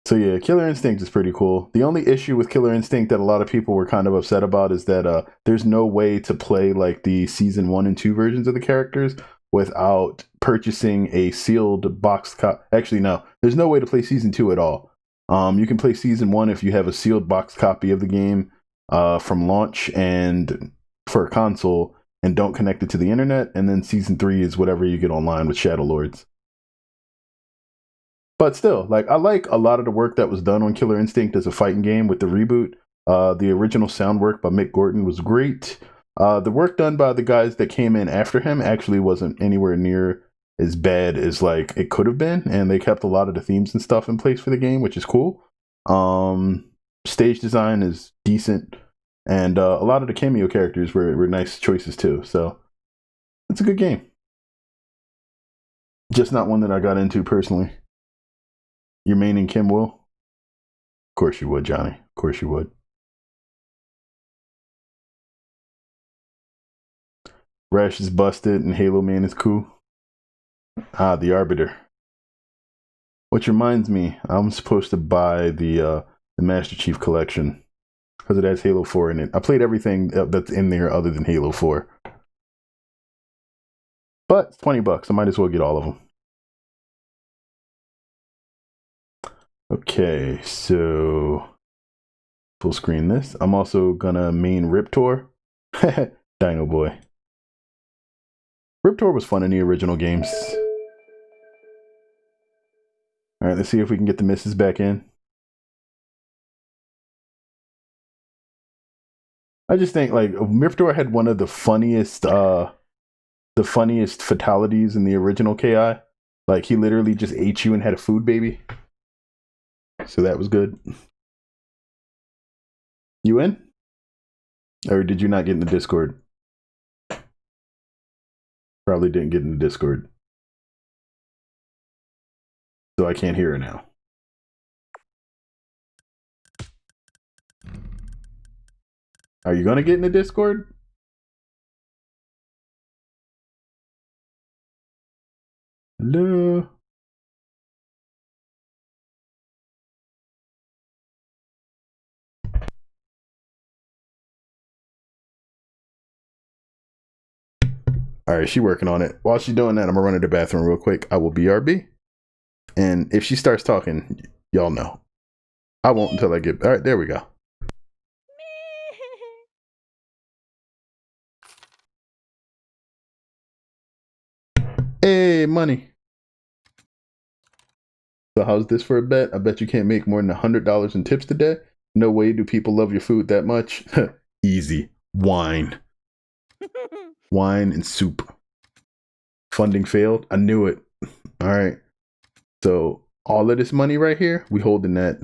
So yeah, Killer Instinct is pretty cool. The only issue with Killer Instinct that a lot of people were kind of upset about is that there's no way to play like the season 1 and 2 versions of the characters without purchasing a sealed box copy. Actually, no, there's no way to play season 2 at all. You can play season 1 if you have a sealed box copy of the game from launch and for a console, and don't connect it to the internet, and then season 3 is whatever you get online with Shadow Lords. But still, like, I like a lot of the work that was done on Killer Instinct as a fighting game with the reboot. The original sound work by Mick Gordon was great. The work done by the guys that came in after him actually wasn't anywhere near as bad as like it could have been, and they kept a lot of the themes and stuff in place for the game, which is cool. Stage design is decent. And a lot of the cameo characters were nice choices too. So it's a good game. Just not one that I got into personally. You're maining Kim Will? Of course you would, Johnny. Of course you would. Rash is busted and Halo Man is cool. Ah, the Arbiter. Which reminds me, I'm supposed to buy the Master Chief Collection because it has Halo 4 in it. I played everything that's in there other than Halo 4. But it's $20. I might as well get all of them. Okay, so full screen this. I'm also gonna main Riptor. Dino Boy. Riptor was fun in the original games. All right, let's see if we can get the misses back in. I just think like Riptor had one of the funniest fatalities in the original KI. Like he literally just ate you and had a food baby. So that was good. You in? Or did you not get in the Discord? Probably didn't get in the Discord. So I can't hear her now. Are you gonna get in the Discord? Hello? All right, she working on it. While she's doing that, I'm gonna run to the bathroom real quick. I will BRB. And if she starts talking, y'all know. I won't until I get. All right, there we go. Hey, money. So how's this for a bet? I bet you can't make more than $100 in tips today. No way do people love your food that much. Easy. Wine. Wine and soup. Funding failed. I knew it. All right. So all of this money right here, we holding that.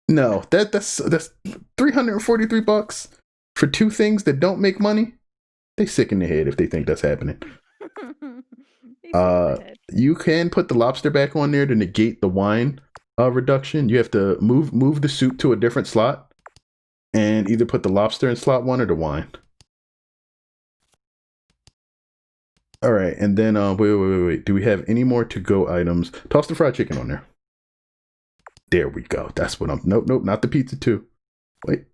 No, that's $343 for two things that don't make money. They sick in the head if they think that's happening. You can put the lobster back on there to negate the wine reduction. You have to move the soup to a different slot and either put the lobster in slot 1 or the wine. All right, and then wait. Do we have any more to-go items? Toss the fried chicken on there. There we go. That's what I'm. Nope, not the pizza too. Wait.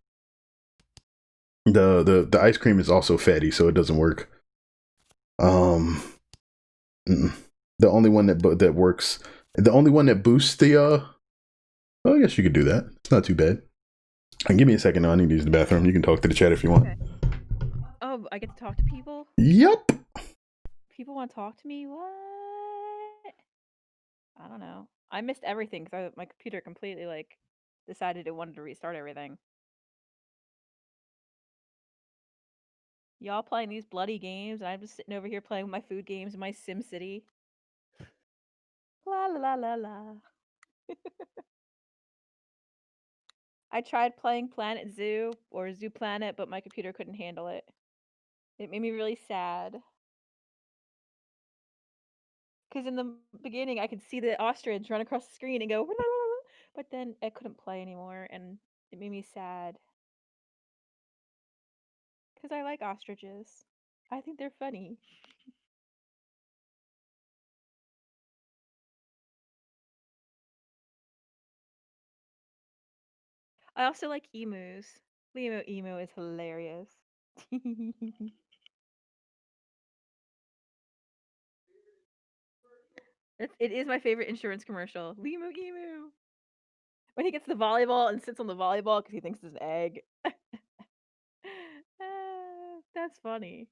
The ice cream is also fatty, so it doesn't work. Mm-mm. The only one that works, the only one that boosts the well, I guess you could do that. It's not too bad. And give me a second. Now I need to use the bathroom. You can talk to the chat if you want. Okay. Oh, I get to talk to people? Yep. People want to talk to me? What? I don't know. I missed everything because my computer completely like decided it wanted to restart everything. Y'all playing these bloody games, and I'm just sitting over here playing my food games in my Sim City. La la la la la. I tried playing Planet Zoo or Zoo Planet, but my computer couldn't handle it. It made me really sad. Because in the beginning, I could see the ostrich run across the screen and go, but then I couldn't play anymore, and it made me sad. Because I like ostriches. I think they're funny. I also like emus. Limo emu is hilarious. It is my favorite insurance commercial. Limo emu. When he gets the volleyball and sits on the volleyball because he thinks it's an egg. That's funny.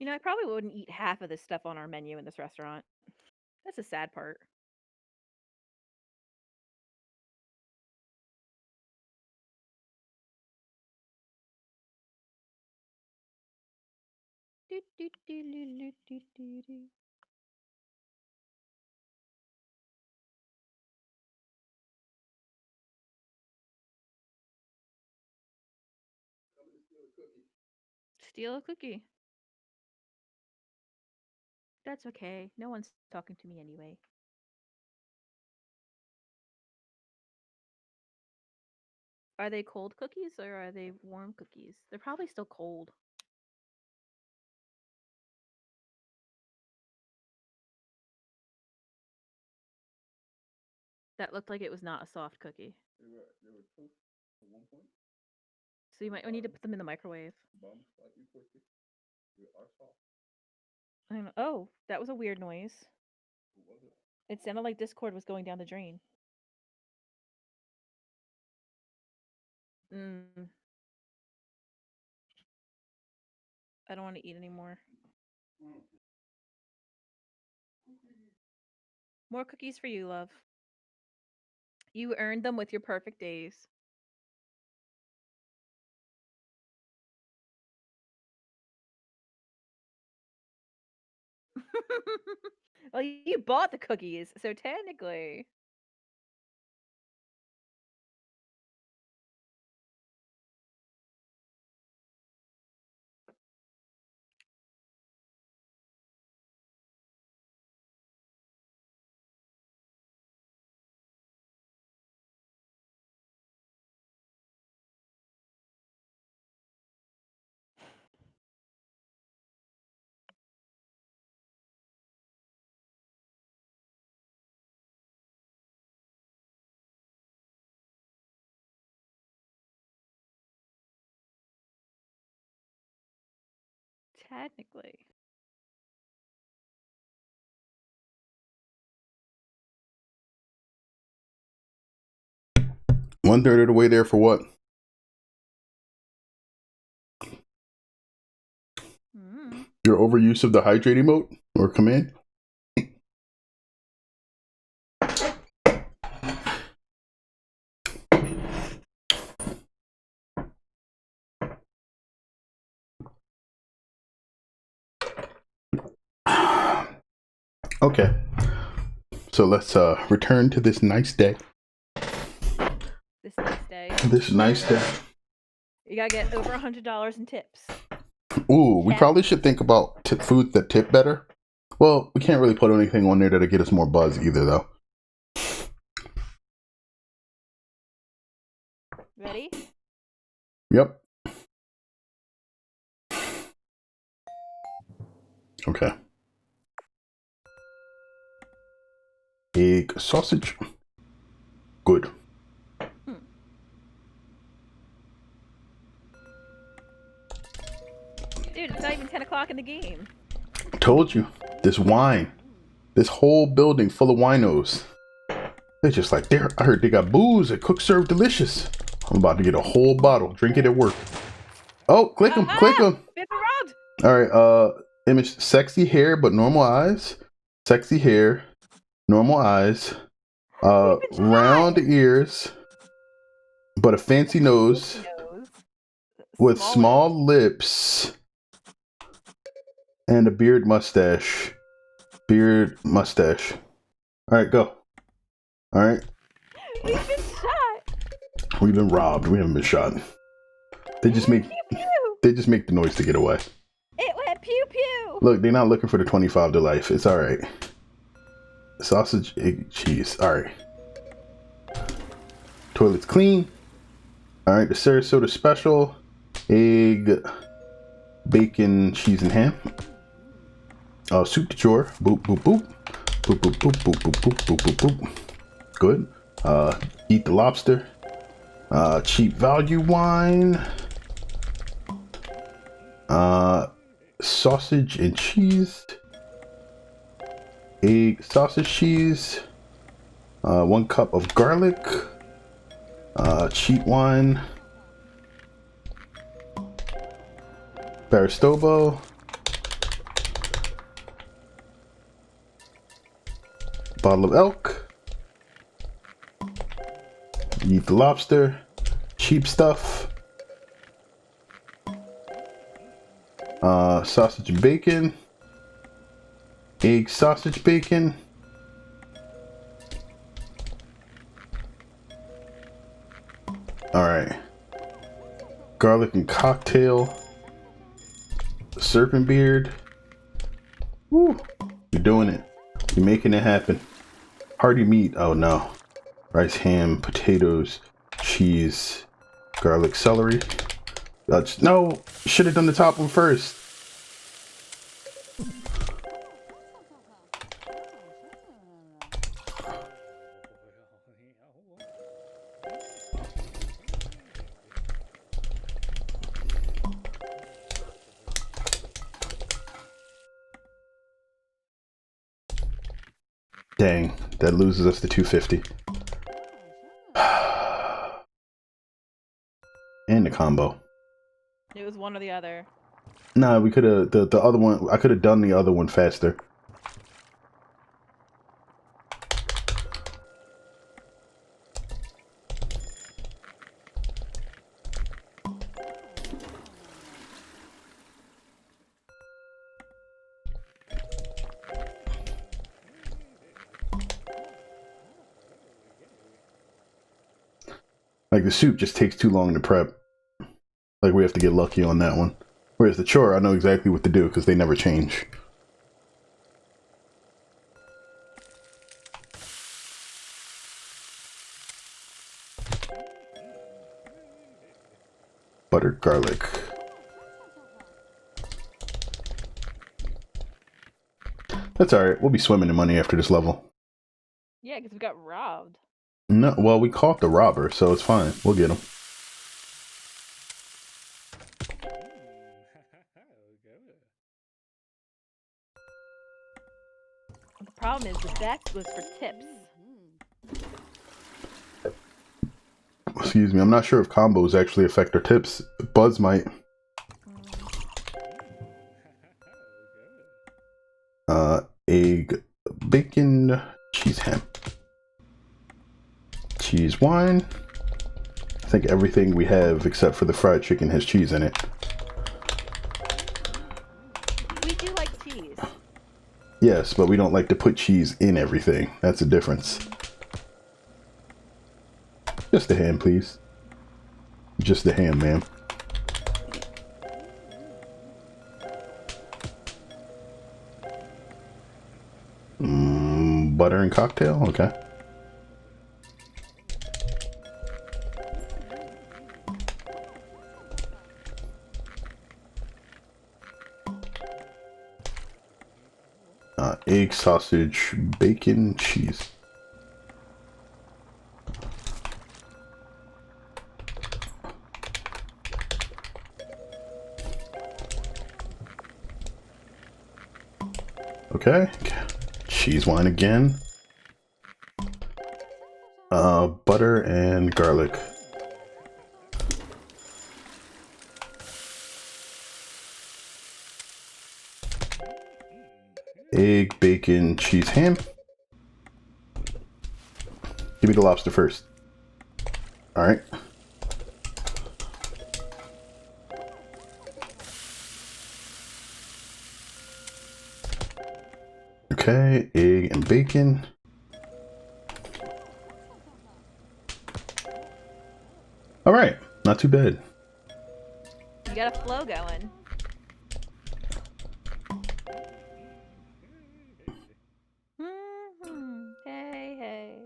You know, I probably wouldn't eat half of this stuff on our menu in this restaurant. That's the sad part. Steal a cookie. That's okay. No one's talking to me anyway. Are they cold cookies or are they warm cookies? They're probably still cold. That looked like it was not a soft cookie. They were toast at one point. So you might need to put them in the microwave. Slightly toasted. They are soft. I don't know. Oh, that was a weird noise. What was it? It sounded like Discord was going down the drain. I don't want to eat anymore. More cookies for you, love. You earned them with your perfect days. Well, you bought the cookies, so technically. Technically. One third of the way there for what? Your overuse of the hydrate emote or command? Okay. So let's return to this nice day. This nice day. This nice day. You gotta get over $100 in tips. Ooh, we probably should think about foods that tip better. Well, we can't really put anything on there that'll get us more buzz either, though. Ready? Yep. Okay. Egg sausage. Good. Dude, it's not even 10 o'clock in the game. Told you. This wine. This whole building full of winos. They're just like, I heard they got booze at Cook Serve Delicious. I'm about to get a whole bottle. Drink it at work. Oh, click them. Click them. All right. Image, sexy hair, but normal eyes. Sexy hair, normal eyes. Round ears, but a fancy nose. With small lips. And a beard mustache. Beard mustache. All right, go. All right. We've been shot. We've been robbed. We haven't been shot. They just make the noise to get away. It went pew pew. Look, they're not looking for the 25 to life. It's all right. Sausage, egg, cheese. All right. Toilet's clean. All right. The Sarasota special. Egg, bacon, cheese, and ham. Soup de jour. Boop, boop, boop. Boop, boop, boop, boop, boop, boop, boop, boop, boop. Good. Eat the lobster. Cheap value wine. Sausage and cheese. Egg, sausage, cheese. 1 cup of garlic. Cheap wine. Baristobo. Bottle of elk. Eat the lobster. Cheap stuff. Sausage and bacon. Egg, sausage, bacon. All right. Garlic and cocktail. Serpent beard. Woo. You're doing it. You're making it happen. Hearty meat. Oh no. Rice, ham, potatoes, cheese, garlic, celery. No! Should have done the top one first. Dang, that loses us to 250. And the combo. It was one or the other. Nah, we could have the other one. I could have done the other one faster. Like the soup just takes too long to prep. Like we have to get lucky on that one. Whereas the chore, I know exactly what to do because they never change. Butter, garlic. That's alright. We'll be swimming in money after this level. Yeah, because we got robbed. No, well, we caught the robber, so it's fine. We'll get him. The problem is the bet was for tips. Excuse me, I'm not sure if combos actually affect our tips. Buzz might. Egg, bacon, cheese ham. Cheese wine. I think everything we have except for the fried chicken has cheese in it. We do like cheese. Yes, but we don't like to put cheese in everything. That's a difference. Just the ham, please. Just the ham, ma'am. Butter and cocktail? Okay. Egg, sausage, bacon, cheese. Okay. Cheese wine again. Butter and garlic. Egg, bacon, cheese, ham. Give me the lobster first. Alright. Okay, egg and bacon. Alright, not too bad. You got a flow going. Hey.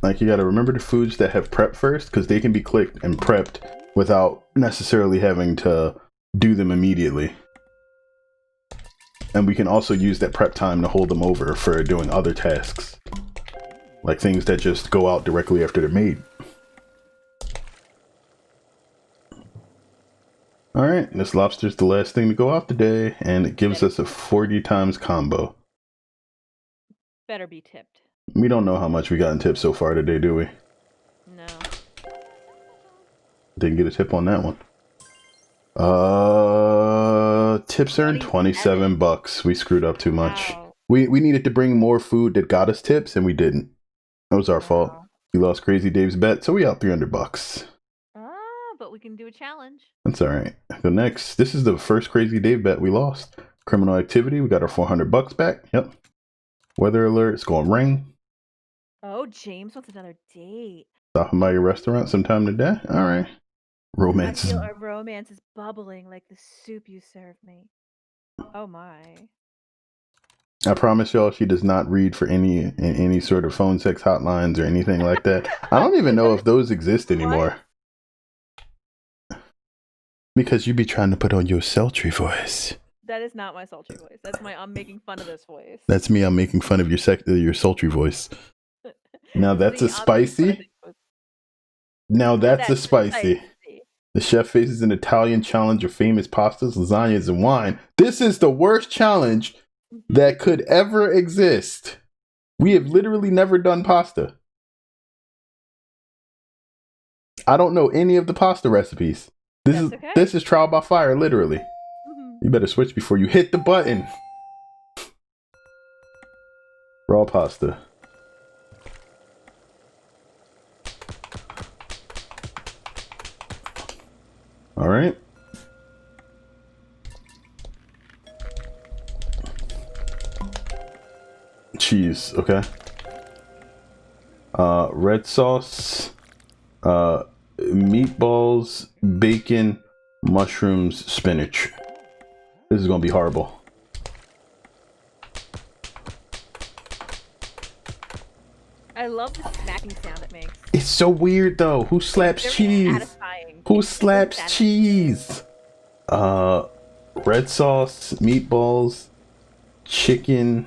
Like, you gotta remember the foods that have prep first, because they can be clicked and prepped without necessarily having to do them immediately. And we can also use that prep time to hold them over for doing other tasks. Like things that just go out directly after they're made. Alright, this lobster's the last thing to go out today, and it gives us a 40 times combo. Better be tipped. We don't know how much we got in tips so far today, do we? No. Didn't get a tip on that one. Tips earned 27 bucks. We screwed up too much. Wow. We needed to bring more food that got us tips, and we didn't. That was our fault. We lost Crazy Dave's bet, so we out 300 bucks. But we can do a challenge. That's alright. The next, this is the first Crazy Dave bet we lost. Criminal activity, we got our 400 bucks back. Yep. Weather alert, it's gonna rain. Oh, James wants another date. Stopping by your restaurant sometime today? Alright. Romance. I feel our romance is bubbling like the soup you served me. Oh my. I promise y'all, she does not read for any sort of phone sex hotlines or anything like that. I don't even know if those exist anymore. Because you be trying to put on your sultry voice. That is not my sultry voice. That's my I'm making fun of this voice. That's me. I'm making fun of your sultry voice. Now that's a spicy. Now that's a spicy. The chef faces an Italian challenge of famous pastas, lasagnas, and wine. This is the worst challenge that could ever exist. We have literally never done pasta. I don't know any of the pasta recipes. This is trial by fire, literally. You better switch before you hit the button. Raw pasta. All right. Cheese, okay. Red sauce, meatballs, bacon, mushrooms, spinach. This is gonna be horrible. I love the smacking sound it makes. It's so weird though. Who slaps cheese? Satisfying. Who slaps cheese? Red sauce, meatballs, chicken,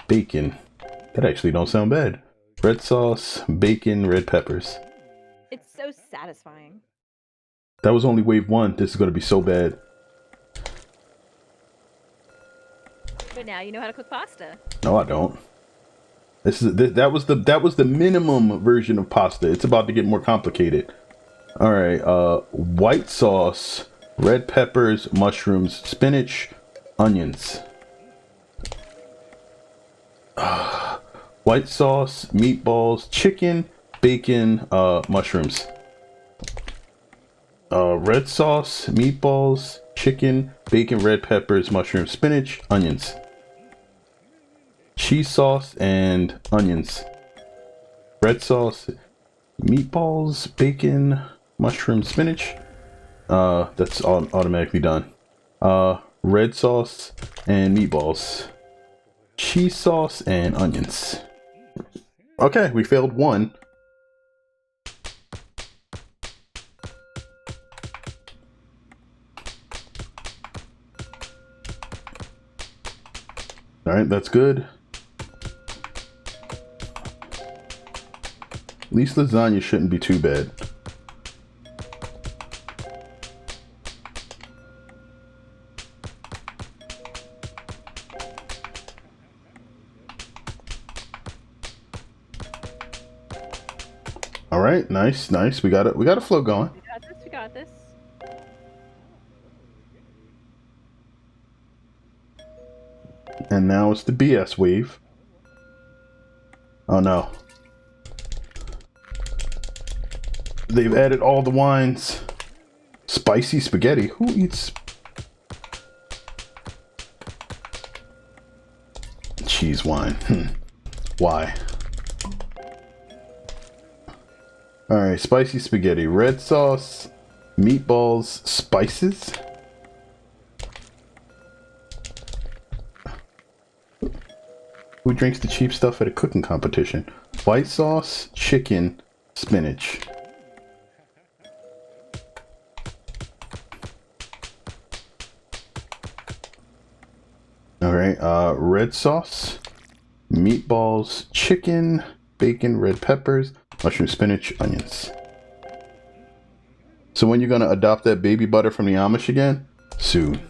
bacon. That actually don't sound bad. Red sauce, bacon, red peppers. It's so satisfying. That was only wave 1. This is gonna be so bad. But now you know how to cook pasta. No, I don't. That was the minimum version of pasta. It's about to get more complicated. All right, white sauce, red peppers, mushrooms, spinach, onions. White sauce, meatballs, chicken, bacon, mushrooms. Red sauce, meatballs, chicken, bacon, red peppers, mushrooms, spinach, onions. Cheese sauce and onions. Red sauce, meatballs, bacon, mushroom, spinach. That's automatically done. Red sauce and meatballs. Cheese sauce and onions. Okay, we failed 1. All right, that's good. At least lasagna shouldn't be too bad. All right, nice. We got a flow going. We got this. And now it's the BS wave. Oh no. They've added all the wines. Spicy spaghetti. Who eats cheese wine? Why? Alright, spicy spaghetti. Red sauce, meatballs, spices. Who drinks the cheap stuff at a cooking competition? White sauce, chicken, spinach. Alright, red sauce, meatballs, chicken, bacon, red peppers, mushroom, spinach, onions. So when you're gonna adopt that baby butter from the Amish again? Soon.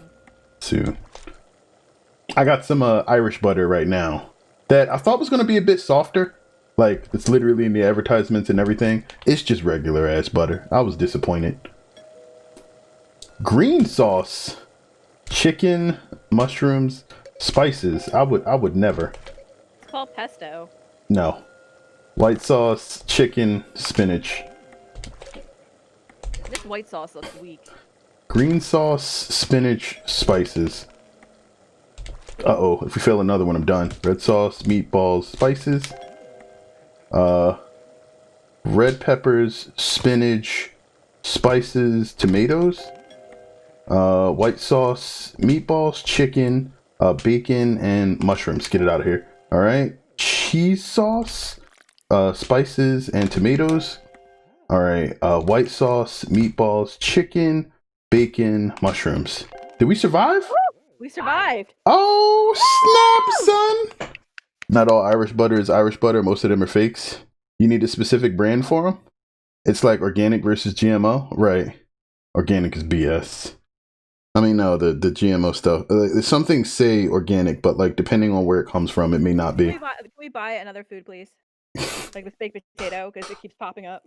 I got some Irish butter right now that I thought was gonna be a bit softer. Like, it's literally in the advertisements and everything. It's just regular ass butter. I was disappointed. Green sauce, chicken, mushrooms, spices. I would never. It's called pesto. No. White sauce, chicken, spinach. This white sauce looks weak. Green sauce, spinach, spices. Uh-oh, if we fail another one, I'm done. Red sauce, meatballs, spices. Red peppers, spinach, spices, tomatoes. White sauce, meatballs, chicken, bacon and mushrooms. Get it out of here. All right. Cheese sauce, spices and tomatoes. All right. White sauce, meatballs, chicken, bacon, mushrooms. Did we survive? We survived. Oh, snap, son. Not all Irish butter is Irish butter. Most of them are fakes. You need a specific brand for them. It's like organic versus GMO. Right. Organic is BS. I mean, no, the GMO stuff. Some things say organic, but like depending on where it comes from, it may not be. Can we buy another food, please? Like this baked potato, because it keeps popping up.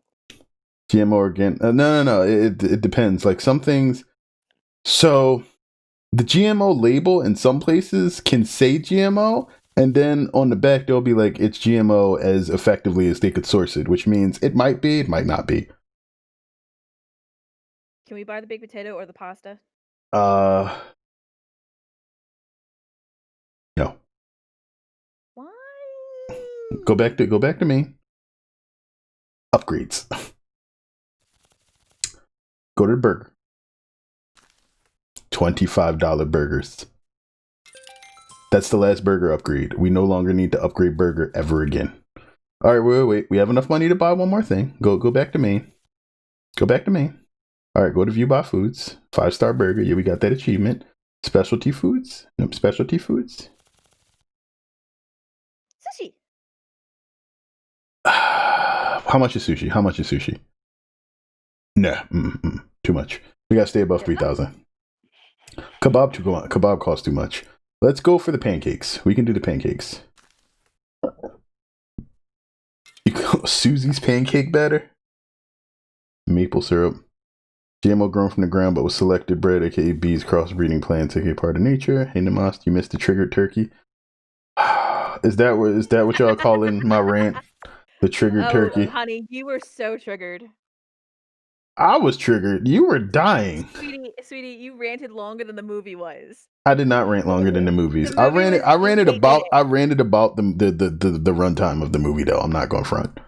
GMO organic? No. It depends. Like some things. So the GMO label in some places can say GMO, and then on the back they'll be like it's GMO as effectively as they could source it, which means it might be, it might not be. Can we buy the baked potato or the pasta? No. Why? Go back to me. Upgrades. Go to the burger. $25 burgers. That's the last burger upgrade. We no longer need to upgrade burger ever again. All right, wait. We have enough money to buy one more thing. Go back to main. Go back to main. All right, go to view buy foods. 5-star burger. Yeah, we got that achievement. Specialty foods. Nope, specialty foods. Sushi. How much is sushi? Nah, too much. We gotta stay above 3,000. Kebab costs too much. Let's go for the pancakes. We can do the pancakes. Susie's pancake batter. Maple syrup. GMO grown from the ground but was selected bred, aka bees crossbreeding plants, aka part of nature. Hey Namas, you missed the triggered turkey. Is that what y'all calling my rant? The triggered turkey? Honey, you were so triggered. I was triggered. You were dying. Sweetie, you ranted longer than the movie was. I did not rant longer than the movies. I ranted about the runtime of the movie though. I'm not going front.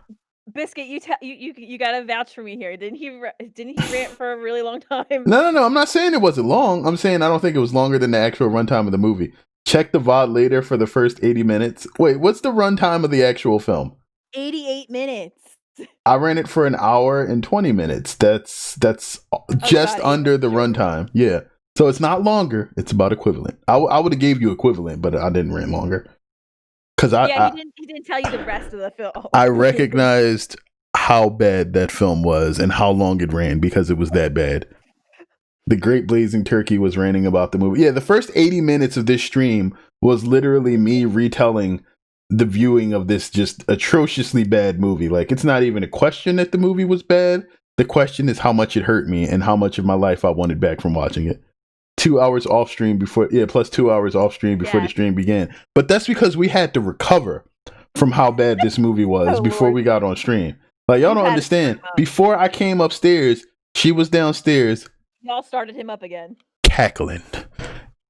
Biscuit, you gotta vouch for me here. Didn't he rant for a really long time? No. I'm not saying it wasn't long. I'm saying I don't think it was longer than the actual runtime of the movie. Check the VOD later for the first 80 minutes. Wait, what's the runtime of the actual film? 88 minutes. I ran it for an hour and 20 minutes. That's just under the runtime. Yeah. So it's not longer. It's about equivalent. I would have gave you equivalent, but I didn't rant longer. Because he didn't tell you the rest of the film. I recognized how bad that film was and how long it ran because it was that bad. The Great Blazing Turkey was ranting about the movie. Yeah, the first 80 minutes of this stream was literally me retelling the viewing of this just atrociously bad movie. Like, it's not even a question that the movie was bad. The question is how much it hurt me and how much of my life I wanted back from watching it. 2 hours off stream before, plus 2 hours off stream before the stream began. But that's because we had to recover from how bad this movie was before we got on stream. Like, y'all don't understand. Before I came upstairs, she was downstairs. Y'all started him up again. Cackling.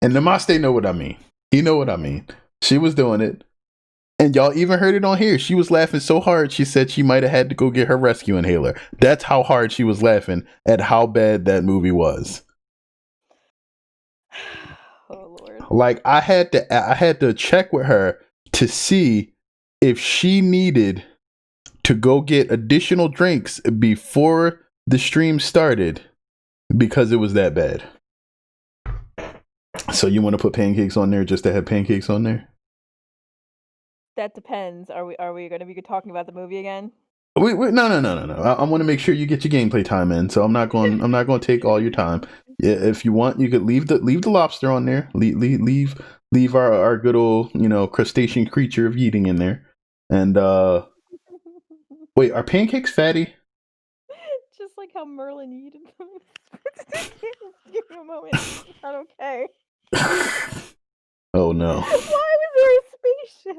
And Namaste know what I mean. He know what I mean. She was doing it. And y'all even heard it on here. She was laughing so hard, she said she might have had to go get her rescue inhaler. That's how hard she was laughing at how bad that movie was. Oh Lord. Like, I had to check with her to see if she needed to go get additional drinks before the stream started because it was that bad. So you want to put pancakes on there just to have pancakes on there? That depends. Are we going to be talking about the movie again? No. I want to make sure you get your gameplay time in, so I'm not going to take all your time. If you want, you could leave the lobster on there. Leave our good old, crustacean creature of eating in there. And wait, are pancakes fatty? Just like how Merlin eated them. Give me a moment. It's not okay. Oh no. Why was there a spaceship?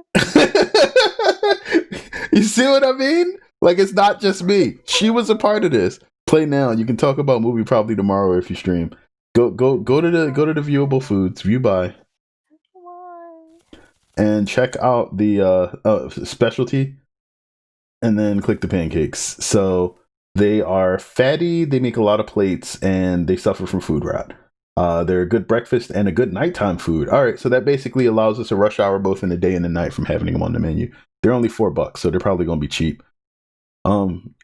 You see what I mean? Like, it's not just me. She was a part of this. Play now. You can talk about movie probably tomorrow if you stream. Go to the viewable foods, view by. Why? And check out the specialty and then click the pancakes. So they are fatty, they make a lot of plates, and they suffer from food rot. They're a good breakfast and a good nighttime food. All right, so that basically allows us a rush hour both in the day and the night from having them on the menu. They're only $4, so they're probably gonna be cheap.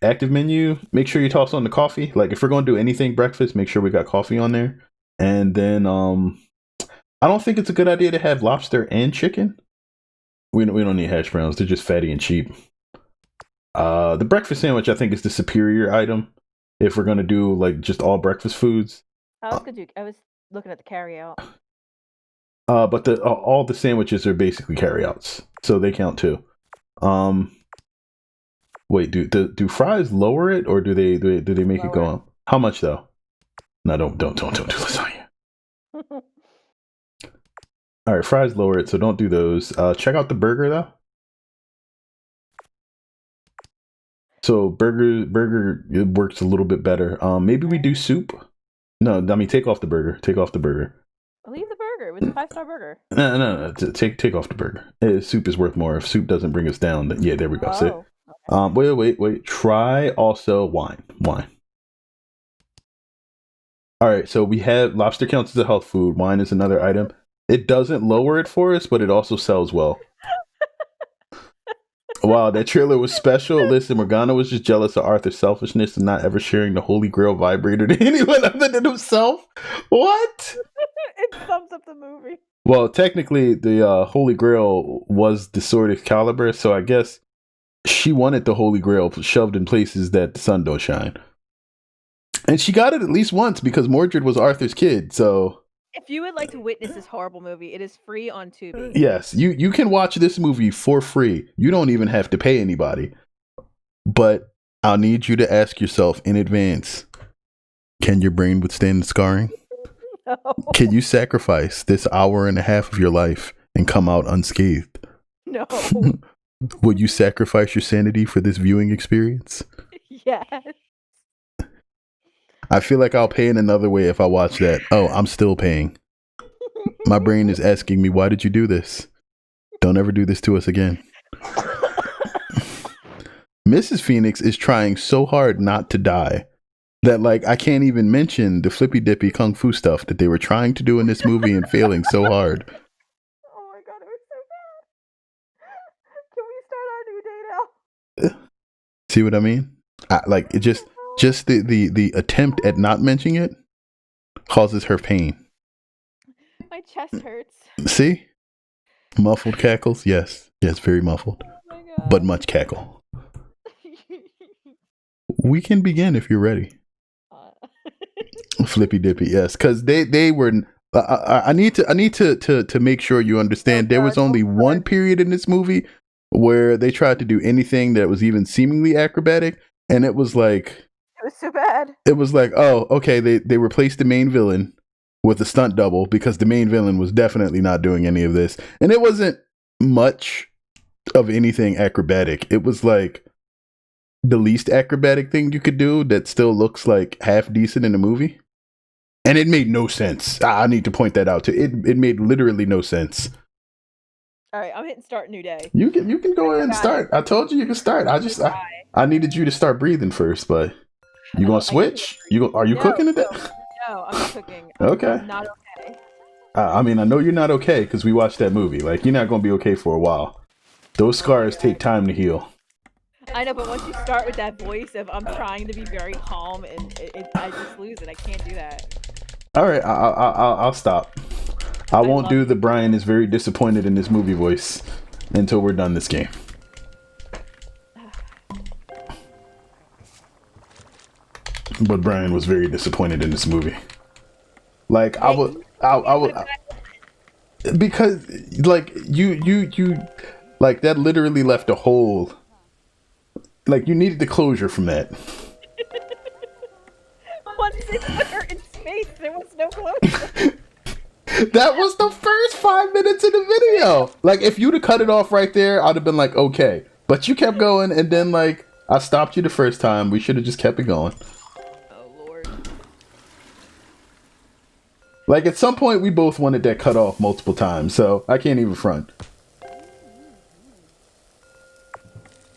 Active menu, make sure you toss on the coffee. Like if we're gonna do anything breakfast, make sure we got coffee on there. And then I don't think it's a good idea to have lobster and chicken. We don't need hash browns, they're just fatty and cheap. The breakfast sandwich I think is the superior item if we're gonna do like just all breakfast foods. I was looking at the carryout. But all the sandwiches are basically carryouts, so they count too. Wait, do fries lower it or do they make it go up? How much though? No, don't do lasagna. All right, fries lower it, so don't do those. Check out the burger though. So burger it works a little bit better. Maybe we do soup. No, I mean take off the burger. Take off the burger. Leave the burger. It was a 5-star burger. No. Take off the burger. Soup is worth more. If soup doesn't bring us down, then yeah, there we go. See? Okay. Wait. Try also wine. All right, so we have lobster counts as a health food. Wine is another item. It doesn't lower it for us, but it also sells well. Wow, that trailer was special. Listen, Morgana was just jealous of Arthur's selfishness and not ever sharing the Holy Grail vibrator to anyone other than himself. What? It sums up the movie. Well, technically, the Holy Grail was the sword Excalibur, so I guess she wanted the Holy Grail shoved in places that the sun don't shine. And she got it at least once because Mordred was Arthur's kid, so... If you would like to witness this horrible movie, it is free on Tubi. Yes, you can watch this movie for free. You don't even have to pay anybody. But I'll need you to ask yourself in advance, can your brain withstand the scarring? No. Can you sacrifice this hour and a half of your life and come out unscathed? No. Would you sacrifice your sanity for this viewing experience? Yes. I feel like I'll pay in another way if I watch that. Oh, I'm still paying. My brain is asking me, why did you do this? Don't ever do this to us again. Mrs. Phoenix is trying so hard not to die that, like, I can't even mention the flippy dippy kung fu stuff that they were trying to do in this movie and failing so hard. Oh my god, it was so bad. Can we start our new day now? See what I mean? It just the attempt at not mentioning it causes her pain. My chest hurts. See? Muffled cackles? Yes, very muffled. Oh my god. But much cackle. We can begin if you're ready. Flippy dippy, yes, because they were. I need to make sure you understand. There was only one period in this movie where they tried to do anything that was even seemingly acrobatic, and it was like. It was so bad. It was like, oh, okay, they replaced the main villain with a stunt double because the main villain was definitely not doing any of this. And it wasn't much of anything acrobatic. It was like the least acrobatic thing you could do that still looks like half decent in a movie. And it made no sense. I need to point that out too. It made literally no sense. All right, I'm hitting start new day. You can go ahead and start. I told you can start. I needed you to start breathing first, but you gonna switch? Are you cooking today? No, I'm not cooking. Okay. I'm not okay. I mean, I know you're not okay because we watched that movie. Like, you're not gonna be okay for a while. Those scars take time to heal. I know, but once you start with that voice of I'm trying to be very calm, and I just lose it. I can't do that. All right, I'll stop. I won't do the Brian is very disappointed in this movie voice until we're done this game. But Brian was very disappointed in this movie. Like I would, because like you like that literally left a hole. Like you needed the closure from that. Once they put her in space, there was no closure. That was the first 5 minutes of the video. Like if you'd have cut it off right there, I'd have been like, okay. But you kept going, and then like I stopped you the first time. We should have just kept it going. Like, at some point, we both wanted that cut off multiple times, so I can't even front.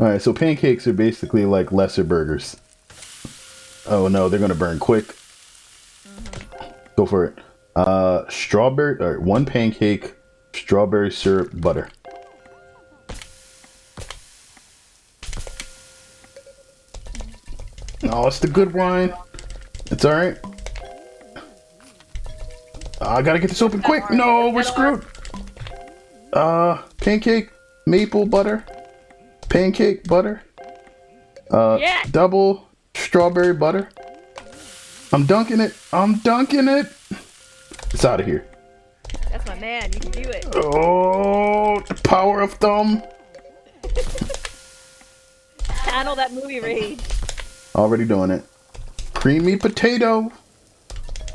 Alright, so pancakes are basically like lesser burgers. Oh no, they're gonna burn quick. Go for it. Strawberry, or one pancake, strawberry syrup, butter. Oh, it's the good wine. It's all right. I gotta get this open quick. No, we're screwed. Pancake, maple butter, pancake butter. Yeah. Double strawberry butter. I'm dunking it. I'm dunking it. It's out of here. That's my man. You can do it. Oh, the power of thumb. Channel that movie rage. Already doing it. Creamy potato.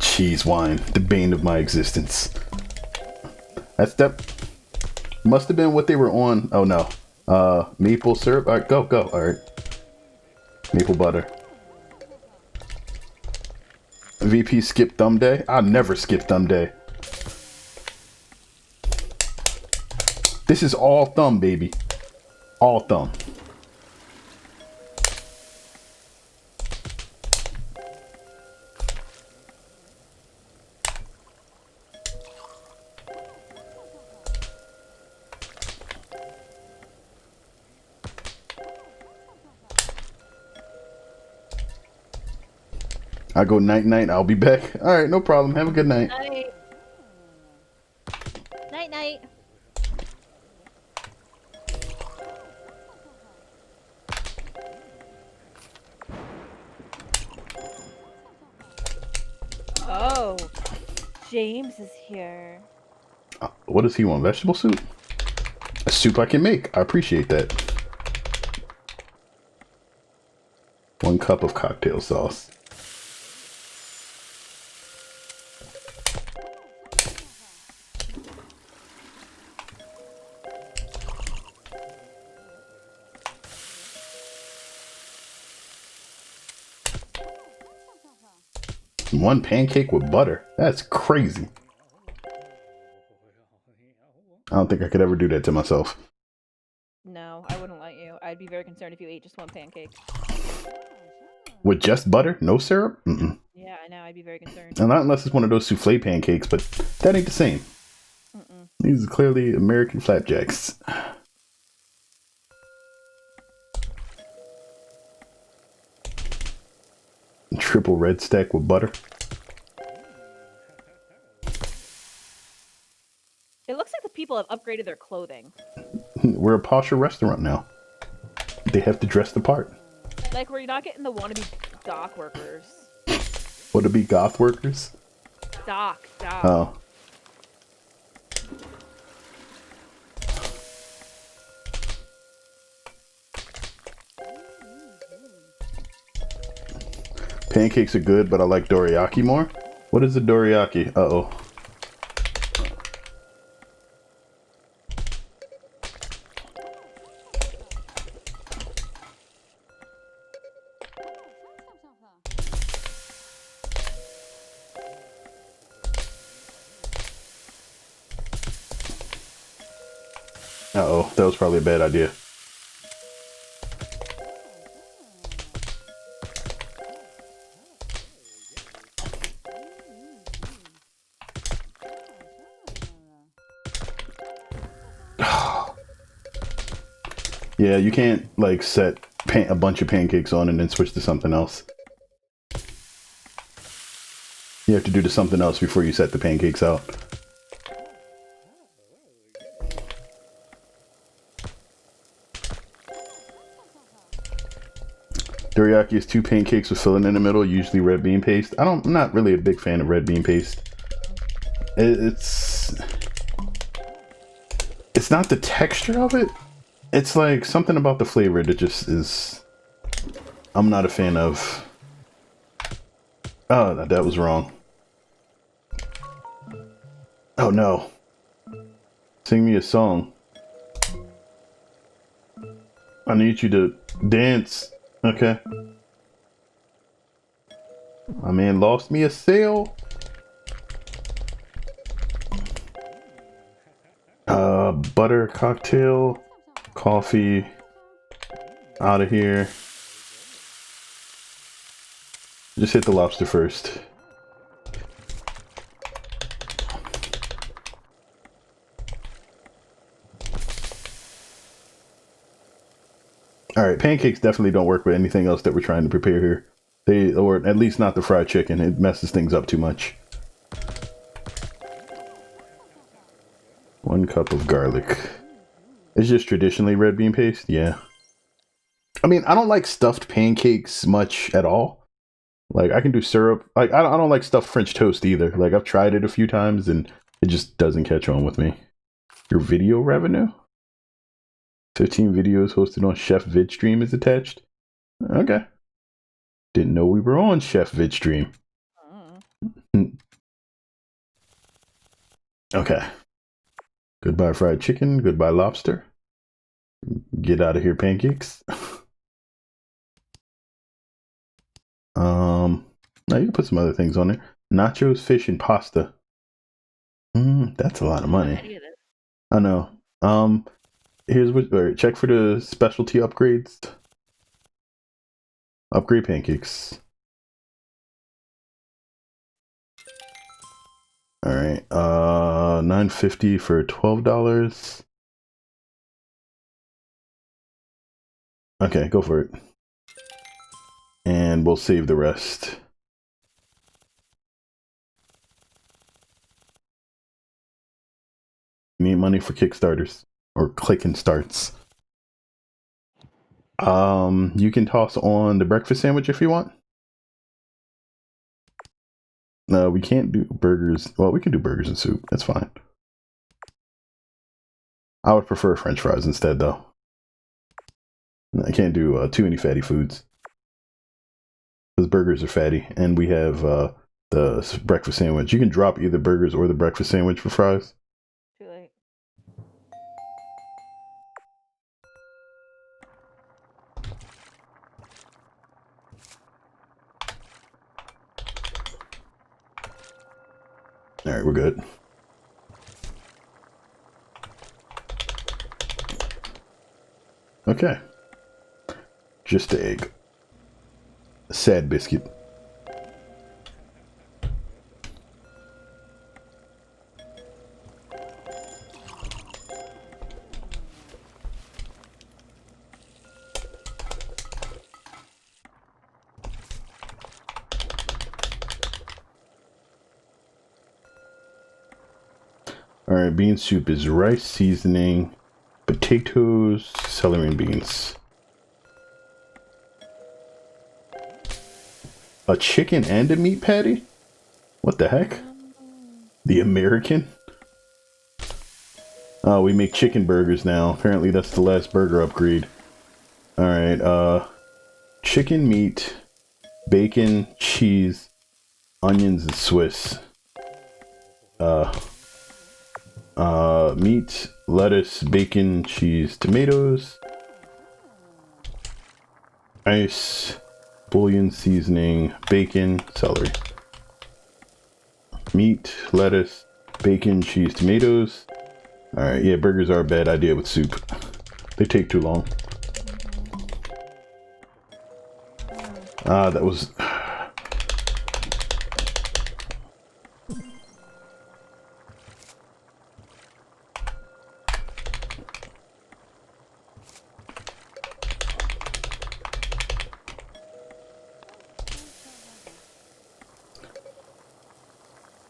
Cheese wine, the bane of my existence. That must have been what they were on. Oh no. Maple syrup. All right, go. All right. Maple butter. VP skip thumb day. I never skip thumb day. This is all thumb, baby. All thumb. I go night night. I'll be back. All right, no problem. Have a good night. Night. Night night. Oh, James is here. What does he want? Vegetable soup? A soup I can make. I appreciate that. 1 cup of cocktail sauce. One pancake with butter. That's crazy. I don't think I could ever do that to myself. No, I wouldn't let you. I'd be very concerned if you ate just one pancake. With just butter? No syrup? Mm-mm. Yeah, I know. I'd be very concerned. And not unless it's one of those souffle pancakes, but that ain't the same. Mm-mm. These are clearly American flapjacks. Triple red stack with butter. It looks like the people have upgraded their clothing. We're a posher restaurant now. They have to dress the part. Like, we're not getting the wannabe dock workers. What to be goth workers? Dock. Oh. Pancakes are good, but I like dorayaki more. What is a dorayaki? Uh-oh. Uh-oh, that was probably a bad idea. Yeah, you can't like set a bunch of pancakes on and then switch to something else. You have to do to something else before you set the pancakes out. Dorayaki is 2 pancakes with filling in the middle, usually red bean paste. I'm not really a big fan of red bean paste. It's not the texture of it. It's like something about the flavor that just is. I'm not a fan of. Oh, that was wrong. Oh no. Sing me a song. I need you to dance. Okay. My man lost me a sale. Butter cocktail, coffee, out of here. Just hit the lobster first. All right, pancakes definitely don't work with anything else that we're trying to prepare here. Or at least not the fried chicken. It messes things up too much. 1 cup of garlic. It's just traditionally red bean paste. Yeah. I mean, I don't like stuffed pancakes much at all. Like, I can do syrup. Like, I don't like stuffed French toast either. Like, I've tried it a few times and it just doesn't catch on with me. Your video revenue? 15 videos hosted on Chef VidStream is attached. Okay. Didn't know we were on Chef VidStream. Okay. Goodbye fried chicken. Goodbye lobster. Get out of here, pancakes. Now you can put some other things on there. Nachos, fish, and pasta. That's a lot of money. I know. Here's what. All right, check for the specialty upgrades. Upgrade pancakes. All right. $9.50 for $12. Okay, go for it. And we'll save the rest. Need money for Kickstarters or click and starts. You can toss on the breakfast sandwich if you want. No, we can't do burgers. Well, we can do burgers and soup. That's fine. I would prefer French fries instead, though. I can't do too many fatty foods. Because burgers are fatty, and we have the breakfast sandwich. You can drop either burgers or the breakfast sandwich for fries. Too late. All right, we're good. Okay. Just the egg. A sad biscuit. All right, bean soup is rice, seasoning, potatoes, celery, and beans. A chicken and a meat patty? What the heck? The American? Oh, we make chicken burgers now. Apparently that's the last burger upgrade. All right, chicken, meat, bacon, cheese, onions, and Swiss. Meat, lettuce, bacon, cheese, tomatoes, ice, bouillon, seasoning, bacon, celery. Meat, lettuce, bacon, cheese, tomatoes. Alright, yeah, burgers are a bad idea with soup. They take too long. That was...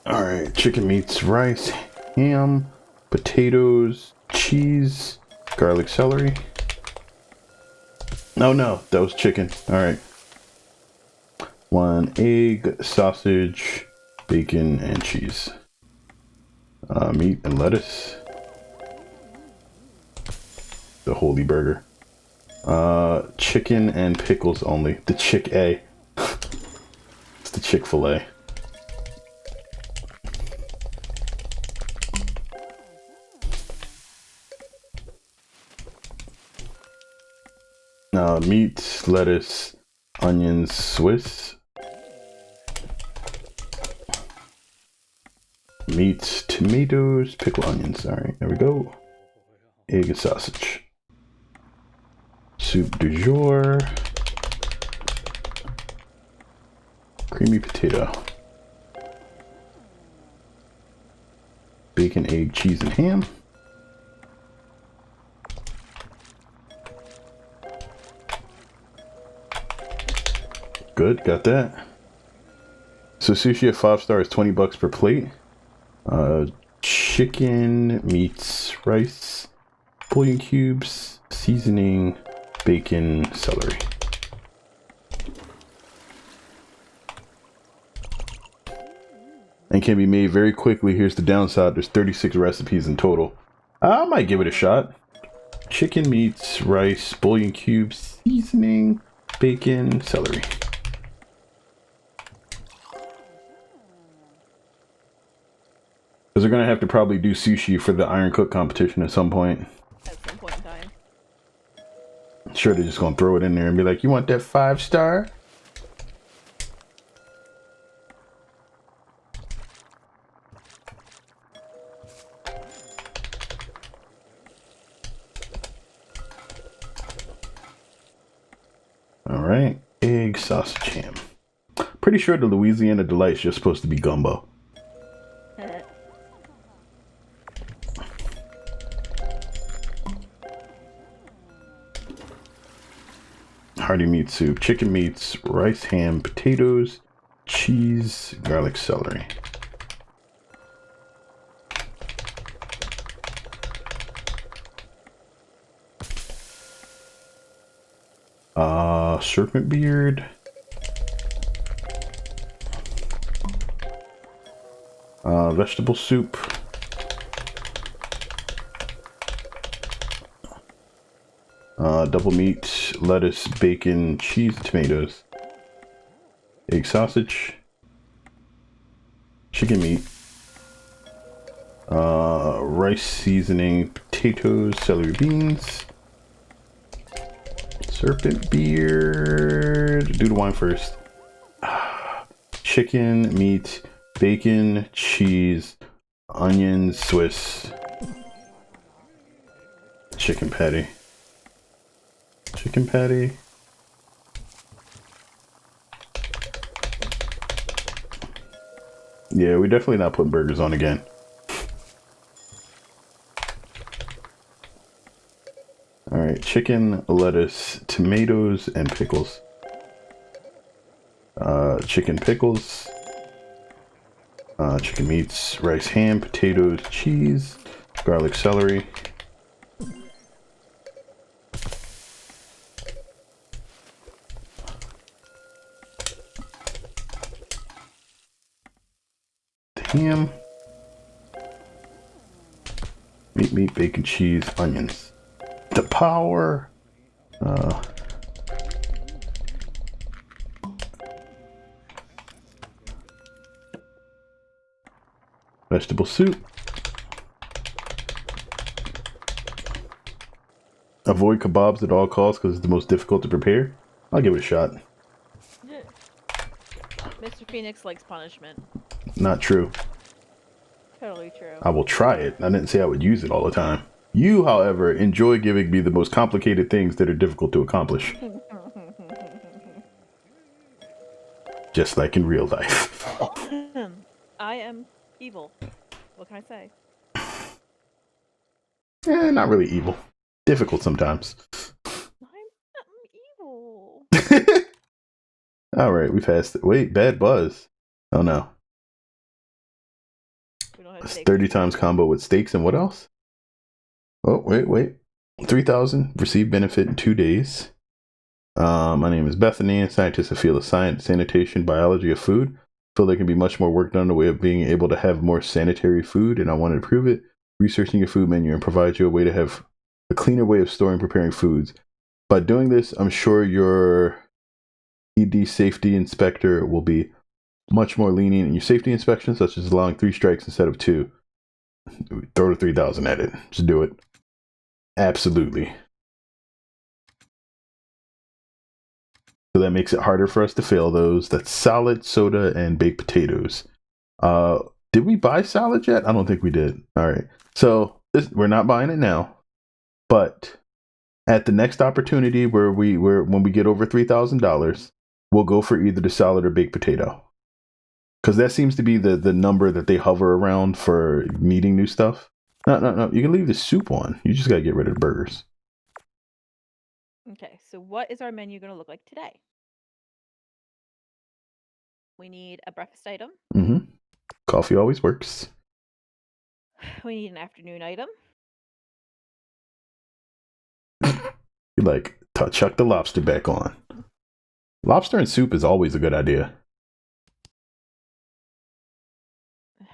Alright, chicken meats, rice, ham, potatoes, cheese, garlic, celery. No, that was chicken. Alright. 1 egg, sausage, bacon, and cheese. Meat and lettuce. The holy burger. Chicken and pickles only. The Chick-A. It's the Chick-fil-A. Meat, lettuce, onions, Swiss. Meat, tomatoes, pickle onions. Alright, there we go. Egg and sausage. Soup du jour. Creamy potato. Bacon, egg, cheese, and ham. Good, got that. So sushi at 5-star is $20 per plate. Chicken, meats, rice, bouillon cubes, seasoning, bacon, celery. And can be made very quickly. Here's the downside. There's 36 recipes in total. I might give it a shot. Chicken, meats, rice, bouillon cubes, seasoning, bacon, celery. Because they're going to have to probably do sushi for the Iron Cook competition at some point. At some point in time. I'm sure they're just going to throw it in there and be like, you want that 5-star? Alright, egg, sausage, ham. Pretty sure the Louisiana Delight's just supposed to be gumbo. Hearty meat soup, chicken meats, rice, ham, potatoes, cheese, garlic, celery. Serpent beard. Vegetable soup. Double meat, lettuce, bacon, cheese, tomatoes. Egg sausage. Chicken meat. Rice seasoning, potatoes, celery beans. Serpent beard. Do the wine first. Chicken, meat, bacon, cheese, onions, Swiss. Chicken patty. Chicken patty. Yeah, we're definitely not putting burgers on again. Alright, chicken, lettuce, tomatoes, and pickles. Chicken pickles. Chicken meats, rice, ham, potatoes, cheese, garlic, celery. Ham. Meat, bacon, cheese, onions. The power. Vegetable soup. Avoid kebabs at all costs because it's the most difficult to prepare. I'll give it a shot. Yeah. Mr. Phoenix likes punishment. Not true. Totally true. I will try it. I didn't say I would use it all the time. You, however, enjoy giving me the most complicated things that are difficult to accomplish. Just like in real life. I am evil. What can I say? Not really evil. Difficult sometimes. I'm evil. Alright, we passed it. Wait, bad buzz. Oh no. We don't have It's steak. 30 times combo with steaks and what else? Oh, wait. 3,000. Receive benefit in 2 days. My name is Bethany, scientist of field of science, sanitation, biology of food. Feel there can be much more work done in the way of being able to have more sanitary food, and I want to improve it. Researching your food menu and provide you a way to have a cleaner way of storing and preparing foods. By doing this, I'm sure your ED safety inspector will be much more lenient in your safety inspection, such as allowing 3 strikes instead of 2. Throw the 3,000 at it. Just do it. Absolutely. So that makes it harder for us to fail those. That's salad, soda, and baked potatoes. Did we buy salad yet? I don't think we did. All right. So we're not buying it now, but at the next opportunity when we get over $3,000, we'll go for either the salad or baked potato. Because that seems to be the number that they hover around for needing new stuff. No. You can leave the soup on. You just got to get rid of the burgers. Okay, so what is our menu going to look like today? We need a breakfast item. Mm-hmm. Coffee always works. We need an afternoon item. You like chuck the lobster back on. Lobster and soup is always a good idea.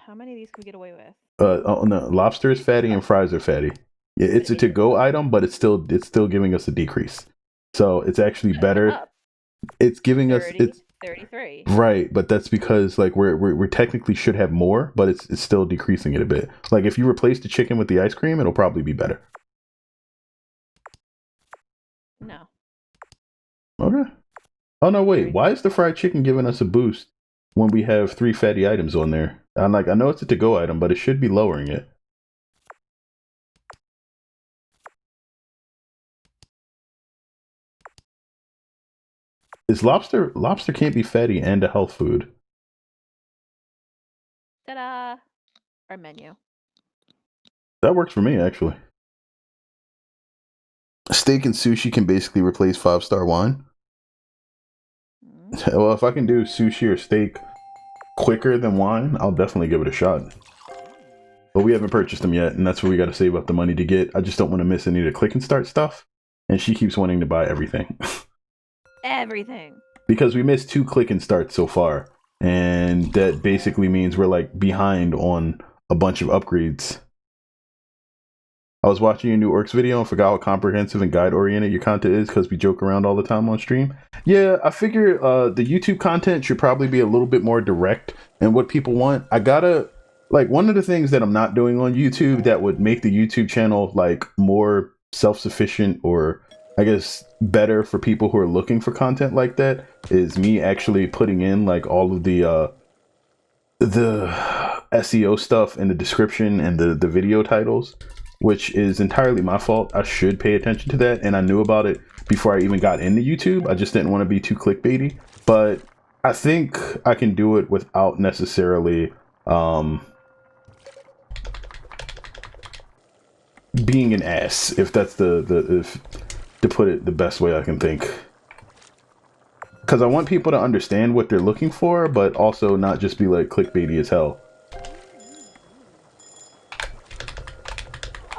How many of these can we get away with? Oh no, lobster is fatty and fries are fatty. Yeah, it's a to-go item, but it's still giving us a decrease. So it's actually better. It's giving 30, us 33. Right, but that's because like we're technically should have more, but it's still decreasing it a bit. Like if you replace the chicken with the ice cream, it'll probably be better. No. Okay. Oh no, wait. Why is the fried chicken giving us a boost when we have 3 fatty items on there? I'm like, I know it's a to-go item, but it should be lowering it. Is lobster can't be fatty and a health food? Ta-da! Our menu. That works for me, actually. Steak and sushi can basically replace 5-star wine. Well, if I can do sushi or steak quicker than wine, I'll definitely give it a shot. But we haven't purchased them yet, and that's what we got to save up the money to get. I just don't want to miss any of the click and start stuff. And she keeps wanting to buy everything. Everything. Because we missed 2 click and starts so far. And that basically means we're like behind on a bunch of upgrades. I was watching your new Orcs video and forgot how comprehensive and guide oriented your content is because we joke around all the time on stream. Yeah, I figure the YouTube content should probably be a little bit more direct and what people want. I gotta, like, one of the things that I'm not doing on YouTube that would make the YouTube channel like more self-sufficient or I guess better for people who are looking for content like that is me actually putting in like all of the SEO stuff in the description and the video titles, which is entirely my fault. I should pay attention to that, and I knew about it before I even got into YouTube. I just didn't want to be too clickbaity, but I think I can do it without necessarily being an ass, if that's if to put it the best way I can think. Because I want people to understand what they're looking for, but also not just be like clickbaity as hell.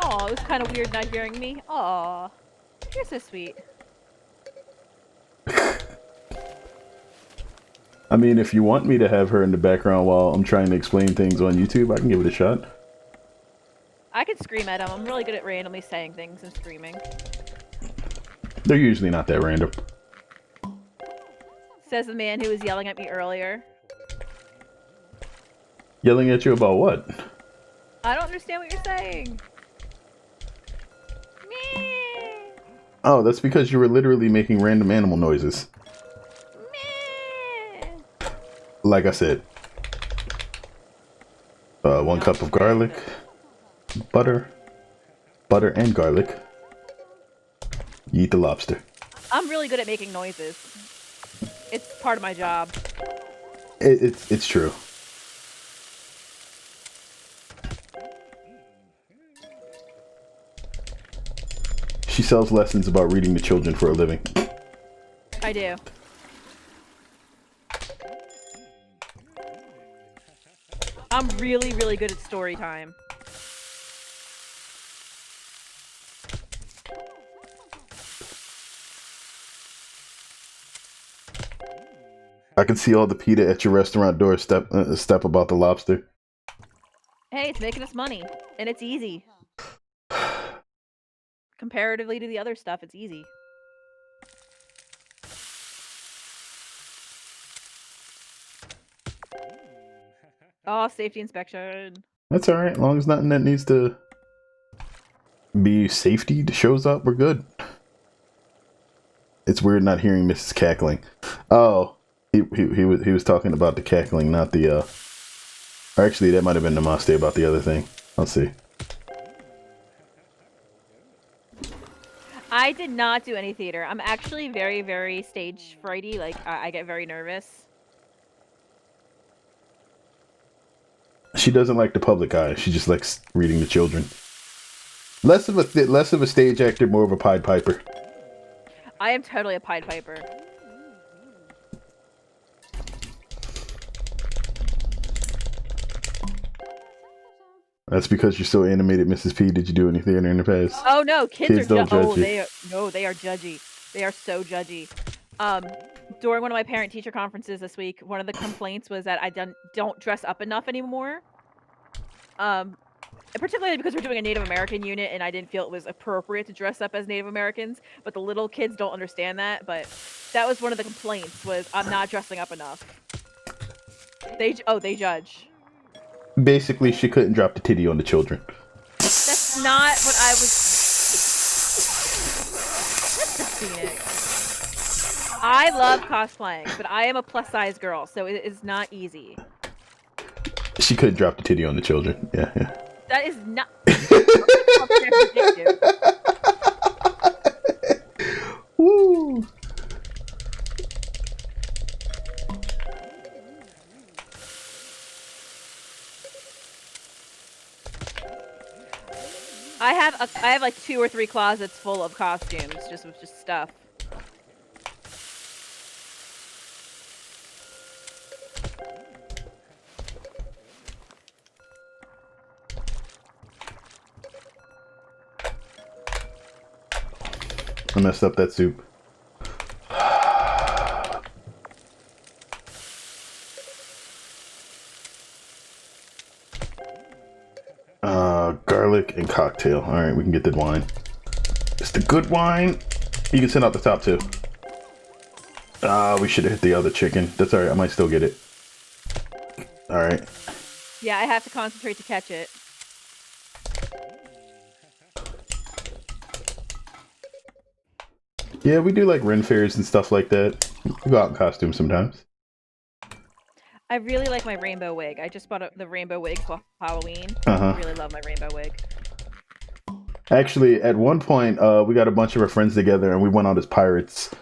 Oh, it was kind of weird not hearing me. Aw, you're so sweet. I mean, if you want me to have her in the background while I'm trying to explain things on YouTube, I can give it a shot. I could scream at him. I'm really good at randomly saying things and screaming. They're usually not that random. Says the man who was yelling at me earlier. Yelling at you about what? I don't understand what you're saying. Oh, that's because you were literally making random animal noises. Like I said. 1 cup of garlic. Butter and garlic. You eat the lobster. I'm really good at making noises. It's part of my job. It's true. She sells lessons about reading to children for a living. I do. I'm really, really good at story time. I can see all the PETA at your restaurant door step about the lobster. Hey, it's making us money, and it's easy. Comparatively to the other stuff, it's easy. Oh, safety inspection. That's alright, as long as nothing that needs to be safety shows up, we're good. It's weird not hearing Mrs. Cackling. Oh, he was talking about the cackling, not the or actually that might have been Namaste about the other thing. Let's see. I did not do any theater. I'm actually very, very stage frighty. Like, I get very nervous. She doesn't like the public eye. She just likes reading to children. Less of a stage actor, more of a Pied Piper. I am totally a Pied Piper. That's because you're so animated, Mrs. P. Did you do any theater in the past? Oh no, kids Kids are don't judge you. they are no, they are judgy. They are so judgy. During one of my parent teacher conferences this week, one of the complaints was that I don't dress up enough anymore. Particularly because we're doing a Native American unit and I didn't feel it was appropriate to dress up as Native Americans, but the little kids don't understand that. But that was one of the complaints, was I'm not dressing up enough. They judge. Basically, she couldn't drop the titty on the children. That's not what I was. Phoenix. I love cosplaying, but I am a plus size girl, so it is not easy. She couldn't drop the titty on the children. Yeah. That is not. Woo! I have like 2 or 3 closets full of costumes, just stuff. I messed up that soup. Garlic and cocktail. All right, we can get the wine. It's the good wine. You can send out the top 2. We should have hit the other chicken. That's all right. I might still get it. All right. Yeah, I have to concentrate to catch it. Yeah, we do like Ren fairs and stuff like that. We go out in costume sometimes. I really like my rainbow wig. I just bought the rainbow wig for Halloween. Uh-huh. I really love my rainbow wig. Actually, at one point, we got a bunch of our friends together and we went out as pirates.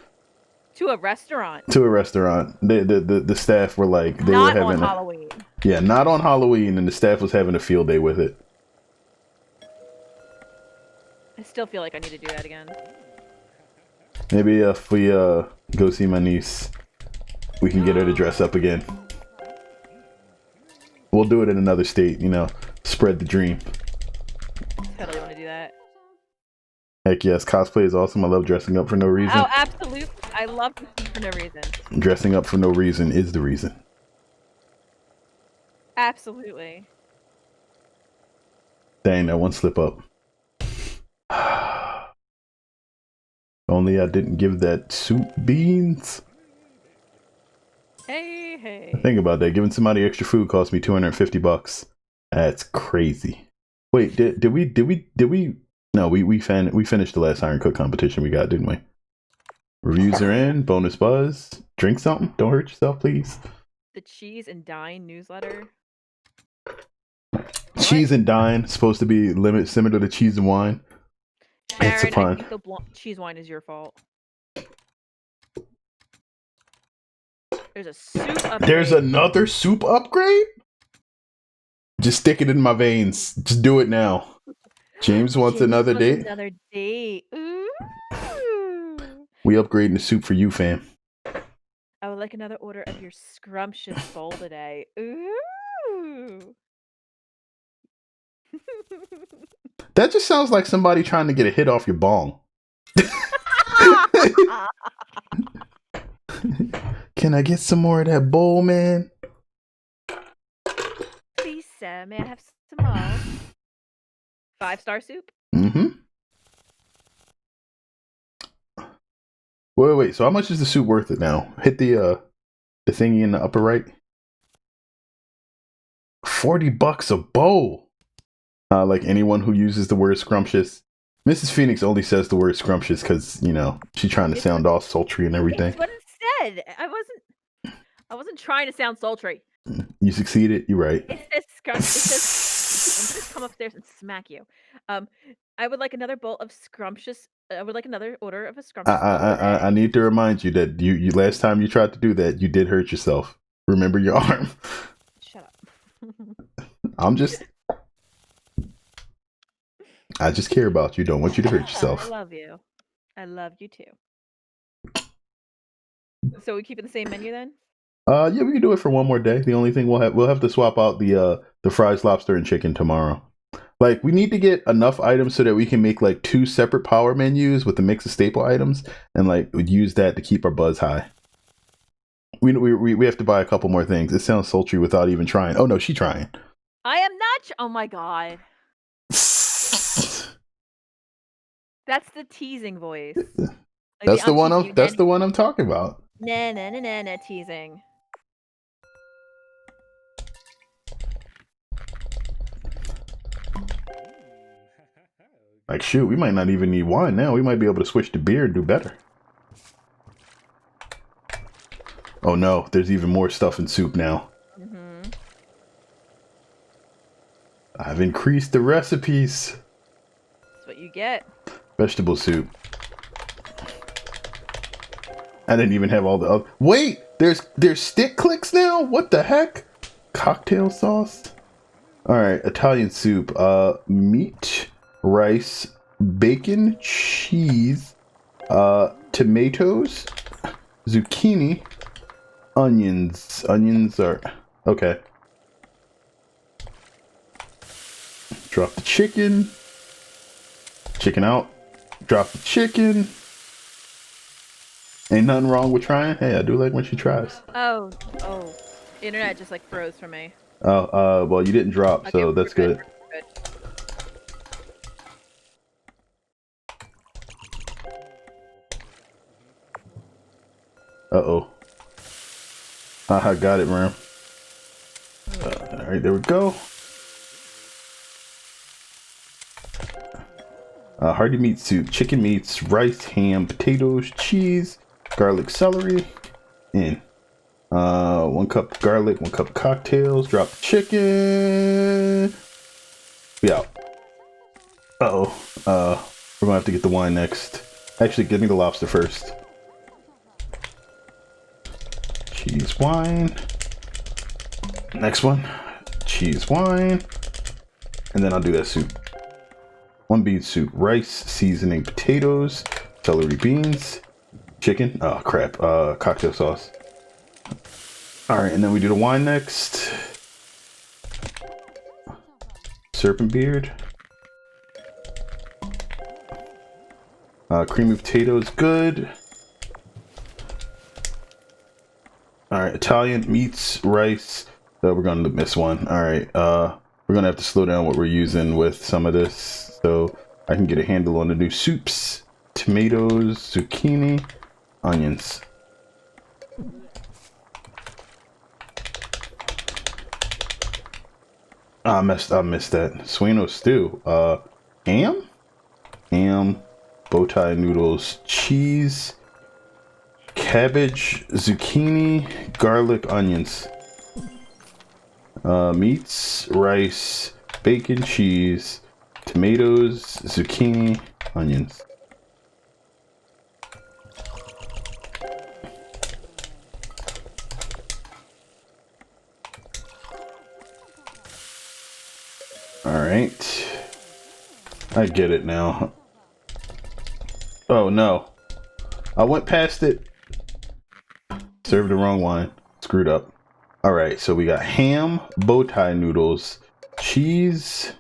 To a restaurant. The staff were like, they not were having on Halloween. Yeah, not on Halloween, and the staff was having a field day with it. I still feel like I need to do that again. Maybe if we go see my niece, we can get her to dress up again. We'll do it in another state, spread the dream. I totally want to do that. Heck yes, cosplay is awesome. I love dressing up for no reason. Oh, absolutely. I love dressing for no reason. Dressing up for no reason is the reason. Absolutely. Dang, that one slip up. Only I didn't give that soup beans. Hey. Think about that. Giving somebody extra food cost me $250. That's crazy. Wait, did we? No, we finished the last Iron Cook competition we got, didn't we? Reviews are in. Bonus buzz. Drink something. Don't hurt yourself, please. The Cheese and Dine newsletter. Cheese and Dine supposed to be similar to cheese and wine. Aaron, It's a pun. I think the cheese wine is your fault. There's a soup upgrade. There's another soup upgrade? Just stick it in my veins. Just do it now. James wants another date. Another date. Ooh. We upgrading the soup for you, fam. I would like another order of your scrumptious bowl today. Ooh. That just sounds like somebody trying to get a hit off your bong. Can I get some more of that bowl, man? Please, sir, may I have some more? 5-star soup? Mm-hmm. Wait. So how much is the soup worth it now? Hit the thingy in the upper right. $40 a bowl. Like anyone who uses the word scrumptious. Mrs. Phoenix only says the word scrumptious because, she's trying to sound all sultry and everything. That's what it said. I wasn't trying to sound sultry. You succeeded. You're right. It says scrumptious. It says, I'm just come upstairs and smack you. I would like another bowl of scrumptious. I would like another order of a scrumptious. I need to remind you that you last time you tried to do that, you did hurt yourself. Remember your arm. Shut up. I just care about you. Don't want you to hurt yourself. I love you. I love you too. So we keep it the same menu then? Yeah, we can do it for one more day. The only thing we'll have to swap out the fries, lobster, and chicken tomorrow. Like, we need to get enough items so that we can make like 2 separate power menus with a mix of staple items, and like use that to keep our buzz high. We have to buy a couple more things. It sounds sultry without even trying. Oh no, she trying. I am not. Oh my god. That's the teasing voice. Like That's the one. teasing you, That's the one I'm talking about. Nah, nah, nah, nah, nah, teasing. Like, shoot, we might not even need wine now. We might be able to switch to beer and do better. Oh no, there's even more stuff in soup now. Mm-hmm. I've increased the recipes. That's what you get. Vegetable soup. I didn't even have all the other. Wait, there's stick clicks now? What the heck? Cocktail sauce? Alright, Italian soup. Meat, rice, bacon, cheese, tomatoes, zucchini, onions. Onions are okay. Drop the chicken. Chicken out. Drop the chicken. Ain't nothing wrong with trying. Hey, I do like when she tries. Oh. The internet just like froze for me. Oh, well, you didn't drop, Okay, so that's good. We're good. Uh-oh. Haha, got it, Ram. Alright, there we go. Hearty meat soup, chicken meats, rice, ham, potatoes, cheese, garlic, celery, in. 1 cup garlic, 1 cup cocktails, drop the chicken. Be out. Uh-oh. We're gonna have to get the wine next. Actually, give me the lobster first. Cheese, wine. Next one. Cheese, wine. And then I'll do that soup. 1 bean soup, rice, seasoning, potatoes, celery, beans, chicken. Oh crap. Cocktail sauce. Alright, and then we do the wine next. Serpent beard. Creamy potatoes, good. Alright, Italian meats, rice. We're gonna miss one. Alright, we're gonna have to slow down what we're using with some of this so I can get a handle on the new soups. Tomatoes, zucchini, onions. I missed that. Sueno stew. Ham? Ham, bow tie noodles, cheese, cabbage, zucchini, garlic, onions. Meats, rice, bacon, cheese, tomatoes, zucchini, onions. Alright. I get it now. Oh no. I went past it. Served the wrong wine. Screwed up. Alright, so we got ham, bow tie noodles, cheese,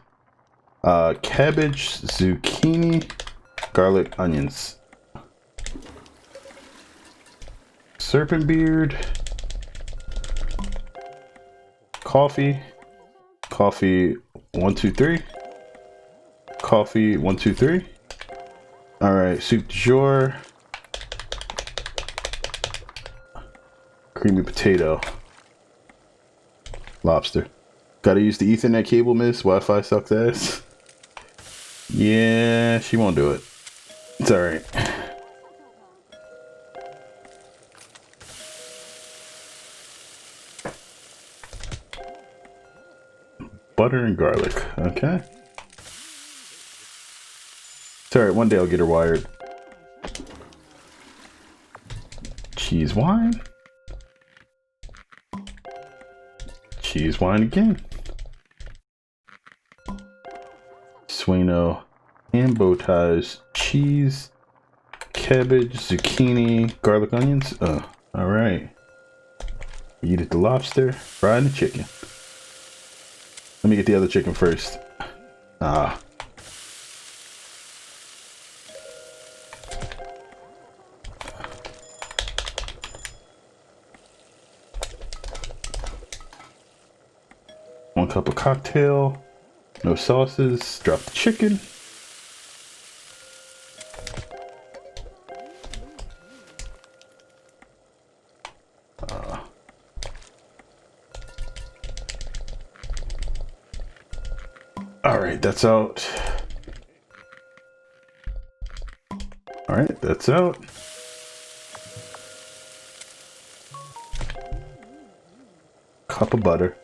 cabbage, zucchini, garlic, onions. Serpent beard. Coffee. Coffee 1, 2, 3. Coffee 1, 2, 3. Alright, soup du jour. Creamy potato. Lobster. Gotta use the Ethernet cable, miss. Wi-Fi sucks ass. Yeah, she won't do it. It's alright. Butter and garlic. Okay. It's alright, one day I'll get her wired. Cheese wine. Cheese wine again. Sueno and bow ties, cheese, cabbage, zucchini, garlic, onions. Alright. Eat it the lobster, fry the chicken. Let me get the other chicken first. Ah. One cup of cocktail. No sauces. Drop the chicken. All right, that's out. All right, that's out. Cup of butter.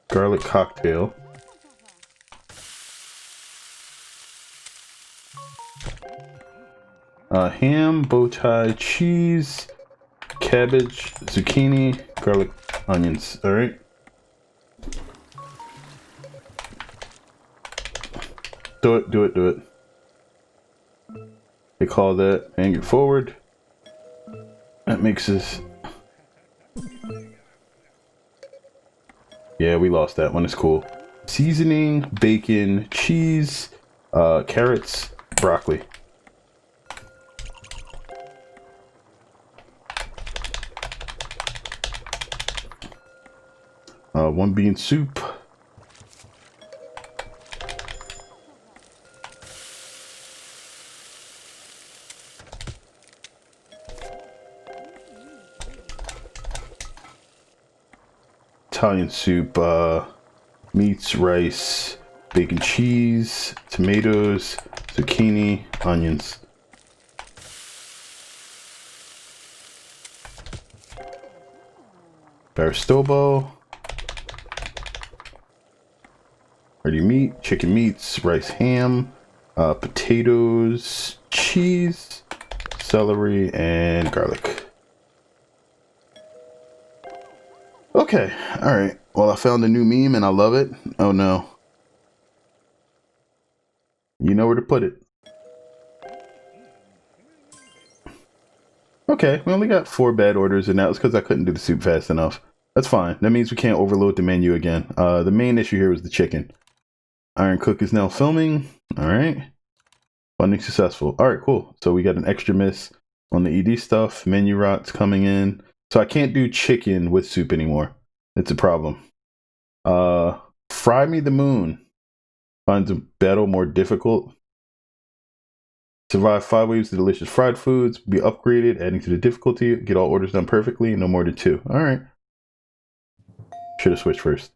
Garlic cocktail. Ham, bow tie, cheese, cabbage, zucchini, garlic, onions. All right. Do it, do it, do it. They call that hang it forward. That makes us. Yeah, we lost that one. It's cool. Seasoning, bacon, cheese, carrots, broccoli. One bean soup. Italian soup, meats, rice, bacon, cheese, tomatoes, zucchini, onions. Baristobo. Ready meat, chicken meats, rice, ham, potatoes, cheese, celery, and garlic. Okay, alright. Well, I found a new meme and I love it. Oh no. You know where to put it. Okay, we only got 4 bad orders, and that was because I couldn't do the soup fast enough. That's fine. That means we can't overload the menu again. The main issue here was the chicken. Iron Cook is now filming. Alright. Funding successful. Alright, cool. So we got an extra miss on the ED stuff. Menu rot's coming in. So I can't do chicken with soup anymore. It's a problem. Fry Me the Moon finds a battle more difficult. Survive 5 waves of delicious fried foods. Be upgraded, adding to the difficulty. Get all orders done perfectly. No more than 2. Alright. Should have switched first.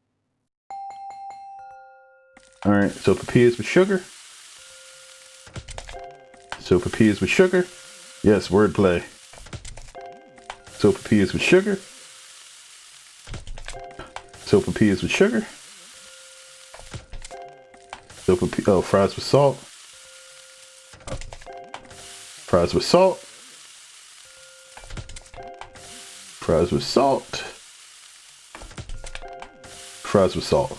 Alright, so papillas with sugar. So papillas with sugar. Yes, wordplay. So papillas with sugar. So papillas with sugar. So fries with salt. Fries with salt. Fries with salt. Fries with salt.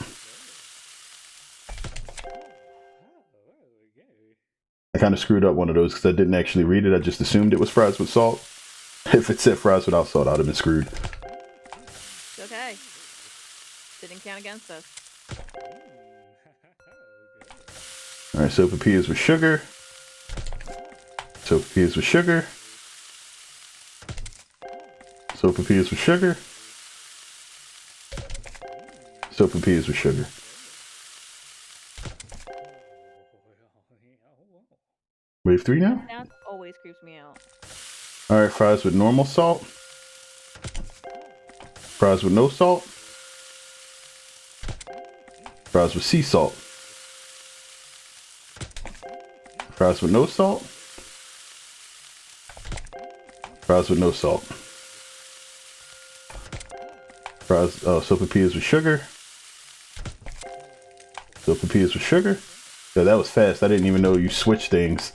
I kind of screwed up one of those because I didn't actually read it. I just assumed it was fries with salt. If it said fries without salt, I'd have been screwed. It's okay. Didn't count against us. Alright, so papillas with sugar. So papillas with sugar. So papillas with sugar. So papillas with sugar. Wave 3 now? That always creeps me out. Alright, fries with normal salt. Fries with no salt. Fries with sea salt. Fries with no salt. Fries with no salt. Fries, so papillas with sugar. So papillas with sugar. Yeah, that was fast. I didn't even know you switch things.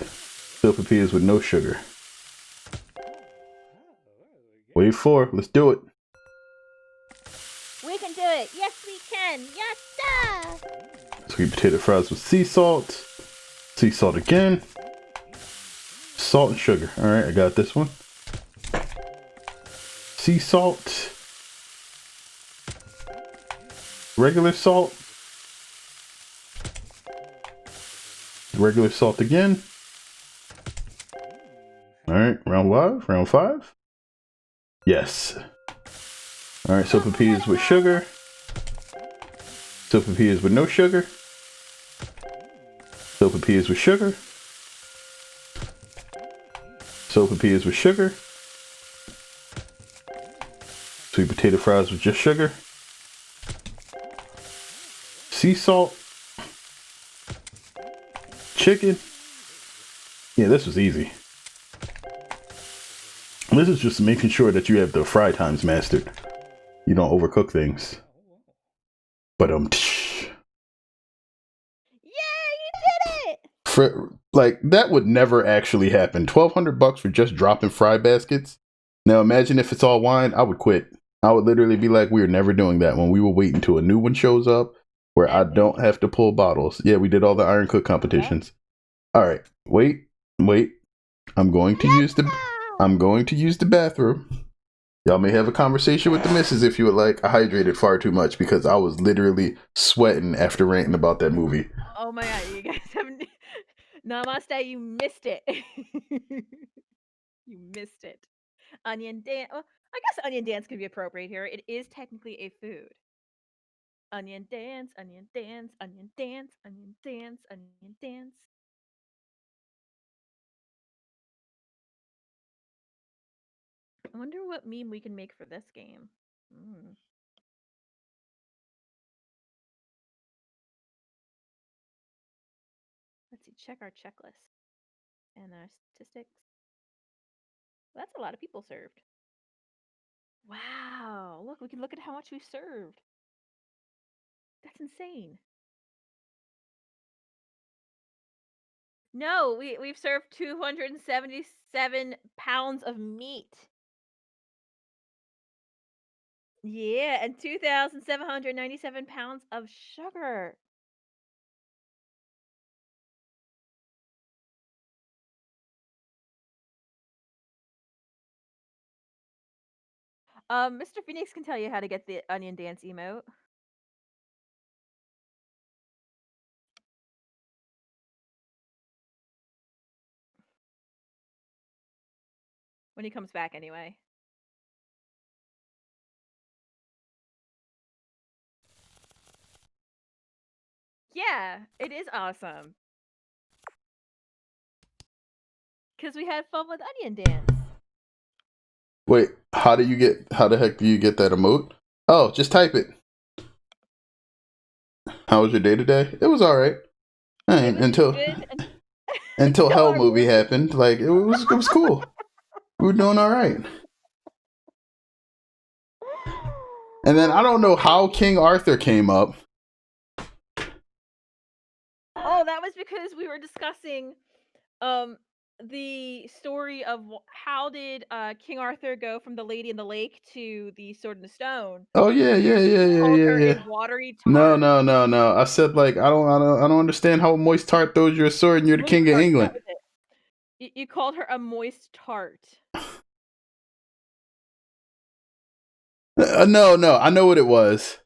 So papillas with no sugar. Wave 4, let's do it. We can do it. Yes, we can. Yes, sir. Sweet potato fries with sea salt. Sea salt again. Salt and sugar. All right, I got this one. Sea salt. Regular salt. regular salt again. All right, round five. Yes. All right, sopapillas with sugar. Sopapillas with no sugar. Sopapillas with sugar. Sopapillas with sugar. Sweet potato fries with just sugar. Sea salt. Chicken. Yeah, this was easy. This is just making sure that you have the fry times mastered. You don't overcook things. But Yay, you did it! like that would never actually happen. $1,200 for just dropping fry baskets. Now imagine if it's all wine. I would quit. I would literally be like, we're never doing that one. We will wait until a new one shows up where I don't have to pull bottles. Yeah, we did all the Iron Cook competitions. All right, wait. I'm going to use the bathroom. Y'all may have a conversation with the missus if you would like. I hydrated far too much because I was literally sweating after ranting about that movie. Oh my god, you guys haven't. Namaste, you missed it. You missed it. Onion dance. Well, I guess onion dance could be appropriate here. It is technically a food. Onion dance, onion dance, onion dance, onion dance, onion dance. I wonder what meme we can make for this game. Let's see, check our checklist and our statistics. Well, that's a lot of people served. Wow, look, we can look at how much we served. That's insane. No, we've served 277 pounds of meat. Yeah, and 2,797 pounds of sugar. Mr. Phoenix can tell you how to get the onion dance emote. When he comes back, anyway. Yeah, it is awesome. Because we had fun with onion dance. Wait, how the heck do you get that emote? Oh, just type it. How was your day today? It was alright. Until Hell movie happened. Like it was cool. We were doing alright. And then I don't know how King Arthur came up. Oh, that was because we were discussing the story of how did King Arthur go from the Lady in the Lake to the Sword in the Stone. Oh yeah. Watery tart. No. I said like I don't understand how a moist tart throws you a sword and you're the king of England. You called her a moist tart. No, I know what it was.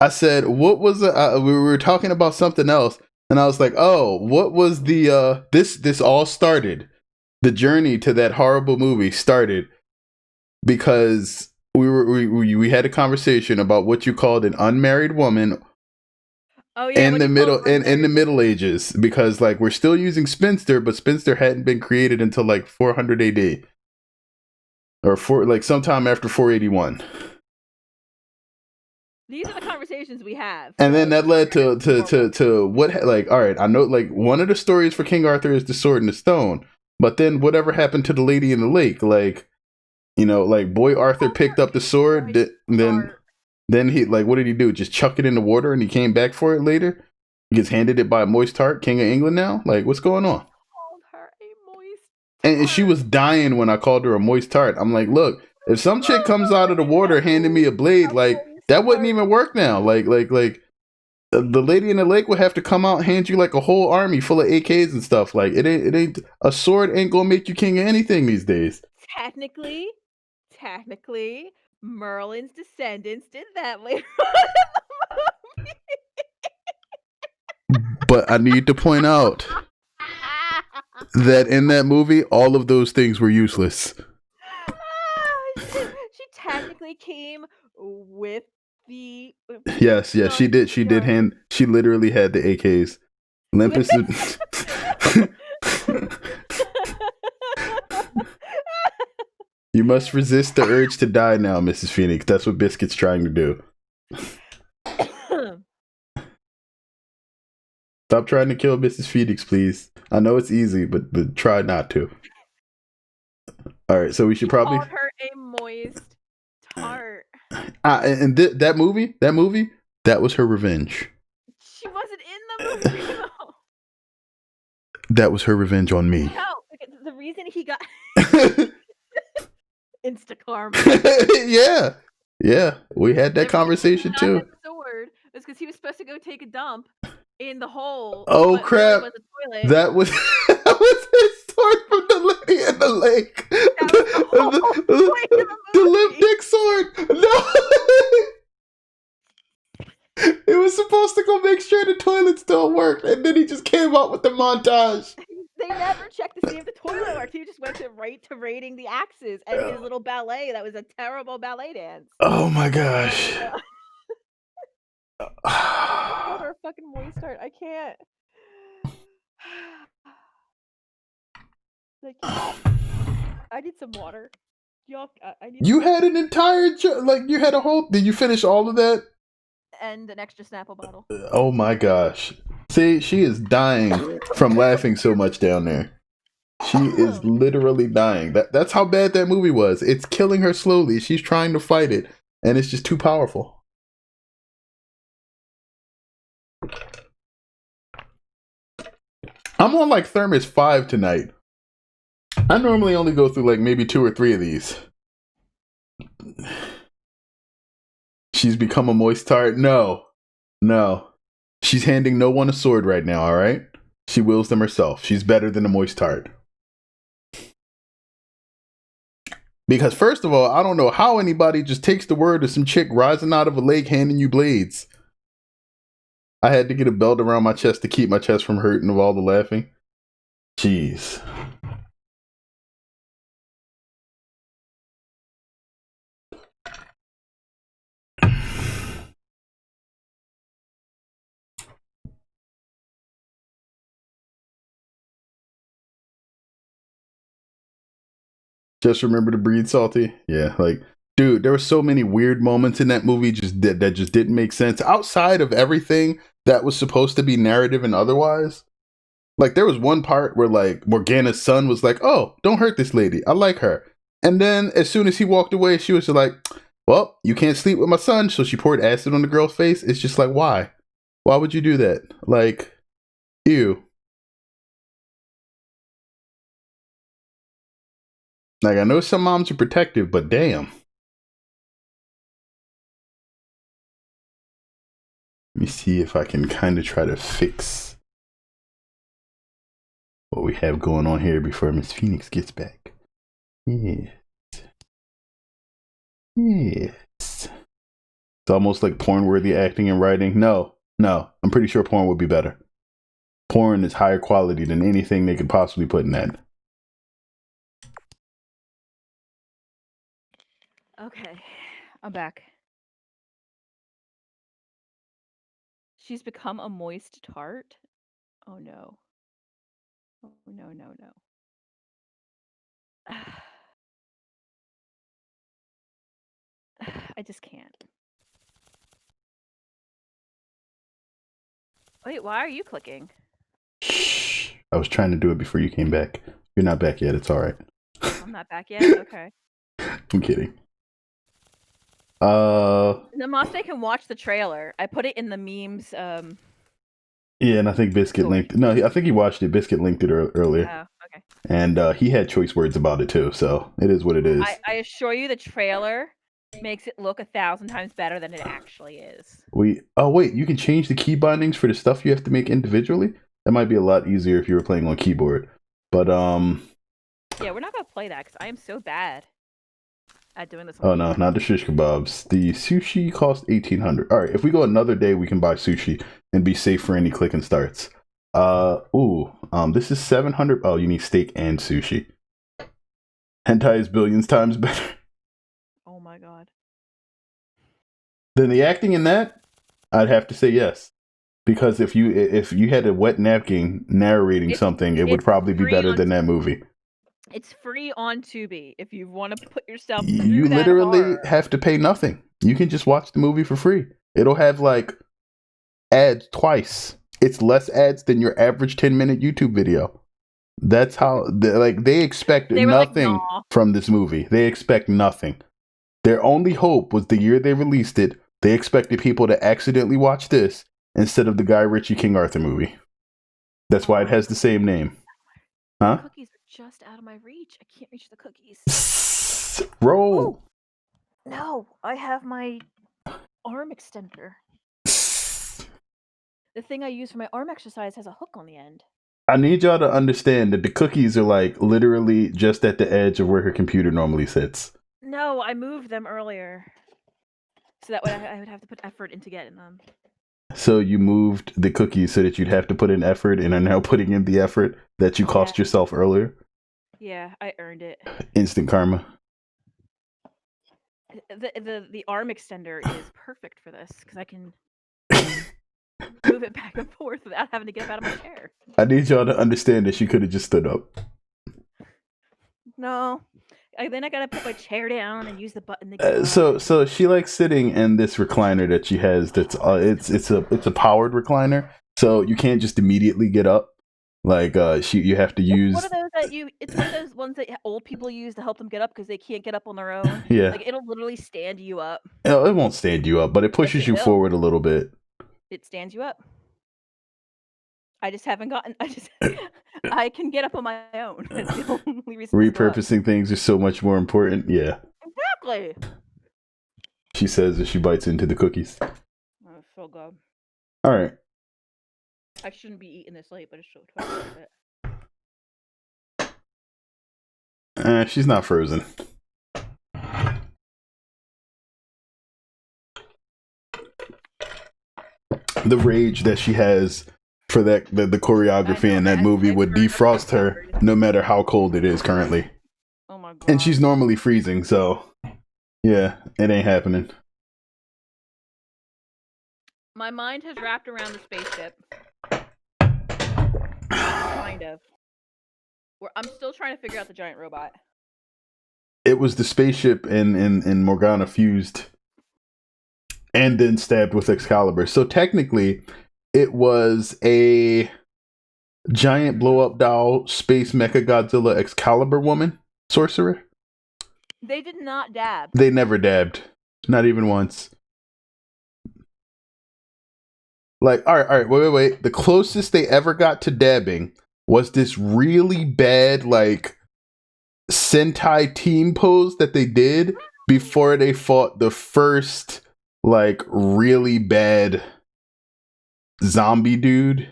I said, what was it? We were talking about something else, and I was like, oh, what was the this all started? The journey to that horrible movie started because we had a conversation about what you called an unmarried woman. Oh yeah, in the Middle Ages, because like we're still using spinster, but spinster hadn't been created until like 400 AD or sometime after 481. These are the conversations we have. And then that led to what, like, all right, I know, like, one of the stories for King Arthur is the Sword and the Stone, but then whatever happened to the Lady in the Lake? Like, you know, like, boy Arthur picked up the sword, then he, like, what did he do? Just chuck it in the water and he came back for it later? He gets handed it by a moist tart, King of England now? Like, what's going on? Called her a moist tart. And she was dying when I called her a moist tart. I'm like, look, if some chick comes out of the water handing me a blade, like, that wouldn't even work now. Like the Lady in the Lake would have to come out and hand you like a whole army full of AKs and stuff. Like it ain't a sword ain't gonna make you king of anything these days. Technically, Merlin's descendants did that later on. But I need to point out that in that movie, all of those things were useless. She technically came with the Yes, yes, she did. She did hand. She literally had the AKs. Olympus. You must resist the urge to die now, Mrs. Phoenix. That's what Biscuit's trying to do. Stop trying to kill Mrs. Phoenix, please. I know it's easy, but try not to. All right, so we should probably called her a moist tart. And that movie, that was her revenge. She wasn't in the movie. No. That was her revenge on me. No, the reason he got insta karma. yeah, we had that conversation too. That sword was because he was supposed to go take a dump in the hole. Oh crap! That was his sword from the lady in the lake. The limp dick sword. No. It was supposed to go make sure the toilet still worked, and then he just came out with the montage. They never checked to see if the toilet worked. He just went right to raiding the axes and his little ballet. That was a terrible ballet dance. Oh my gosh. Her fucking moist tart. I can't. I need some water. Y'all, you had an entire you had a whole. Did you finish all of that? And an extra Snapple bottle. Oh my gosh. See, she is dying from laughing so much down there. She is literally dying. That's how bad that movie was. It's killing her slowly. She's trying to fight it, and it's just too powerful. I'm on like Thermos 5 tonight. I normally only go through like maybe 2 or 3 of these. She's become a moist tart? No. She's handing no one a sword right now, alright? She wills them herself. She's better than a moist tart. Because first of all, I don't know how anybody just takes the word of some chick rising out of a lake handing you blades. I had to get a belt around my chest to keep my chest from hurting of all the laughing. Jeez. Just remember to breathe, Salty. Yeah, like, dude, there were so many weird moments in that movie that just didn't make sense. Outside of everything that was supposed to be narrative and otherwise. Like, there was one part where, like, Morgana's son was like, oh, don't hurt this lady. I like her. And then as soon as he walked away, she was like, well, you can't sleep with my son. So she poured acid on the girl's face. It's just like, why? Why would you do that? Like, ew. Like, I know some moms are protective, but damn. Let me see if I can kind of try to fix what we have going on here before Miss Phoenix gets back. Yes. It's almost like porn-worthy acting and writing. No. I'm pretty sure porn would be better. Porn is higher quality than anything they could possibly put in that. Okay, I'm back. She's become a moist tart? Oh no. Oh no. I just can't. Wait, why are you clicking? Shh. I was trying to do it before you came back. You're not back yet. It's all right. I'm not back yet? Okay. I'm kidding. Namaste can watch the trailer. I put it in the memes. Yeah, and I think Biscuit linked. No, I think he watched it. Biscuit linked it earlier. Oh, okay. And he had choice words about it too, so it is what it is. I assure you, the trailer makes it look 1,000 times better than it actually is. Oh wait, you can change the key bindings for the stuff you have to make individually. That might be a lot easier if you were playing on keyboard. But yeah, we're not gonna play that because I am so bad at doing this. Oh no, not the shish kebabs. The sushi cost $1,800. All right, if we go another day, we can buy sushi and be safe for any clicking starts. This is 700. Oh, you need steak and sushi. Hentai is billions times better. Oh my god. Then the acting in that, I'd have to say yes. Because if you had a wet napkin narrating something, it would probably be better than that movie. It's free on Tubi if you want to put yourself through You that literally horror. have to pay nothing. You can just watch the movie for free. It'll have like ads twice. It's less ads than your average 10-minute YouTube video. That's how they expect nothing from this movie. They expect nothing. Their only hope was the year they released it. They expected people to accidentally watch this instead of the Guy Ritchie King Arthur movie. That's why it has the same name. Huh? The cookies are just out of my reach. I can't reach the cookies. Roll. Oh, no, I have my arm extender. The thing I use for my arm exercise has a hook on the end. I need y'all to understand that the cookies are like literally just at the edge of where her computer normally sits. No, I moved them earlier. So that way I would have to put effort into getting them. So you moved the cookies so that you'd have to put in effort and are now putting in the effort that you cost yourself earlier? Yeah, I earned it. Instant karma. The arm extender is perfect for this because I can move it back and forth without having to get up out of my chair. I need y'all to understand that she could have just stood up. No. Then I gotta put my chair down and use the button. So she likes sitting in this recliner that she has. That's it's a powered recliner, so you can't just immediately get up. Like you have to use. It's one of those ones that old people use to help them get up because they can't get up on their own. Yeah. Like it'll literally stand you up. It won't stand you up, but it pushes you forward a little bit. It stands you up. I just haven't gotten. I can get up on my own. That's the only reason. Repurposing things are so much more important. Yeah. Exactly. She says as she bites into the cookies. Oh, so good. All right. I shouldn't be eating this late, but it's so twice it. She's not frozen. The rage that she has for the choreography in that movie would defrost her no matter how cold it is currently. Oh my god. And she's normally freezing, so yeah, it ain't happening. My mind has wrapped around the spaceship. Kind of. I'm still trying to figure out the giant robot. It was the spaceship and Morgana fused and then stabbed with Excalibur. So technically, it was a giant blow-up doll space mecha Godzilla Excalibur woman sorcerer. They did not dab. They never dabbed. Not even once. Like, all right, wait. The closest they ever got to dabbing was this really bad, like, Sentai team pose that they did before they fought the first, like, really bad zombie dude.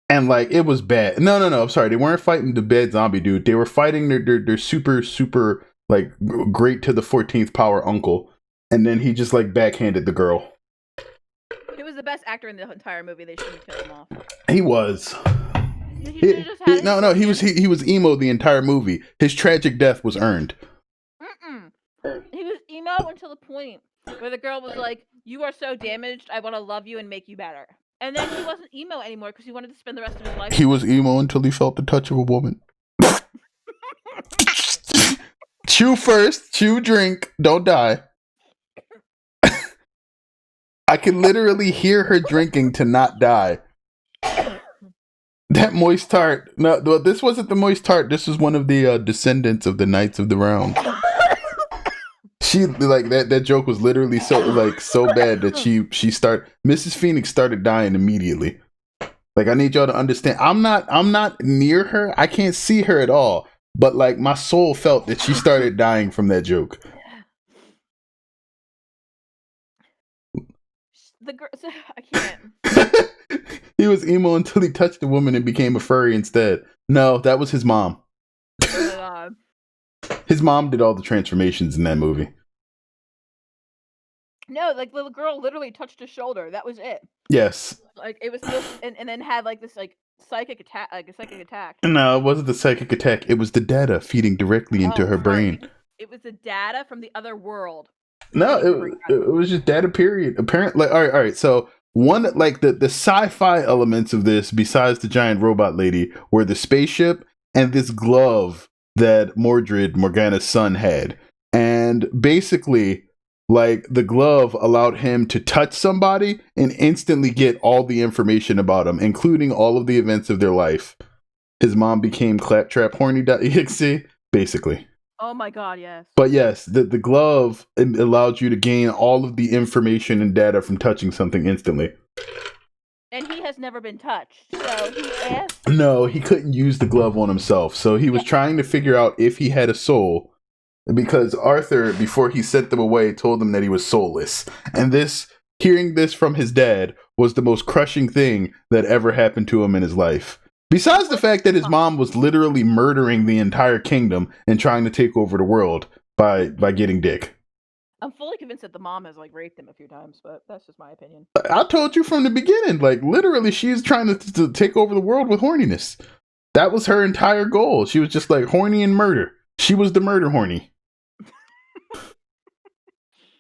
And, like, it was bad. No, I'm sorry. They weren't fighting the bad zombie dude. They were fighting their super, like, great to the 14th power uncle. And then he just, like, backhanded the girl. He was the best actor in the entire movie. They shouldn't have killed him off. He was. He was emo the entire movie. His tragic death was earned. He was emo until the point where the girl was like, "You are so damaged. I want to love you and make you better." And then he wasn't emo anymore because he wanted to spend the rest of his life. He was emo until he felt the touch of a woman. Chew first. Chew, drink. Don't die. I can literally hear her drinking to not die. That moist tart. No, this wasn't the moist tart. This was one of the descendants of the Knights of the Round. She like that joke was literally so bad that Mrs. Phoenix started dying immediately. Like, I need y'all to understand. I'm not near her. I can't see her at all. But like my soul felt that she started dying from that joke. The girl, I can't. He was emo until he touched a woman and became a furry instead. No, that was his mom. Oh my god. His mom did all the transformations in that movie. No, like, the little girl literally touched his shoulder, that was it. Yes. Like, it was supposed and then had, like, this, like, psychic attack. No, it wasn't the psychic attack. It was the data feeding directly into Oh, her sorry. brain. It was the data from the other world. No, it was just data. Period. Apparently, all right. So one, like the sci-fi elements of this, besides the giant robot lady, were the spaceship and this glove that Mordred, Morgana's son, had, and basically, like the glove allowed him to touch somebody and instantly get all the information about them, including all of the events of their life. His mom became Claptrap Horny.exe, basically. Oh my god, yes. But yes, the glove allowed you to gain all of the information and data from touching something instantly. And he has never been touched, so he asked. No, he couldn't use the glove on himself, so he was trying to figure out if he had a soul, because Arthur, before he sent them away, told them that he was soulless. And this, hearing this from his dad, was the most crushing thing that ever happened to him in his life. Besides the fact that his mom was literally murdering the entire kingdom and trying to take over the world by getting dick. I'm fully convinced that the mom has, like, raped him a few times, but that's just my opinion. I told you from the beginning, like, literally, she's trying to take over the world with horniness. That was her entire goal. She was just like horny and murder. She was the murder horny.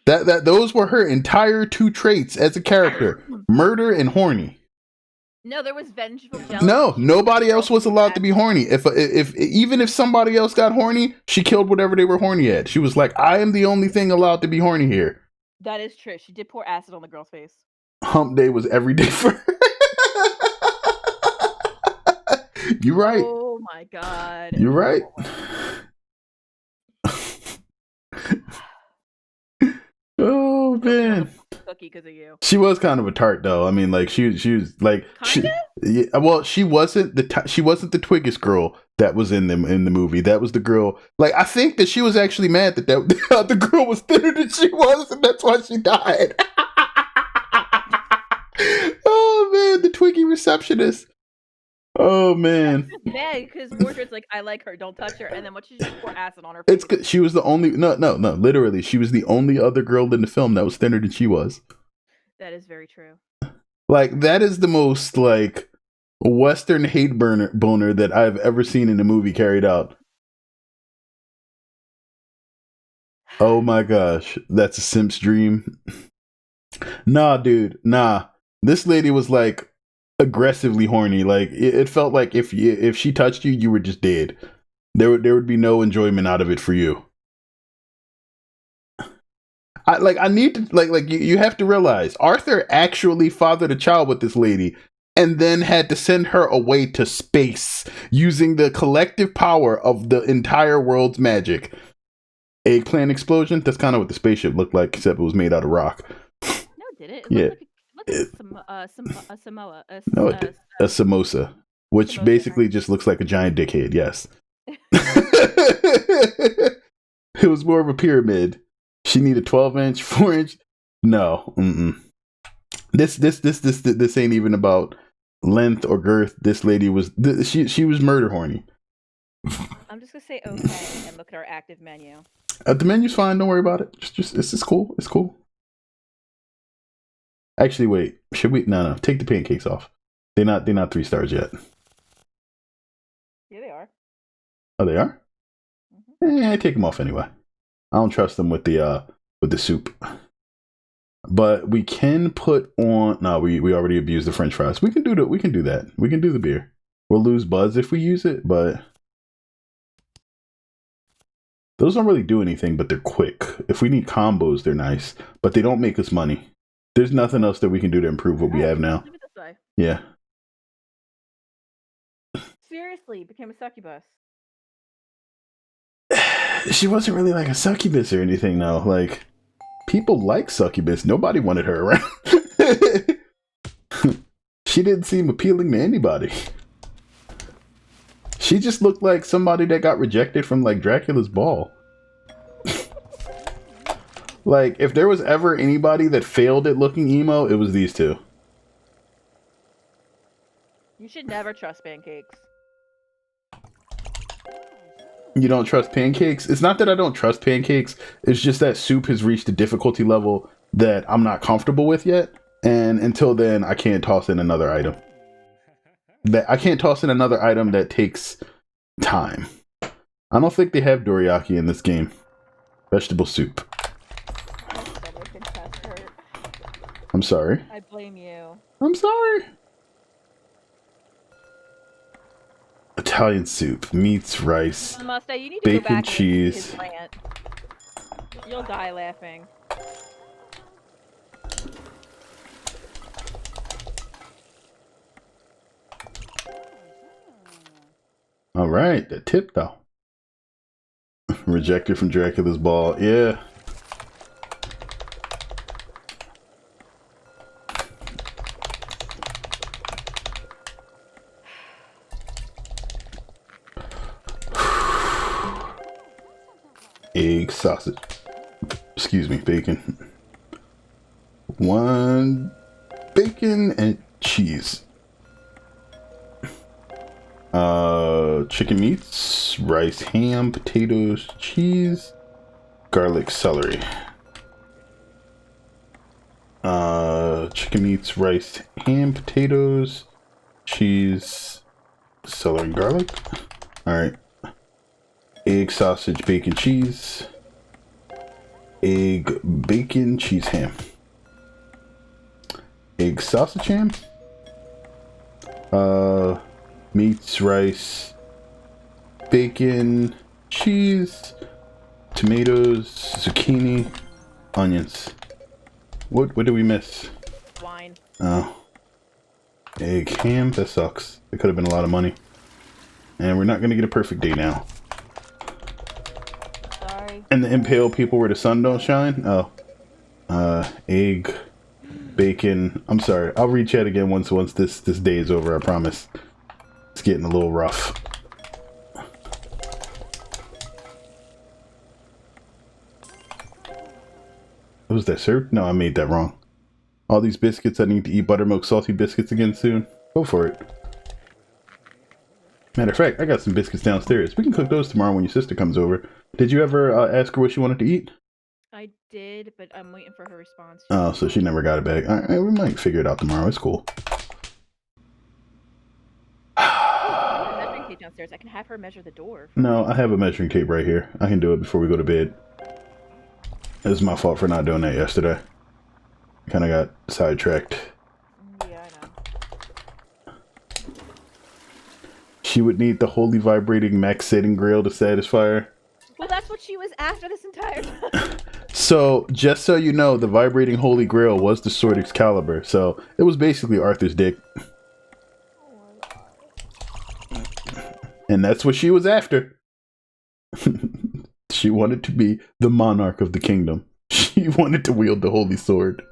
Those were her entire two traits as a character: murder and horny. No, there was vengeful jealousy. No, nobody else was allowed to be horny. If even if somebody else got horny, she killed whatever they were horny at. She was like, I am the only thing allowed to be horny here. That is true. She did pour acid on the girl's face. Hump day was every day for her. You're right. Oh my god. You're right. Oh man. Cookie because of you. She was kind of a tart though. I mean, like she was like well, she wasn't the Twiggus girl that was in the movie. That was the girl. Like I think that she was actually mad that the girl was thinner than she was, and that's why she died. Oh man, the Twiggy receptionist. Oh man. Yeah, because Mordred's like, I like her, don't touch her, and then what she just pour acid on her face. It's good. She was the only no, literally, she was the only other girl in the film that was thinner than she was. That is very true. Like that is the most like Western hate boner that I've ever seen in a movie carried out. Oh my gosh, that's a simp's dream. Nah, dude, nah. This lady was like aggressively horny. Like it felt like if she touched you, you were just dead. There would be no enjoyment out of it for you. I need to like you have to realize Arthur actually fathered a child with this lady and then had to send her away to space using the collective power of the entire world's magic. Eggplant explosion? That's kind of what the spaceship looked like, except it was made out of rock. No, did it? It looked like a Samoa. A samosa, which basically just looks like a giant dickhead. Yes. It was more of a pyramid. She needed 12-inch, 4-inch. No. This ain't even about length or girth. This lady was she was murder horny. I'm just gonna say okay and look at our active menu. The menu's fine. Don't worry about it. Just it's cool. It's cool. Actually, wait. Should we? No. Take the pancakes off. They're not 3 stars yet. Yeah, they are. Oh, they are. Mm-hmm. Take them off anyway. I don't trust them with the soup. But we can put on. No, we already abused the French fries. We can do that. We can do that. We can do the beer. We'll lose buzz if we use it, but those don't really do anything. But they're quick. If we need combos, they're nice, but they don't make us money. There's nothing else that we can do to improve what we have now. Leave it this way. Yeah. Seriously, became a succubus. She wasn't really like a succubus or anything, though. Like, people like succubus. Nobody wanted her around. She didn't seem appealing to anybody. She just looked like somebody that got rejected from, like, Dracula's ball. Like, if there was ever anybody that failed at looking emo, it was these two. You should never trust pancakes. You don't trust pancakes? It's not that I don't trust pancakes. It's just that soup has reached a difficulty level that I'm not comfortable with yet. And until then, I can't toss in another item. I can't toss in another item that takes time. I don't think they have dorayaki in this game. Vegetable soup. My stomach and chest hurt. I'm sorry. I blame you. I'm sorry. Italian soup, meats, rice, Musta, you need to bacon, go back and cheese. his rant. You'll die laughing. All right, the tip though. Rejected from Dracula's Ball. Yeah. Egg, sausage. Excuse me, bacon. 1 bacon and cheese. Chicken meats, rice, ham, potatoes, cheese, garlic, celery. Chicken meats, rice, ham, potatoes, cheese, celery, garlic. All right. Egg, sausage, bacon, cheese. Egg, bacon, cheese, ham. Egg, sausage, ham. Meats, rice, bacon, cheese, tomatoes, zucchini, onions. What did we miss? Wine. Oh. Egg, ham, that sucks. It could have been a lot of money. And we're not gonna get a perfect day now. Sorry. And the impale people where the sun don't shine? Oh. Egg, bacon. I'm sorry. I'll reach out again once this day is over, I promise. It's getting a little rough. Was that served? No, I made that wrong. All these biscuits, I need to eat buttermilk salty biscuits again soon. Go for it. Matter of fact, I got some biscuits downstairs. We can cook those tomorrow when your sister comes over. Did you ever ask her what she wanted to eat? I did, but I'm waiting for her response. Oh, so she never got it back. All right, we might figure it out tomorrow. It's cool. Measuring tape downstairs. I can have her measure the door. No, I have a measuring tape right here. I can do it before we go to bed. It's my fault for not doing that yesterday. Kind of got sidetracked. Yeah, I know. She would need the holy vibrating max setting grill to satisfy her. Well, that's what she was after this entire time. So, just so you know, the vibrating holy grail was the sword Excalibur. So, it was basically Arthur's dick. And that's what she was after. She wanted to be the monarch of the kingdom. She wanted to wield the holy sword.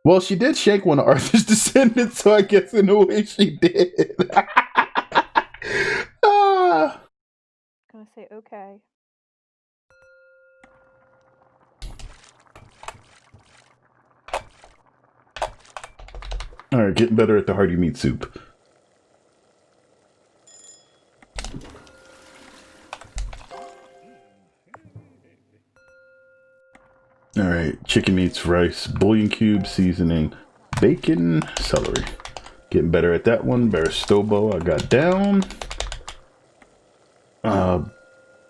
Well, she did shake one of Arthur's descendants, so I guess in a way she did. Ah. I'm gonna say okay. Alright, getting better at the hearty meat soup. Alright, chicken meats, rice, bouillon cube, seasoning, bacon, celery. Getting better at that one. Baristobo, I got down.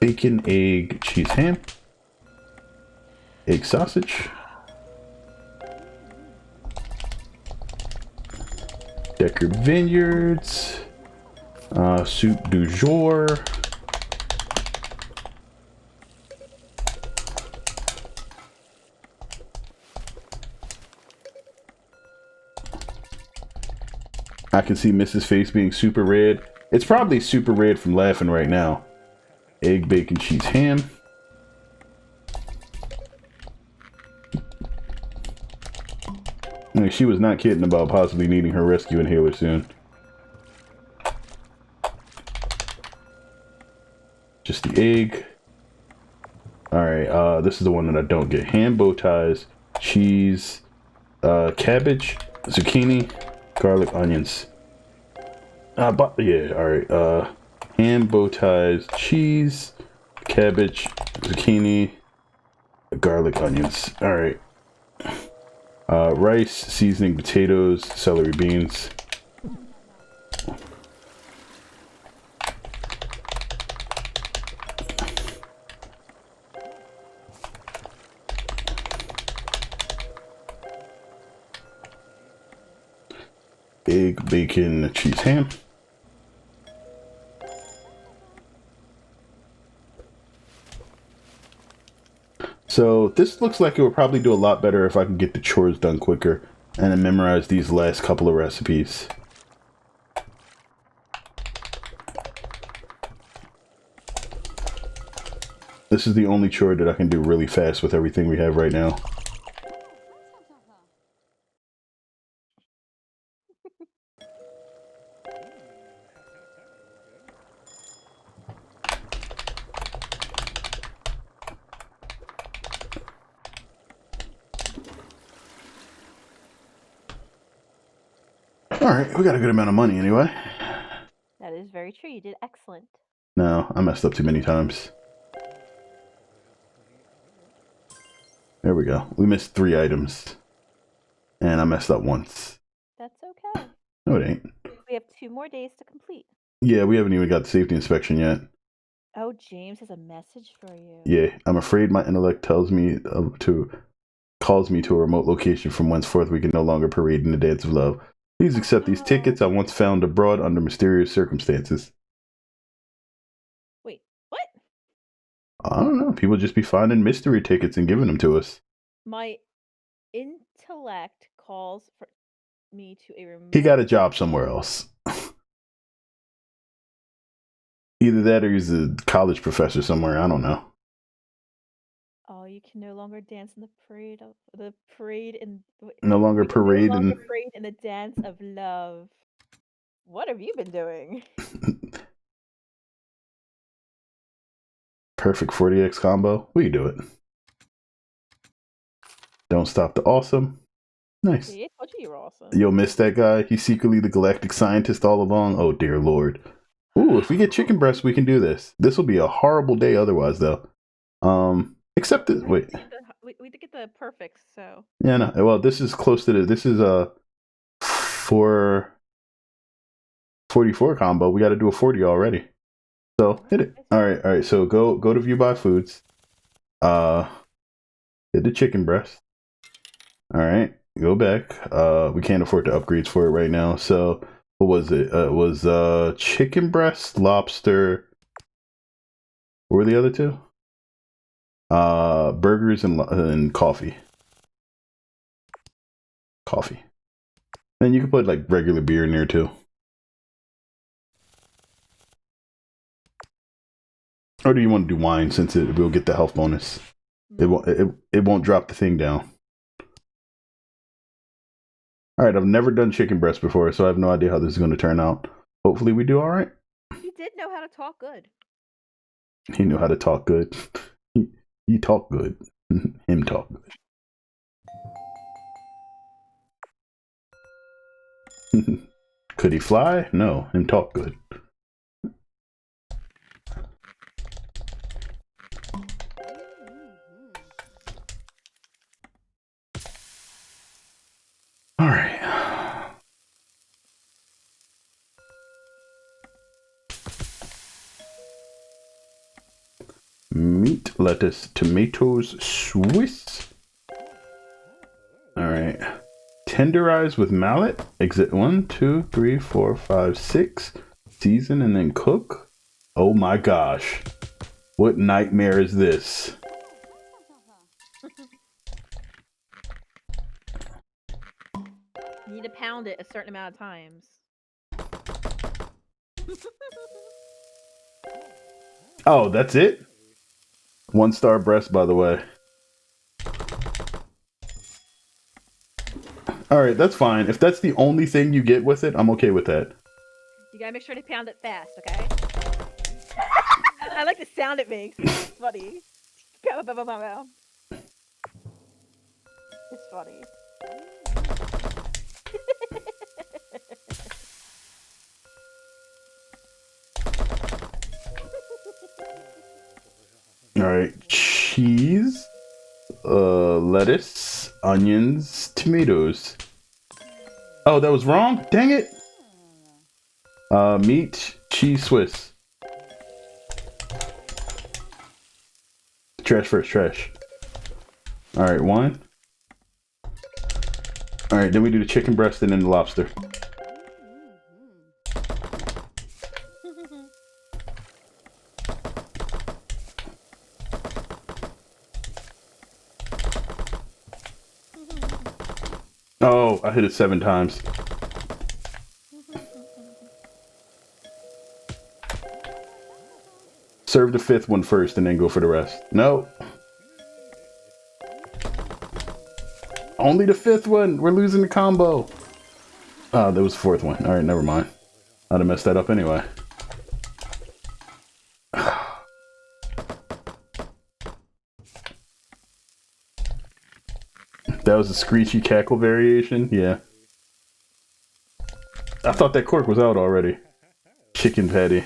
Bacon, egg, cheese, ham. Egg sausage. Decker Vineyards. Soup du jour. I can see Mrs. Face being super red. It's probably super red from laughing right now. Egg, bacon, cheese, ham. Like, she was not kidding about possibly needing her rescue inhaler soon. Just the egg. Alright, this is the one that I don't get. Ham, bow ties, cheese, cabbage, zucchini, garlic, onions. Yeah, alright. Ham, bow ties, cheese, cabbage, zucchini, garlic, onions. Alright. Rice, seasoning, potatoes, celery, beans. Egg, bacon, cheese, ham. So this looks like it would probably do a lot better if I could get the chores done quicker and then memorize these last couple of recipes. This is the only chore that I can do really fast with everything we have right now. Alright, we got a good amount of money anyway. That is very true. You did excellent. No, I messed up too many times. There we go. We missed 3 items. And I messed up once. That's okay. No, it ain't. We have 2 more days to complete. Yeah, we haven't even got the safety inspection yet. Oh, James has a message for you. Yeah, I'm afraid my intellect calls me to a remote location from whenceforth we can no longer parade in the dance of love. Please accept these tickets I once found abroad under mysterious circumstances. Wait, what? I don't know. People just be finding mystery tickets and giving them to us. My intellect calls for me to a remote... He got a job somewhere else. Either that or he's a college professor somewhere. I don't know. Oh, you can no longer dance in the parade in No longer parade no in... longer parade in the dance of love. What have you been doing? Perfect 40x combo. We can do it. Don't stop the awesome. Nice. See, I told you were awesome. You'll miss that guy. He's secretly the galactic scientist all along. Oh, dear Lord. Ooh, if we get chicken breast, we can do this. This will be a horrible day otherwise, though. Except that, wait. We did get the perfect, so. Yeah, no. Well, this is close to this is a 44 combo. We got to do a 40 already. So hit it. All right. So go to view by foods. Hit the chicken breast. All right, go back. We can't afford the upgrades for it right now. So what was it? It was chicken breast, lobster. What were the other 2? Burgers and coffee. Coffee. Then you can put like regular beer in there too. Or do you want to do wine since it will get the health bonus? It won't drop the thing down. All right, I've never done chicken breast before, so I have no idea how this is going to turn out. Hopefully we do all right. He did know how to talk good. He knew how to talk good. He talk good. Him talk good. Could he fly? No, him talk good. All right. Meat, lettuce, tomatoes, Swiss. All right. Tenderize with mallet. Exit 1, 2, 3, 4, 5, 6. Season and then cook. Oh my gosh. What nightmare is this? You need to pound it a certain amount of times. Oh, that's it? 1-star breast, by the way. Alright, that's fine. If that's the only thing you get with it, I'm okay with that. You gotta make sure to pound it fast, okay? I like the sound it makes. It's funny. It's funny. Alright, cheese, lettuce, onions, tomatoes. Oh, that was wrong? Dang it. Meat, cheese, Swiss. Trash first, trash. Alright, 1. Alright, then we do the chicken breast and then the lobster. Oh, I hit it 7 times. Serve the 5th one first and then go for the rest. No. Only the 5th one. We're losing the combo. Oh, there was the 4th one. Alright, never mind. I'd have messed that up anyway. That was a screechy cackle variation? Yeah. I thought that cork was out already. Chicken patty.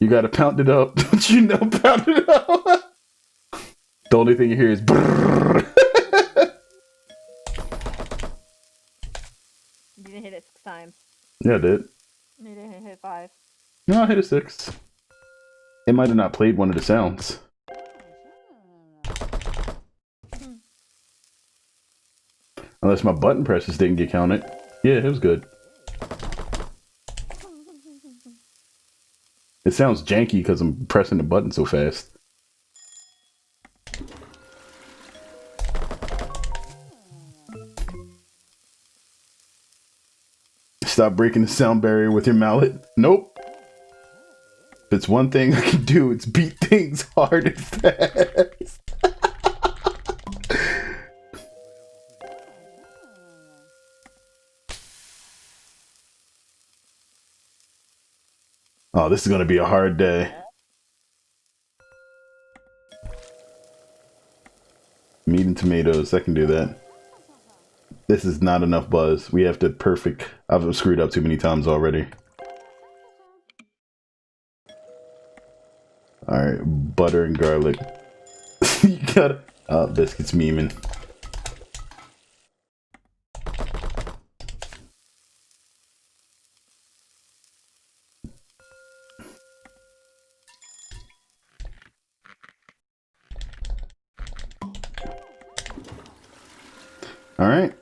You gotta pound it up. Don't you know pound it up? The only thing you hear is brrrr. You didn't hit it 6 times. Yeah, I did. You didn't hit it 5. No, I hit a 6. It might have not played one of the sounds. Unless my button presses didn't get counted. Yeah, it was good. It sounds janky because I'm pressing the button so fast. Stop breaking the sound barrier with your mallet. Nope. If it's one thing I can do, it's beat things hard and fast. Oh, this is going to be a hard day. Meat and tomatoes, I can do that. This is not enough buzz. We have to perfect. I've screwed up too many times already. Alright, butter and garlic. You gotta... biscuits memeing. Alright.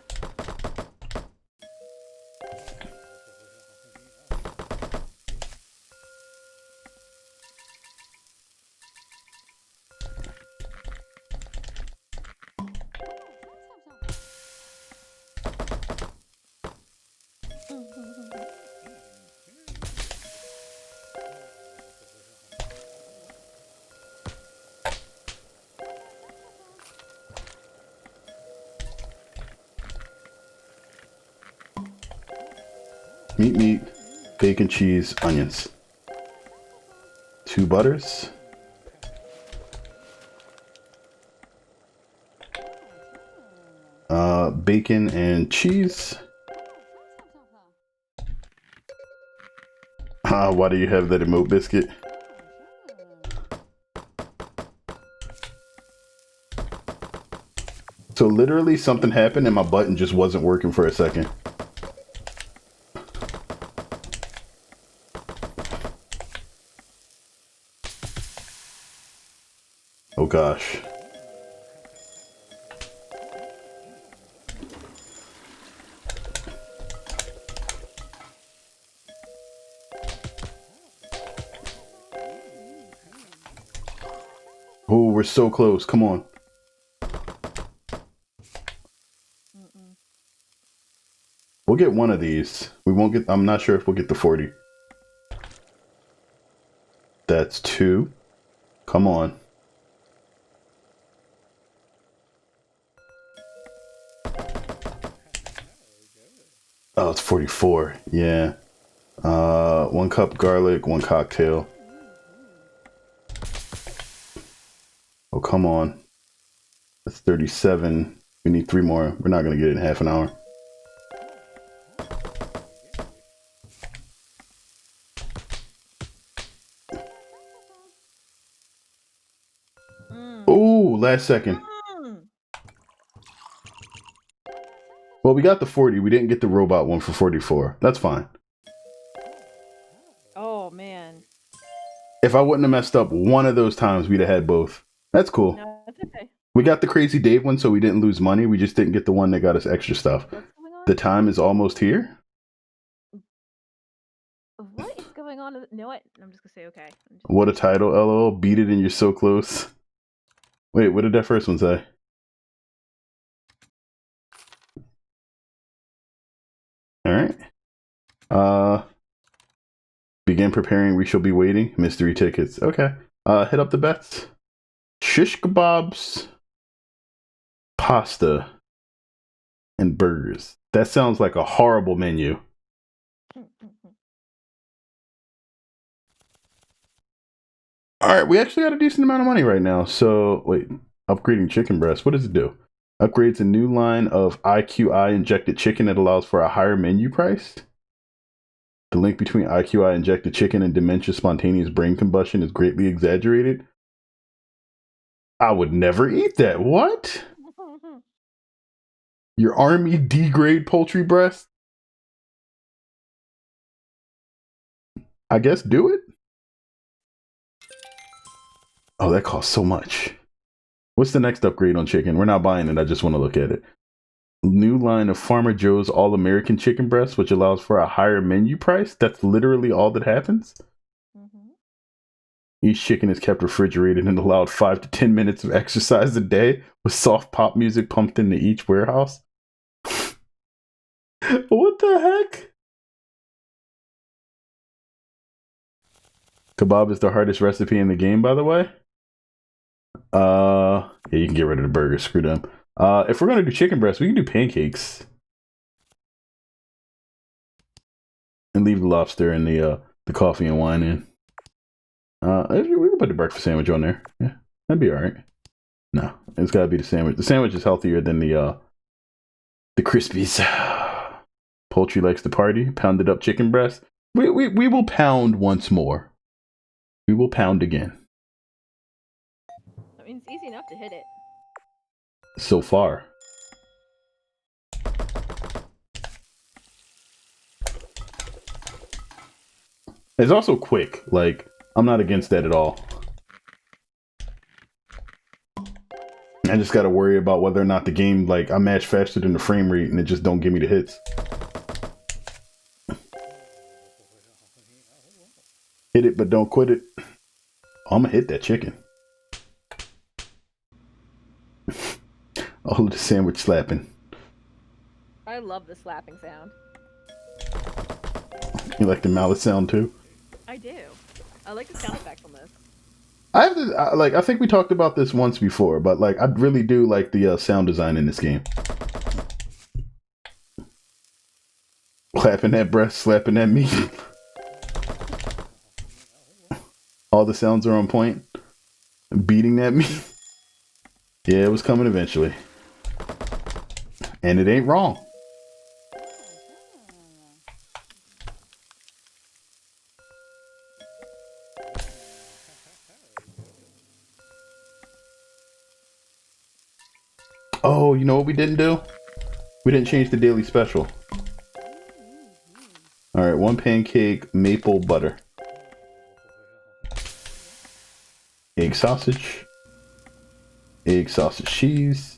Meat, bacon, cheese, onions. 2 butters. Bacon and cheese. Why do you have that emote biscuit? So literally something happened and my button just wasn't working for a second. Oh gosh. Oh, we're so close. Come on. We'll get one of these. We won't get... I'm not sure if we'll get the 40. That's 2. Come on. Oh, it's 44. Yeah. 1 cup garlic, 1 cocktail. Oh, come on. That's 37. We need 3 more. We're not going to get it in half an hour. Ooh, last second. Well, we got the 40. We didn't get the robot one for 44. That's fine. Oh man. If I wouldn't have messed up one of those times, we'd have had both. That's cool. No, that's okay. We got the Crazy Dave one, so we didn't lose money. We just didn't get the one that got us extra stuff. What's going on? The time is almost here. What is going on? You know what? I'm just gonna say okay. What a title, LOL. Beat it and you're so close. Wait, what did that first one say? Alright. Begin preparing, we shall be waiting. Mystery tickets. Okay. Hit up the bets. Shish kebabs, pasta, and burgers. That sounds like a horrible menu. Alright, we actually got a decent amount of money right now. So, wait. Upgrading chicken breast. What does it do? Upgrades a new line of IQI injected chicken that allows for a higher menu price. The link between IQI injected chicken and dementia spontaneous brain combustion is greatly exaggerated. I would never eat that. What? Your army D-grade poultry breast? I guess do it. Oh, that costs so much. What's the next upgrade on chicken? We're not buying it. I just want to look at it. New line of Farmer Joe's All-American Chicken Breast, which allows for a higher menu price. That's literally all that happens. Mm-hmm. Each chicken is kept refrigerated and allowed 5 to 10 minutes of exercise a day with soft pop music pumped into each warehouse. What the heck? Kebab is the hardest recipe in the game, by the way. Yeah, you can get rid of the burger. Screw them. If we're gonna do chicken breast, we can do pancakes. And leave the lobster and the coffee and wine in. We can put the breakfast sandwich on there. Yeah, that'd be alright. No, it's gotta be the sandwich. The sandwich is healthier than the Crispies. Poultry likes to party. Pounded up chicken breast. We will pound once more. We will pound again. I mean, it's easy enough to hit it. So far. It's also quick. Like, I'm not against that at all. I just gotta worry about whether or not the game, like, I match faster than the frame rate and it just don't give me the hits. Hit it, but don't quit it. I'm gonna hit that chicken. Oh, the sandwich slapping. I love the slapping sound. You like the mallet sound too? I do. I like the sound effects on this. I think we talked about this once before, but like I really do like the sound design in this game. Clapping that breast, slapping that meat. All the sounds are on point. Beating that meat. Yeah, it was coming eventually. And it ain't wrong. Oh, you know what we didn't do? We didn't change the daily special. Alright, 1 pancake, maple butter. Egg sausage. Egg sausage cheese.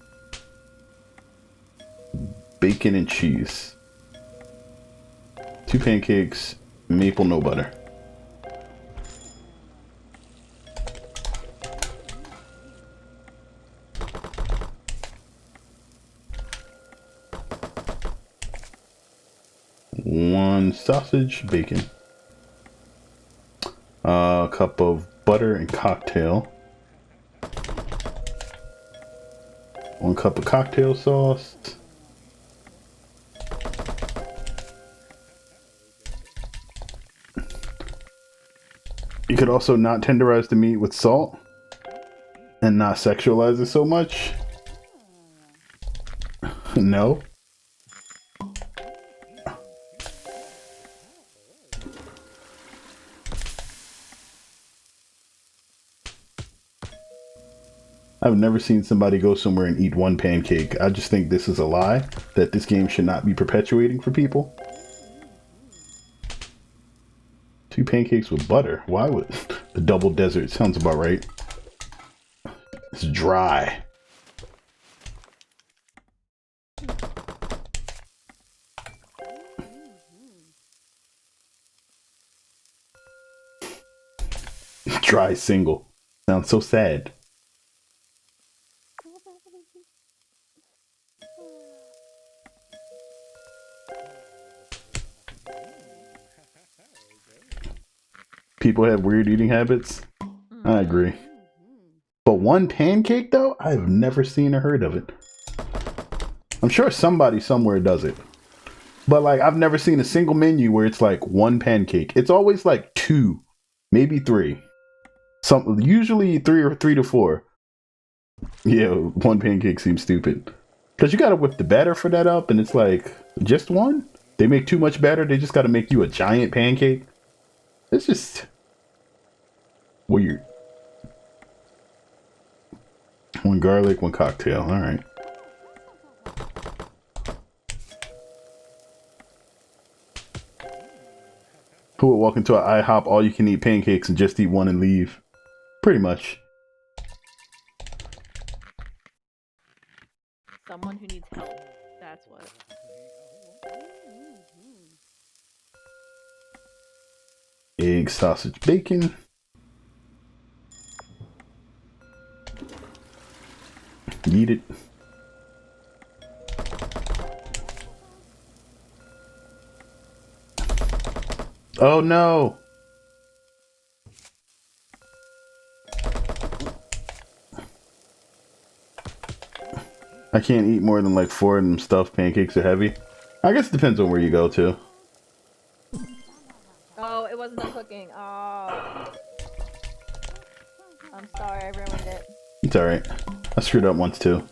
Bacon and cheese. 2 pancakes, maple no butter. One sausage, bacon. A cup of butter and cocktail. 1 cup of cocktail sauce. You could also not tenderize the meat with salt and not sexualize it so much. No. I've never seen somebody go somewhere and eat one pancake. I just think this is a lie that this game should not be perpetuating for people. 2 pancakes with butter. Why would the double desert? Sounds about right. It's dry. Dry single. Sounds so sad. People have weird eating habits. I agree. But one pancake, though? I've never seen or heard of it. I'm sure somebody somewhere does it. But, like, I've never seen a single menu where it's, like, one pancake. It's always, like, 2, maybe 3. Usually 3 to 4. Yeah, one pancake seems stupid. Because you got to whip the batter for that up, and it's, like, just one? They make too much batter, they just got to make you a giant pancake? It's just weird. 1 garlic, 1 cocktail. All right. Who would walk into an IHOP, all you can eat pancakes and just eat one and leave? Pretty much. Someone who needs help. That's what. Egg, sausage, bacon. Eat it. Oh no! I can't eat more than like 4 of them stuffed pancakes are heavy. I guess it depends on where you go to. Oh, it wasn't done cooking. Oh. I'm sorry, I ruined it. It's alright. I screwed up once too.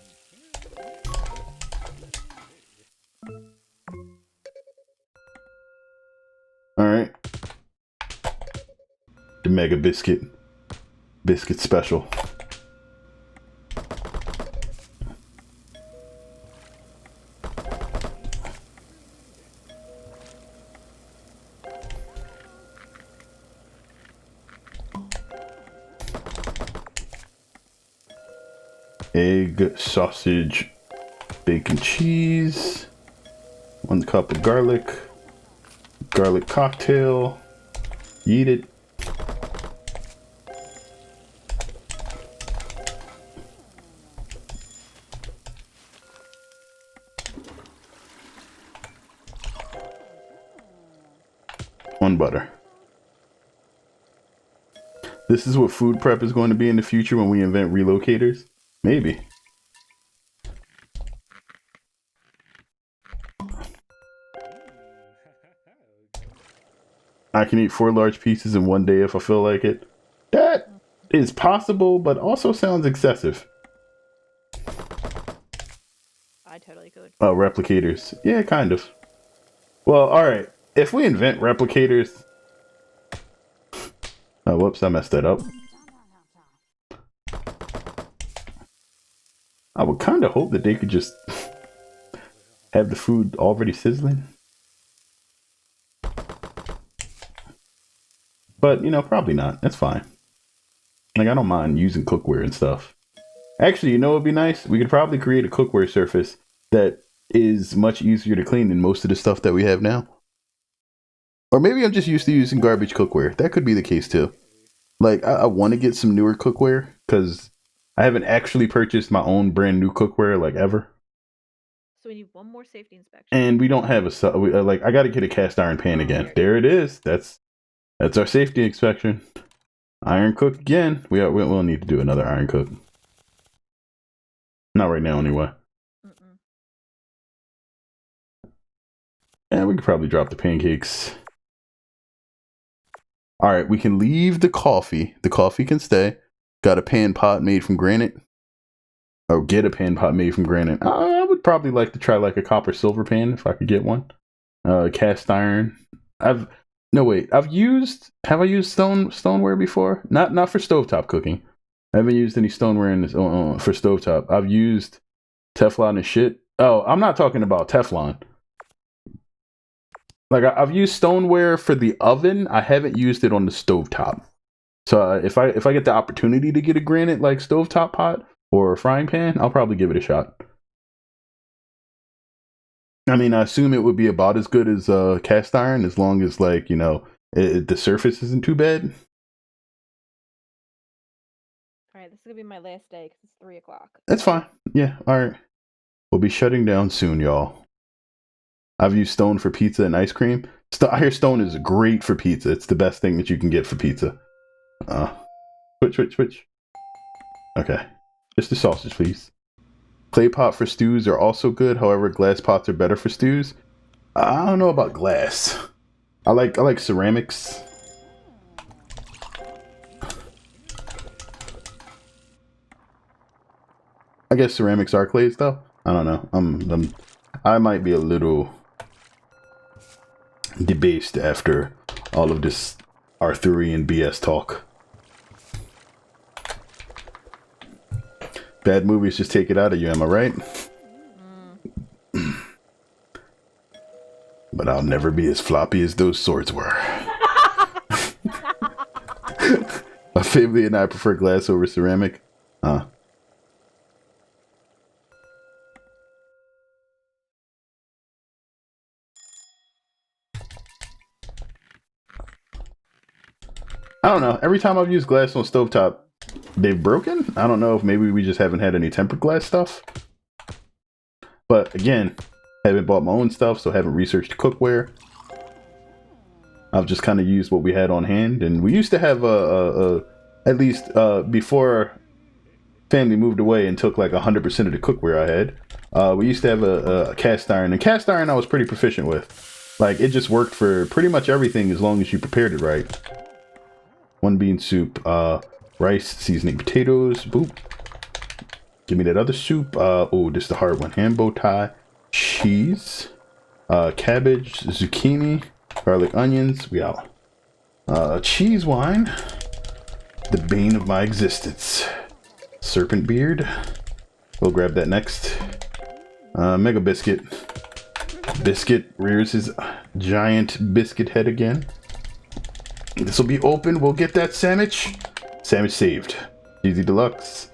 Alright. The Mega Biscuit. Biscuit Special. Egg, sausage, bacon, cheese. 1 cup of garlic. Garlic cocktail. Eat it. One butter. This is what food prep is going to be in the future when we invent relocators? Maybe. I can eat 4 large pieces in one day if I feel like it. That is possible, but also sounds excessive. I totally could. Oh, replicators. Yeah, kind of. Well, alright. If we invent replicators... Oh, whoops, I messed that up. I would kind of hope that they could just have the food already sizzling. But, you know, probably not. That's fine. Like, I don't mind using cookware and stuff. Actually, you know what would be nice? We could probably create a cookware surface that is much easier to clean than most of the stuff that we have now. Or maybe I'm just used to using garbage cookware. That could be the case too. Like, I want to get some newer cookware because I haven't actually purchased my own brand new cookware like ever. So we need one more safety inspection. And we don't have like, I got to get a cast iron pan again. There it is. That's our safety inspection. Iron cook again. We'll need to do another iron cook. Not right now, anyway. And we could probably drop the pancakes. All right, we can leave the coffee. The coffee can stay. Got a pan pot made from granite. Or get a pan pot made from granite. I would probably like to try like a copper silver pan if I could get one. Cast iron. Have I used stoneware before? Not for stovetop cooking. I haven't used any stoneware in this for stovetop. I've used Teflon and shit. Oh, I'm not talking about Teflon. Like I've used stoneware for the oven. I haven't used it on the stovetop. So if I get the opportunity to get a granite like stovetop pot or a frying pan, I'll probably give it a shot. I mean, I assume it would be about as good as cast iron, as long as like the surface isn't too bad. All right, this is gonna be my last day because it's 3 o'clock. That's fine. Yeah. All right. We'll be shutting down soon, y'all. I've used stone for pizza and ice cream. I hear stone is great for pizza. It's the best thing that you can get for pizza. Switch. Okay. Just the sausage, please. Clay pot for stews are also good. However, glass pots are better for stews. I don't know about glass. I like ceramics. I guess ceramics are clays though. I don't know. I might be a little debased after all of this Arthurian BS talk. Bad movies just take it out of you, am I right? But I'll never be as floppy as those swords were. My family and I prefer glass over ceramic. I don't know. Every time I've used glass on stovetop, they've broken. I don't know if maybe we just haven't had any tempered glass stuff. But again, haven't bought my own stuff, so haven't researched cookware. I've just kind of used what we had on hand, and we used to have at least before family moved away and took like 100% of the cookware I had. We used to have a cast iron, and cast iron I was pretty proficient with. Like it just worked for pretty much everything as long as you prepared it right. 1 bean soup, rice, seasoning potatoes, boop. Give me that other soup. Oh, this is the hard one. Ham bow tie, cheese, cabbage, zucchini, garlic, onions. We out. Cheese wine, the bane of my existence. Serpent beard. We'll grab that next. Mega biscuit. Biscuit rears his giant biscuit head again. This will be open. We'll get that sandwich. Sandwich saved. Cheesy deluxe.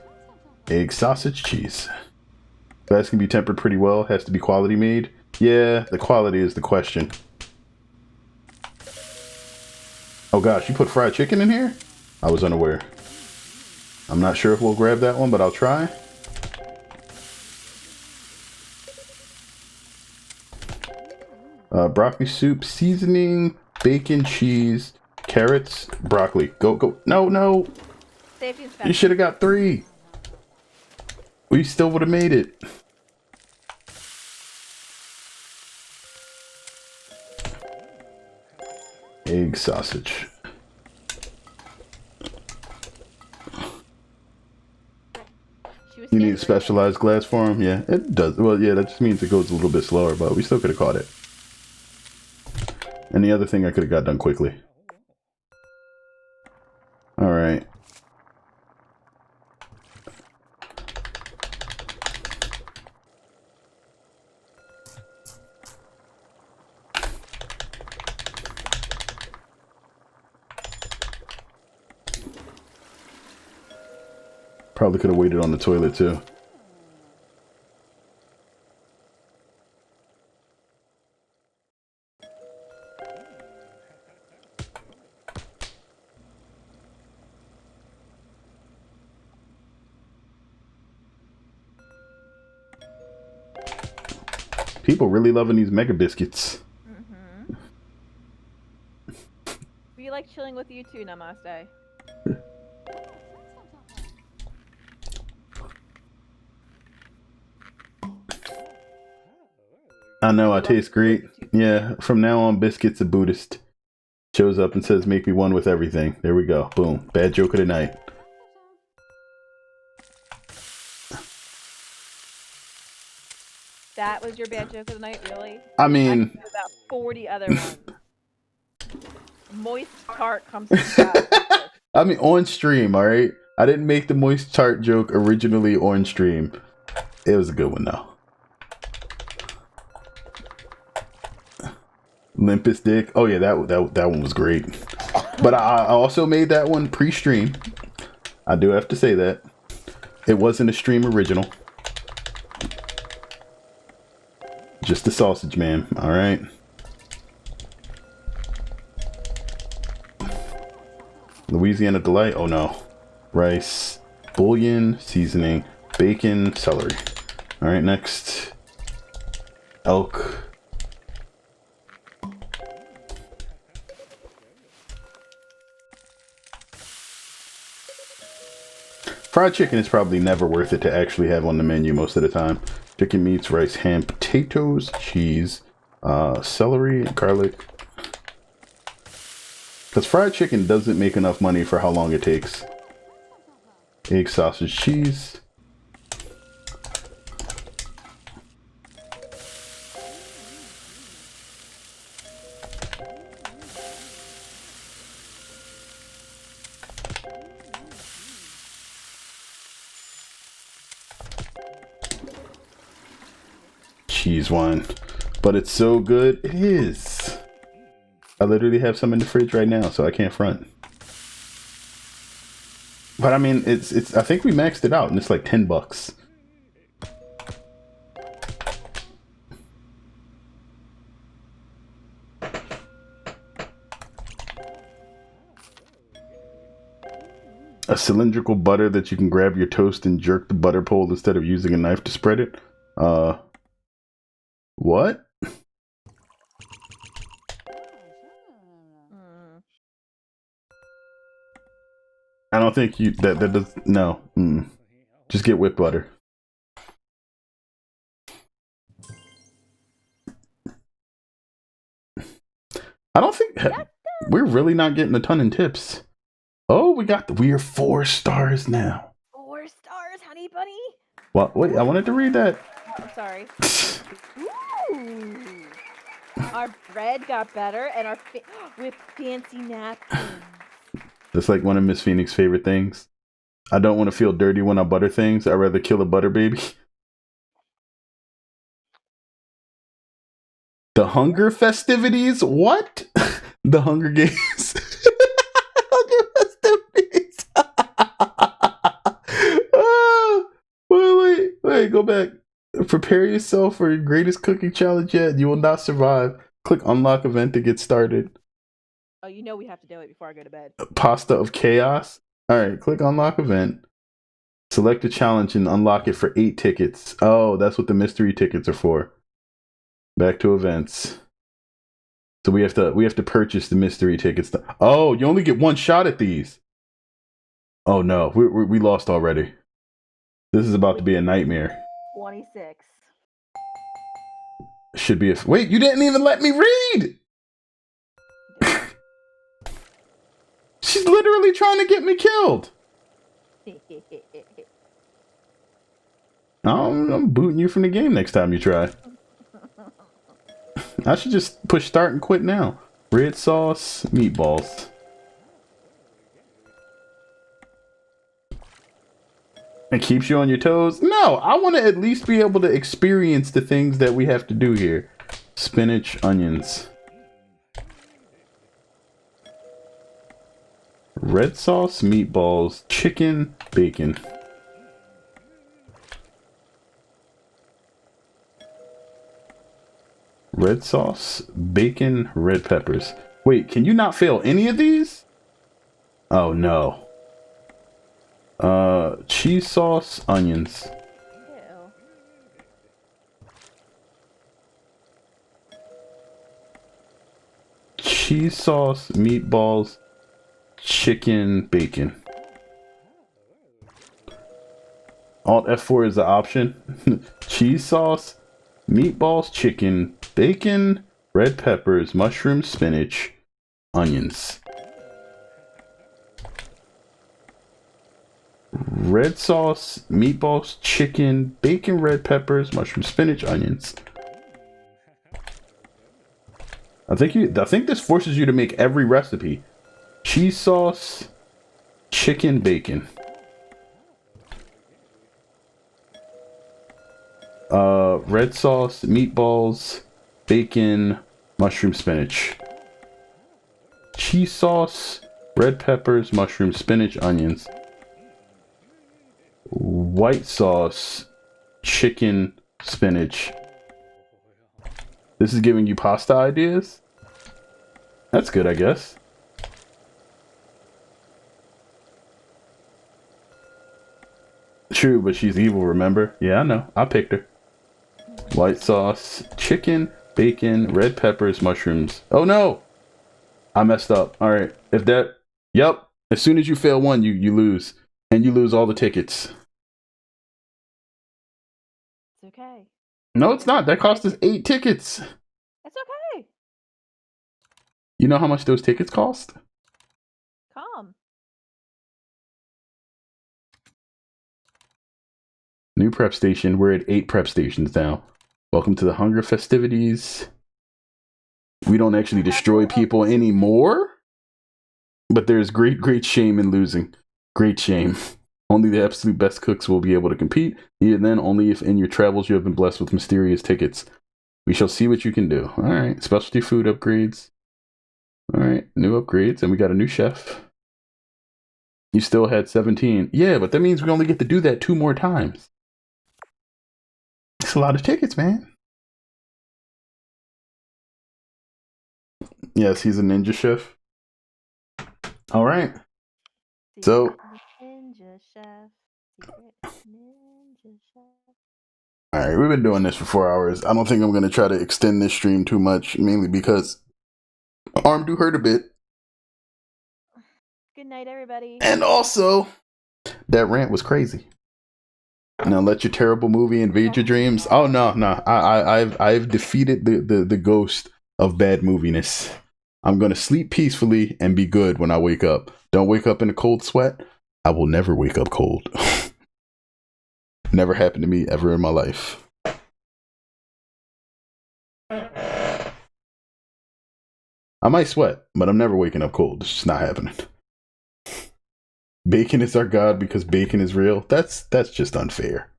Egg, sausage, cheese. Glass can be tempered pretty well. Has to be quality made. Yeah, the quality is the question. Oh gosh, you put fried chicken in here? I was unaware. I'm not sure if we'll grab that one, but I'll try. Broccoli soup, seasoning, bacon, cheese, carrots, broccoli. Go. No. Safety inspection. You should have got 3. We still would have made it. Egg, sausage. You need specialized glass for them? Yeah, it does. Well, yeah, that just means it goes a little bit slower, but we still could have caught it. And the other thing I could have got done quickly. Alright. Probably could have waited on the toilet too. People really loving these mega biscuits. Mm-hmm. We like chilling with you too, Namaste. I know, I taste great. Yeah, from now on, Biscuit's a Buddhist. Shows up and says, make me one with everything. There we go. Boom. Bad joke of the night. That was your bad joke of the night, really? I mean... about 40 other ones. Moist tart comes from that. I mean, on stream, alright? I didn't make the moist tart joke originally on stream. It was a good one though. Limpus Dick. Oh yeah, that one was great. But I also made that one pre-stream. I do have to say that. It wasn't a stream original. Just the sausage, man. All right. Louisiana Delight. Oh no. Rice, bouillon, seasoning, bacon, celery. All right, next. Elk. Fried chicken is probably never worth it to actually have on the menu most of the time. Chicken meats, rice, ham, potatoes, cheese, celery, garlic. Because fried chicken doesn't make enough money for how long it takes. Egg, sausage, cheese. Cheese wine. But it's so good. It is. I literally have some in the fridge right now, so I can't front. But I mean, it's I think we maxed it out and it's like $10. A cylindrical butter that you can grab your toast and jerk the butter pole instead of using a knife to spread it. What? I don't think you that does no. Just get whipped butter. I don't think we're really not getting a ton in tips. Oh, we are 4 stars now. 4 stars, honey bunny. Well, wait, I wanted to read that. Oh, I'm sorry. Ooh. Our bread got better, and our with fancy napkins. That's like one of Miss Phoenix's favorite things. I don't want to feel dirty when I butter things. I'd rather kill a butter baby. The Hunger festivities? What? The Hunger Games. Hunger festivities. Wait, go back. Prepare yourself for your greatest cooking challenge yet. You will not survive. Click unlock event to get started. Oh, you know we have to do it before I go to bed. Pasta of Chaos. Alright, click unlock event. Select a challenge and unlock it for 8 tickets. Oh, that's what the mystery tickets are for. Back to events. So we have to purchase the mystery tickets. Oh, you only get 1 shot at these. Oh no, we lost already. This is about to be a nightmare. 26. Should be a... Wait, you didn't even let me read! She's literally trying to get me killed. I'm booting you from the game next time you try. I should just push start and quit now. Red sauce, meatballs. It keeps you on your toes? No, I want to at least be able to experience the things that we have to do here. Spinach, onions. Red sauce, meatballs, chicken, bacon. Red sauce, bacon, red peppers. Wait, can you not fail any of these? Oh no. Cheese sauce, onions. Ew. Cheese sauce, meatballs, chicken, bacon. Alt F4 is the option. Cheese sauce, meatballs, chicken, bacon, red peppers, mushrooms, spinach, onions. Red sauce, meatballs, chicken, bacon, red peppers, mushroom, spinach, onions. I think this forces you to make every recipe. Cheese sauce, chicken, bacon. red sauce, meatballs, bacon, mushroom spinach. Cheese sauce, red peppers, mushroom spinach, onions. White sauce, chicken, spinach. This is giving you pasta ideas? That's good, I guess. True, but she's evil, remember? Yeah, I know. I picked her. White sauce, chicken, bacon, red peppers, mushrooms. Oh no! I messed up. Alright. If that... Yep. As soon as you fail one, you lose. And you lose all the tickets. It's okay. No, it's not. That cost us 8 tickets. It's okay. You know how much those tickets cost? Calm. New prep station. We're at 8 prep stations now. Welcome to the Hunger festivities. We don't actually destroy people anymore. But there's great shame in losing. Great shame. Only the absolute best cooks will be able to compete. Even then, only if in your travels you have been blessed with mysterious tickets. We shall see what you can do. Alright, specialty food upgrades. Alright, new upgrades. And we got a new chef. You still had 17. Yeah, but that means we only get to do that 2 more times. It's a lot of tickets, man. Yes, he's a ninja chef. Alright. So... Ninja chef. Ninja chef. Alright, we've been doing this for 4 hours. I don't think I'm going to try to extend this stream too much, mainly because arm do hurt a bit. Good night, everybody. And also, that rant was crazy. Now let your terrible movie invade your dreams. Oh no. I've defeated the ghost of bad moviness. I'm gonna sleep peacefully and be good when I wake up. Don't wake up in a cold sweat. I will never wake up cold. Never happened to me ever in my life. I might sweat, but I'm never waking up cold. It's just not happening. Bacon is our god because bacon is real. That's just unfair.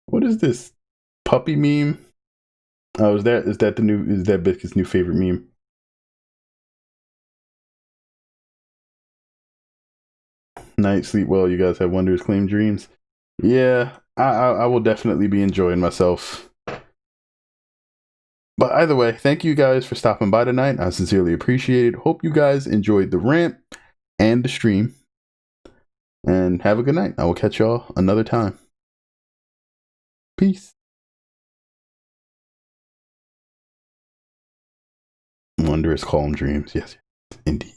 What is this? Puppy meme? Oh, is that Biscuit's new favorite meme? Night, sleep well. You guys have wondrous claim dreams. Yeah, I will definitely be enjoying myself. But either way, thank you guys for stopping by tonight. I sincerely appreciate it. Hope you guys enjoyed the rant and the stream. And have a good night. I will catch y'all another time. Peace. Wondrous calm dreams. Yes, indeed.